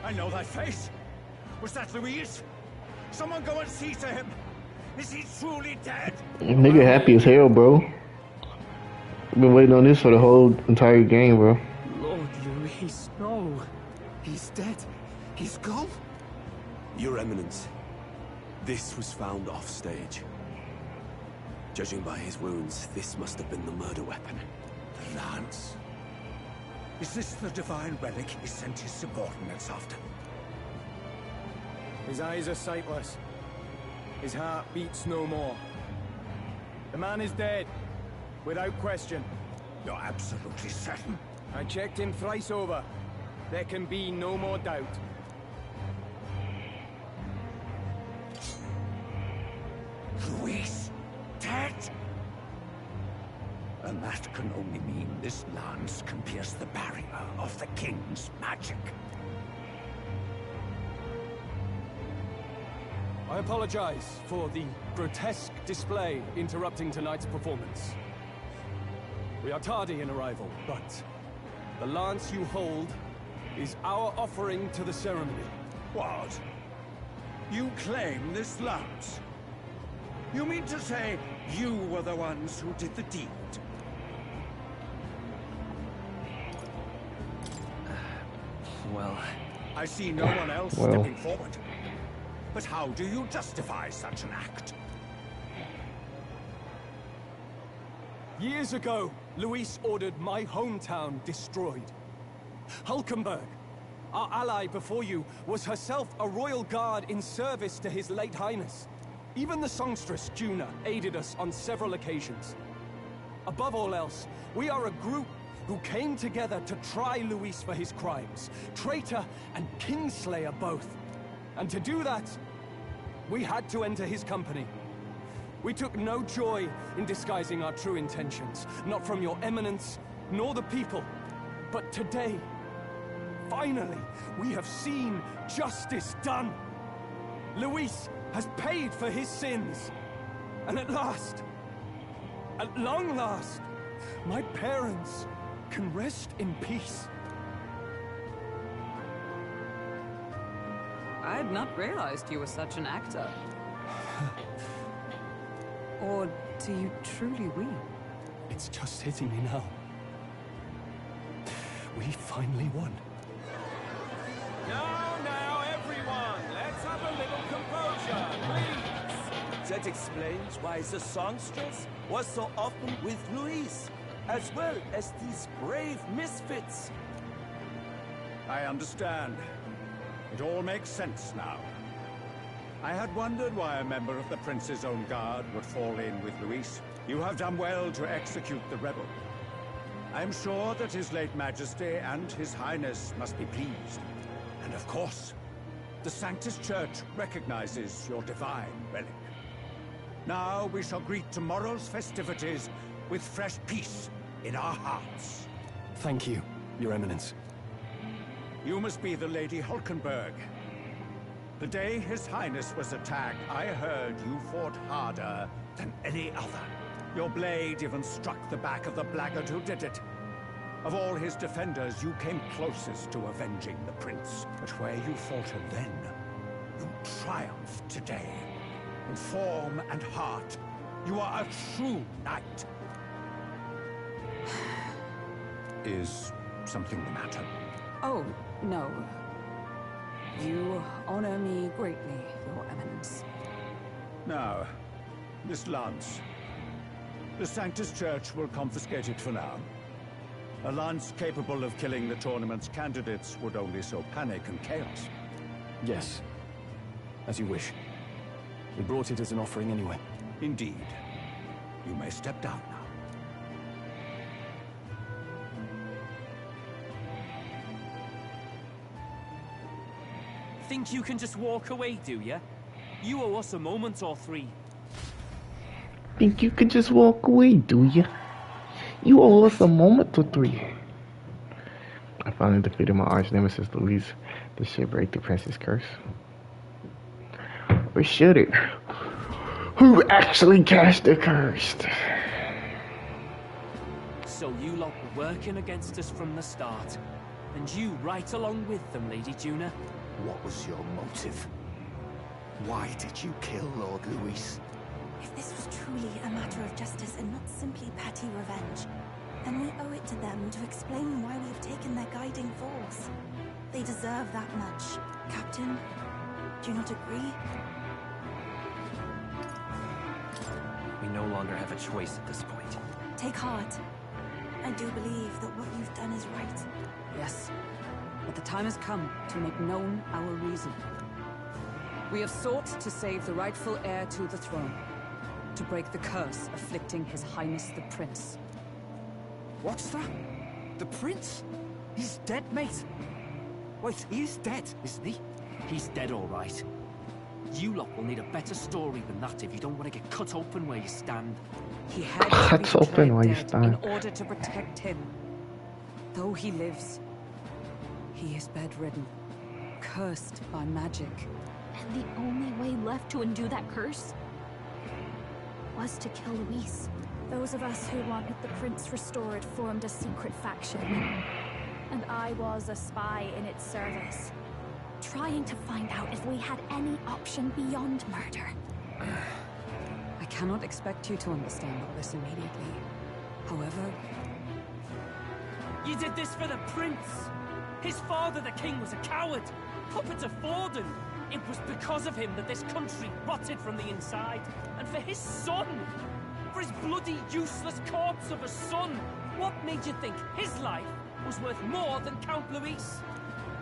I know that face. Was that Louise? Someone go and see to him. Is he truly dead? Nigga happy as hell, bro. I've been waiting on this for the whole entire game, bro. Lord Louis, no. He's dead. He's gone. Your Eminence, this was found off stage. Judging by his wounds, this must have been the murder weapon. The lance. Is this the divine relic he sent his subordinates after? His eyes are sightless. His heart beats no more. The man is dead, without question. You're absolutely certain? I checked him thrice over. There can be no more doubt. Louis, dead? And that can only mean this lance can pierce the barrier of the king's magic. I apologize for the grotesque display interrupting tonight's performance. We are tardy in arrival, but the lance you hold is our offering to the ceremony. What? You claim this lance? You mean to say you were the ones who did the deed? Well... I see no one else stepping forward. But how do you justify such an act? Years ago, Luis ordered my hometown destroyed. Hulkenberg, our ally before you, was herself a royal guard in service to his late highness. Even the songstress, Juna, aided us on several occasions. Above all else, we are a group who came together to try Luis for his crimes. Traitor and Kingslayer both. And to do that, we had to enter his company. We took no joy in disguising our true intentions, not from your eminence, nor the people. But today, finally, we have seen justice done. Luis has paid for his sins. And at last, at long last, my parents can rest in peace. I had not realized you were such an actor. Or do you truly weep? It's just hitting me now. We finally won. Now, everyone, let's have a little composure, please. That explains why the songstress was so often with Luis, as well as these brave misfits. I understand. It all makes sense now. I had wondered why a member of the Prince's own guard would fall in with Luis. You have done well to execute the rebel. I am sure that His late Majesty and His Highness must be pleased. And of course, the Sanctus Church recognizes your divine relic. Now we shall greet tomorrow's festivities with fresh peace in our hearts. Thank you, Your Eminence. You must be the Lady Hulkenberg. The day His Highness was attacked, I heard you fought harder than any other. Your blade even struck the back of the blackguard who did it. Of all his defenders, you came closest to avenging the prince. But where you faltered then, you triumphed today. In form and heart, you are a true knight. Is something the matter? Oh, no. You honor me greatly, Your Eminence. Now, this lance. The Sanctus Church will confiscate it for now. A lance capable of killing the tournament's candidates would only sow panic and chaos. Yes. As you wish. We brought it as an offering anyway. Indeed. You may step down now. Think you can just walk away, do you? You owe us a moment or three. Think you could just walk away, do you? You owe us a moment or three. I finally defeated my arch nemesis, Louise. This should break the prince's curse. Or should it? Who actually cast the curse? So you lot were working against us from the start. And you right along with them, Lady Juna. What was your motive? Why did you kill Lord Luis? If this was truly a matter of justice and not simply petty revenge, then we owe it to them to explain why we have taken their guiding force. They deserve that much. Captain, do you not agree? We no longer have a choice at this point. Take heart. I do believe that what you've done is right. Yes, but the time has come to make known our reason. We have sought to save the rightful heir to the throne, to break the curse afflicting His Highness the Prince. What's that? The prince? He's dead, mate. Wait, he is dead, isn't he? He's dead, all right. You lot will need a better story than that if you don't want to get cut open where you stand. He had to Cut be open while you dead stand. in order to protect him. Though he lives, he is bedridden, cursed by magic. And the only way left to undo that curse was to kill Luis. Those of us who wanted the prince restored formed a secret faction. And I was a spy in its service, trying to find out if we had any option beyond murder. I cannot expect you to understand all this immediately. However... You did this for the prince! His father, the king, was a coward! Puppet of Forden! It was because of him that this country rotted from the inside. And for his son! For his bloody, useless corpse of a son! What made you think his life was worth more than Count Luis?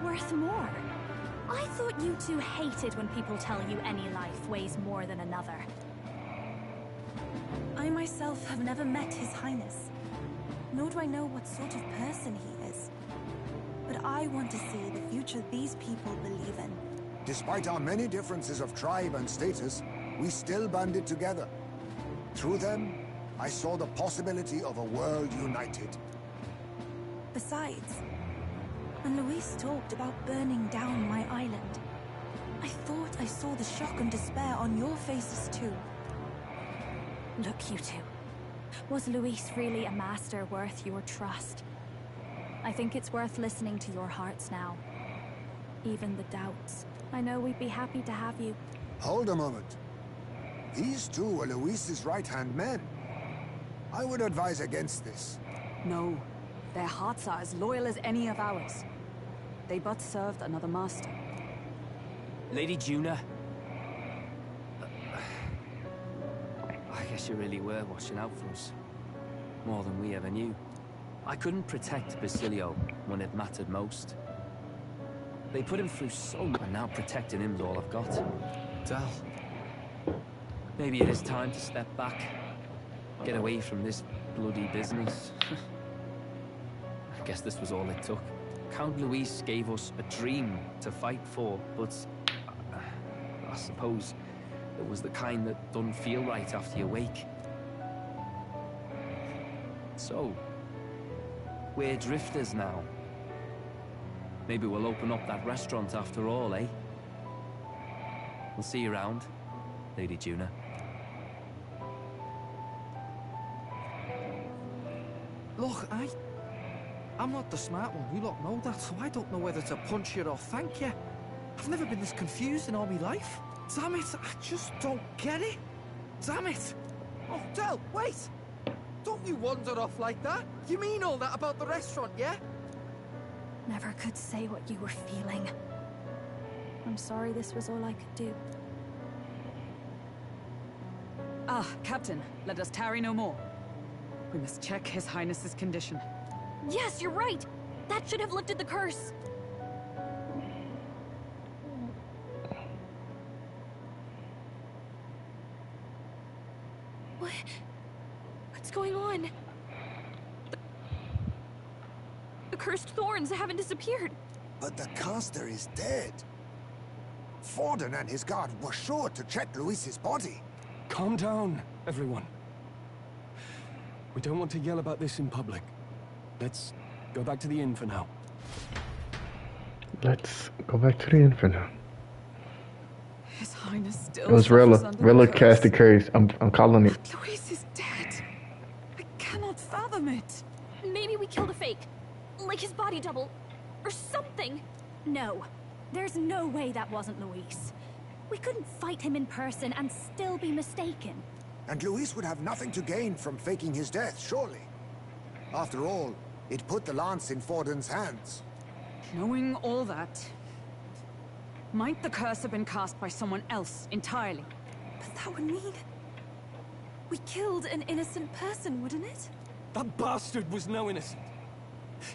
Worth more? I thought you two hated when people tell you any life weighs more than another. I myself have never met His Highness, nor do I know what sort of person he is. But I want to see the future these people believe in. Despite our many differences of tribe and status, we still banded together. Through them, I saw the possibility of a world united. Besides, when Luis talked about burning down my island, I thought I saw the shock and despair on your faces too. Look, you two. Was Luis really a master worth your trust? I think it's worth listening to your hearts now. Even the doubts. I know we'd be happy to have you. Hold a moment. These two are Luis's right-hand men. I would advise against this. No. Their hearts are as loyal as any of ours. They but served another master. Lady Juna. I guess you really were watching out for us. More than we ever knew. I couldn't protect Basilio when it mattered most. They put him through so much, and now protecting him's all I've got. Dal. Maybe it is time to step back. Get away from this bloody business. I guess this was all it took. Count Luis gave us a dream to fight for, but I suppose it was the kind that doesn't feel right after you wake. So, we're drifters now. Maybe we'll open up that restaurant after all, eh? We'll see you around, Lady Juna. Look, I'm not the smart one, you lot know that, so I don't know whether to punch you or thank you. I've never been this confused in all my life. Damn it, I just don't get it. Damn it. Oh, Del, wait! Don't you wander off like that? You mean all that about the restaurant, yeah? Never could say what you were feeling. I'm sorry this was all I could do. Ah, Captain, let us tarry no more. We must check His Highness's condition. Yes, you're right! That should have lifted the curse! What's going on? The cursed thorns haven't disappeared. But the caster is dead. Forden and his guard were sure to check Luis's body. Calm down, everyone. We don't want to yell about this in public. Let's go back to the inn for now. Let's go back to the inn for now. His Highness still It was Rilla. Rilla cast the curse. I'm calling it. Luis is dead. I cannot fathom it. Maybe we killed a fake. Like his body double. Or something. No. There's no way that wasn't Luis. We couldn't fight him in person and still be mistaken. And Luis would have nothing to gain from faking his death, surely. After all, it put the lance in Forden's hands. Knowing all that, might the curse have been cast by someone else entirely? But that would mean... we killed an innocent person, wouldn't it? That bastard was no innocent.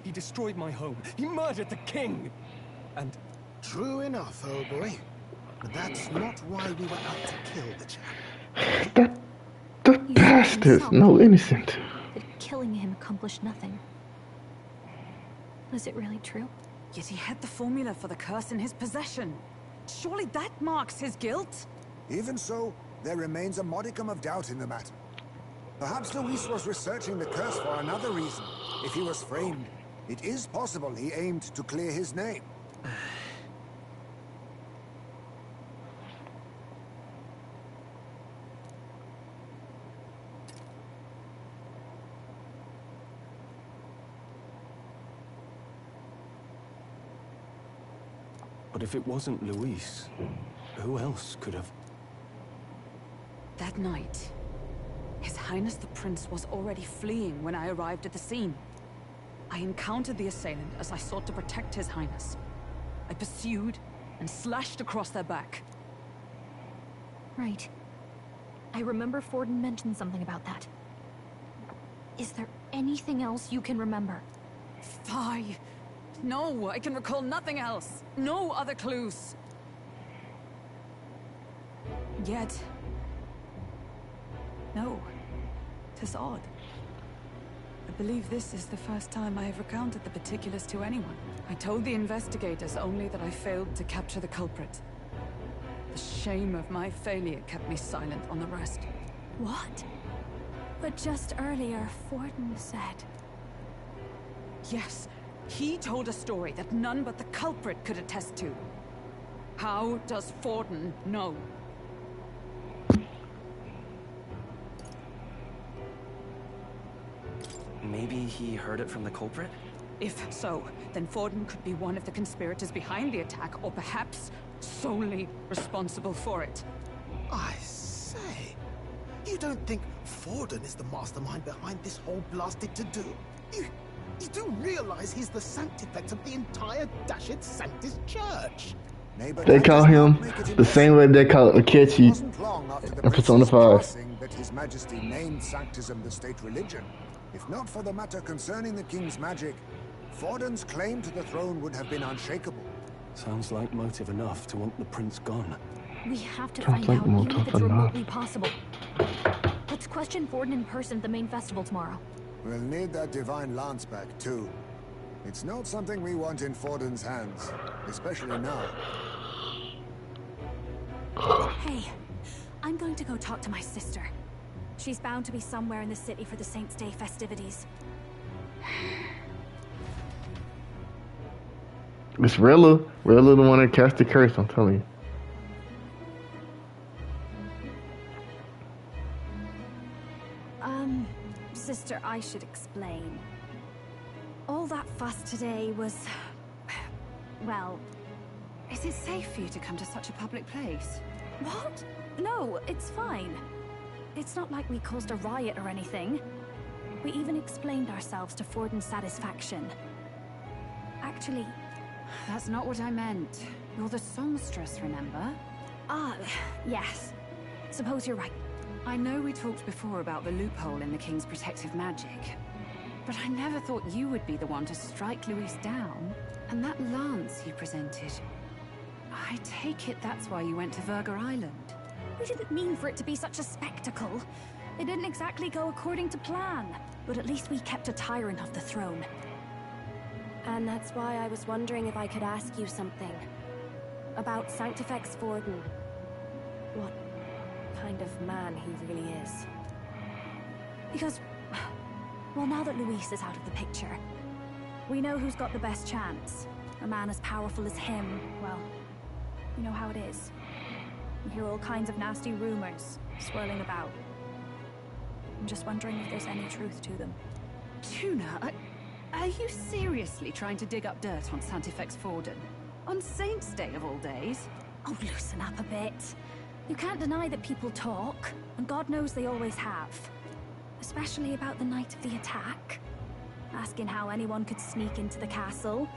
He destroyed my home. He murdered the king. And... True enough, old boy. But that's not why we were out to kill the chap. The bastard! No innocent. That killing him accomplished nothing. Was it really true? Yet he had the formula for the curse in his possession. Surely that marks his guilt? Even so, there remains a modicum of doubt in the matter. Perhaps Luis was researching the curse for another reason. If he was framed, it is possible he aimed to clear his name. But if it wasn't Luis, who else could have? That night, His Highness the Prince was already fleeing when I arrived at the scene. I encountered the assailant as I sought to protect His Highness. I pursued and slashed across their back. Right. I remember Forden mentioned something about that. Is there anything else you can remember? Fie! No, I can recall nothing else. No other clues. Yet... no. 'Tis odd. I believe this is the first time I have recounted the particulars to anyone. I told the investigators only that I failed to capture the culprit. The shame of my failure kept me silent on the rest. What? But just earlier, Forden said... Yes, he told a story that none but the culprit could attest to. How does Forden know? Maybe he heard it from the culprit? If so, then Forden could be one of the conspirators behind the attack, or perhaps solely responsible for it. I say, you don't think Forden is the mastermind behind this whole blasted to-do? You do realize he's the sanctifex of the entire Dashed Sanctus Church? They call him the same way they call Akechi in Persona 5. That His Majesty named Sanctism the state religion. If not for the matter concerning the king's magic, Forden's claim to the throne would have been unshakable. Sounds like motive enough to want the prince gone. We have to find out even if it's remotely possible. Let's question Forden in person at the main festival tomorrow. We'll need that divine lance back, too. It's not something we want in Forden's hands, especially now. Hey, I'm going to go talk to my sister. She's bound to be somewhere in the city for the Saints' Day festivities. It's Rilla. Rilla the one that cast the curse, I'm telling you. Sister, I should explain. All that fuss today was... well... Is it safe for you to come to such a public place? What? No, it's fine. It's not like we caused a riot or anything. We even explained ourselves to Forden's satisfaction. Actually... That's not what I meant. You're the songstress, remember? Ah, yes. Suppose you're right. I know we talked before about the loophole in the king's protective magic, but I never thought you would be the one to strike Luis down. And that lance you presented... I take it that's why you went to Verger Island. We didn't mean for it to be such a spectacle. It didn't exactly go according to plan. But at least we kept a tyrant off the throne. And that's why I was wondering if I could ask you something. about Sanctifex Forden. What kind of man he really is. Because, well, now that Luis is out of the picture, we know who's got the best chance. A man as powerful as him, well, you know how it is. You hear all kinds of nasty rumors swirling about. I'm just wondering if there's any truth to them. Tuna, are you seriously trying to dig up dirt on Sanctifex Forden? On Saint's Day of all days? Oh, loosen up a bit. You can't deny that people talk, and God knows they always have. Especially about the night of the attack. Asking how anyone could sneak into the castle,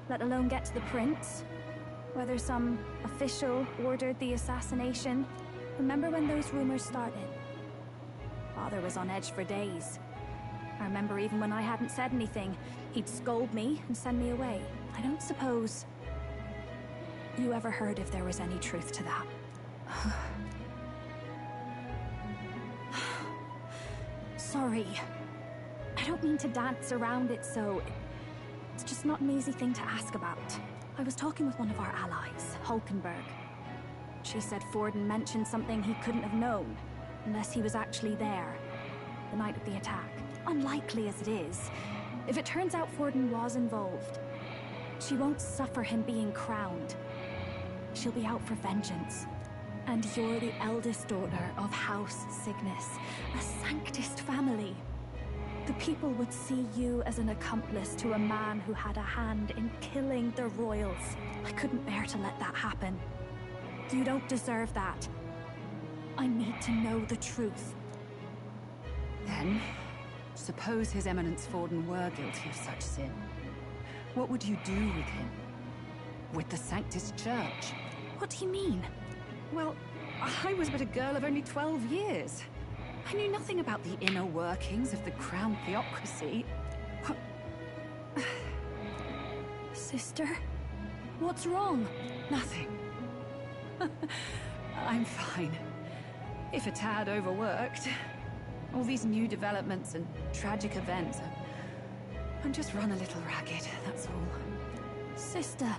let alone get to the prince. Whether some official ordered the assassination. Remember when those rumors started? Father was on edge for days. I remember even when I hadn't said anything, he'd scold me and send me away. I don't suppose you ever heard if there was any truth to that. Sorry. I don't mean to dance around it, so it's just not an easy thing to ask about. I was talking with one of our allies, Hulkenberg. She said Forden mentioned something he couldn't have known, unless he was actually there, the night of the attack. Unlikely as it is, if it turns out Forden was involved, she won't suffer him being crowned. She'll be out for vengeance. And you're the eldest daughter of House Cygnus, a Sanctist family. The people would see you as an accomplice to a man who had a hand in killing the royals. I couldn't bear to let that happen. You don't deserve that. I need to know the truth. Then, suppose His Eminence Forden were guilty of such sin. What would you do with him? With the Sanctist Church? What do you mean? Well, I was but a girl of only 12 years. I knew nothing about the inner workings of the crown theocracy. Sister? What's wrong? Nothing. I'm fine. If a tad overworked. All these new developments and tragic events. I'm just run a little ragged, that's all. Sister.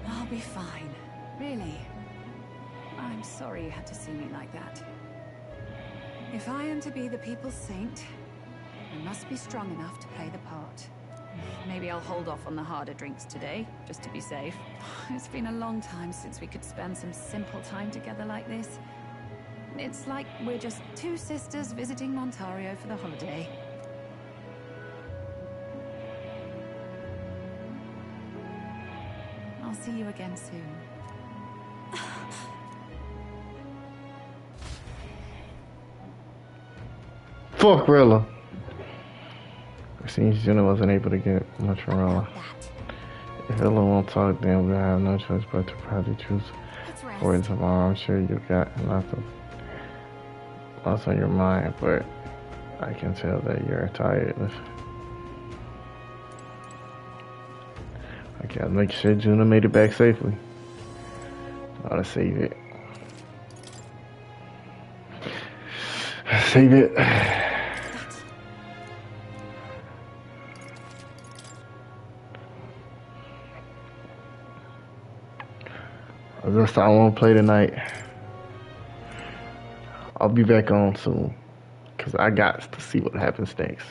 I'll be fine. Really. I'm sorry you had to see me like that. If I am to be the people's saint, I must be strong enough to play the part. Maybe I'll hold off on the harder drinks today, just to be safe. It's been a long time since we could spend some simple time together like this. It's like we're just two sisters visiting Montario for the holiday. I'll see you again soon. Fuck Rilla. It seems Juno wasn't able to get much from Rilla. If Rilla won't talk, then we'll have no choice but to probably choose for it tomorrow. I'm sure you got lots on your mind, but I can tell that you're tired. I gotta make sure Juno made it back safely. Gotta save it. Save it. I guess I won't play tonight. I'll be back on soon, cause I got to see what happens next.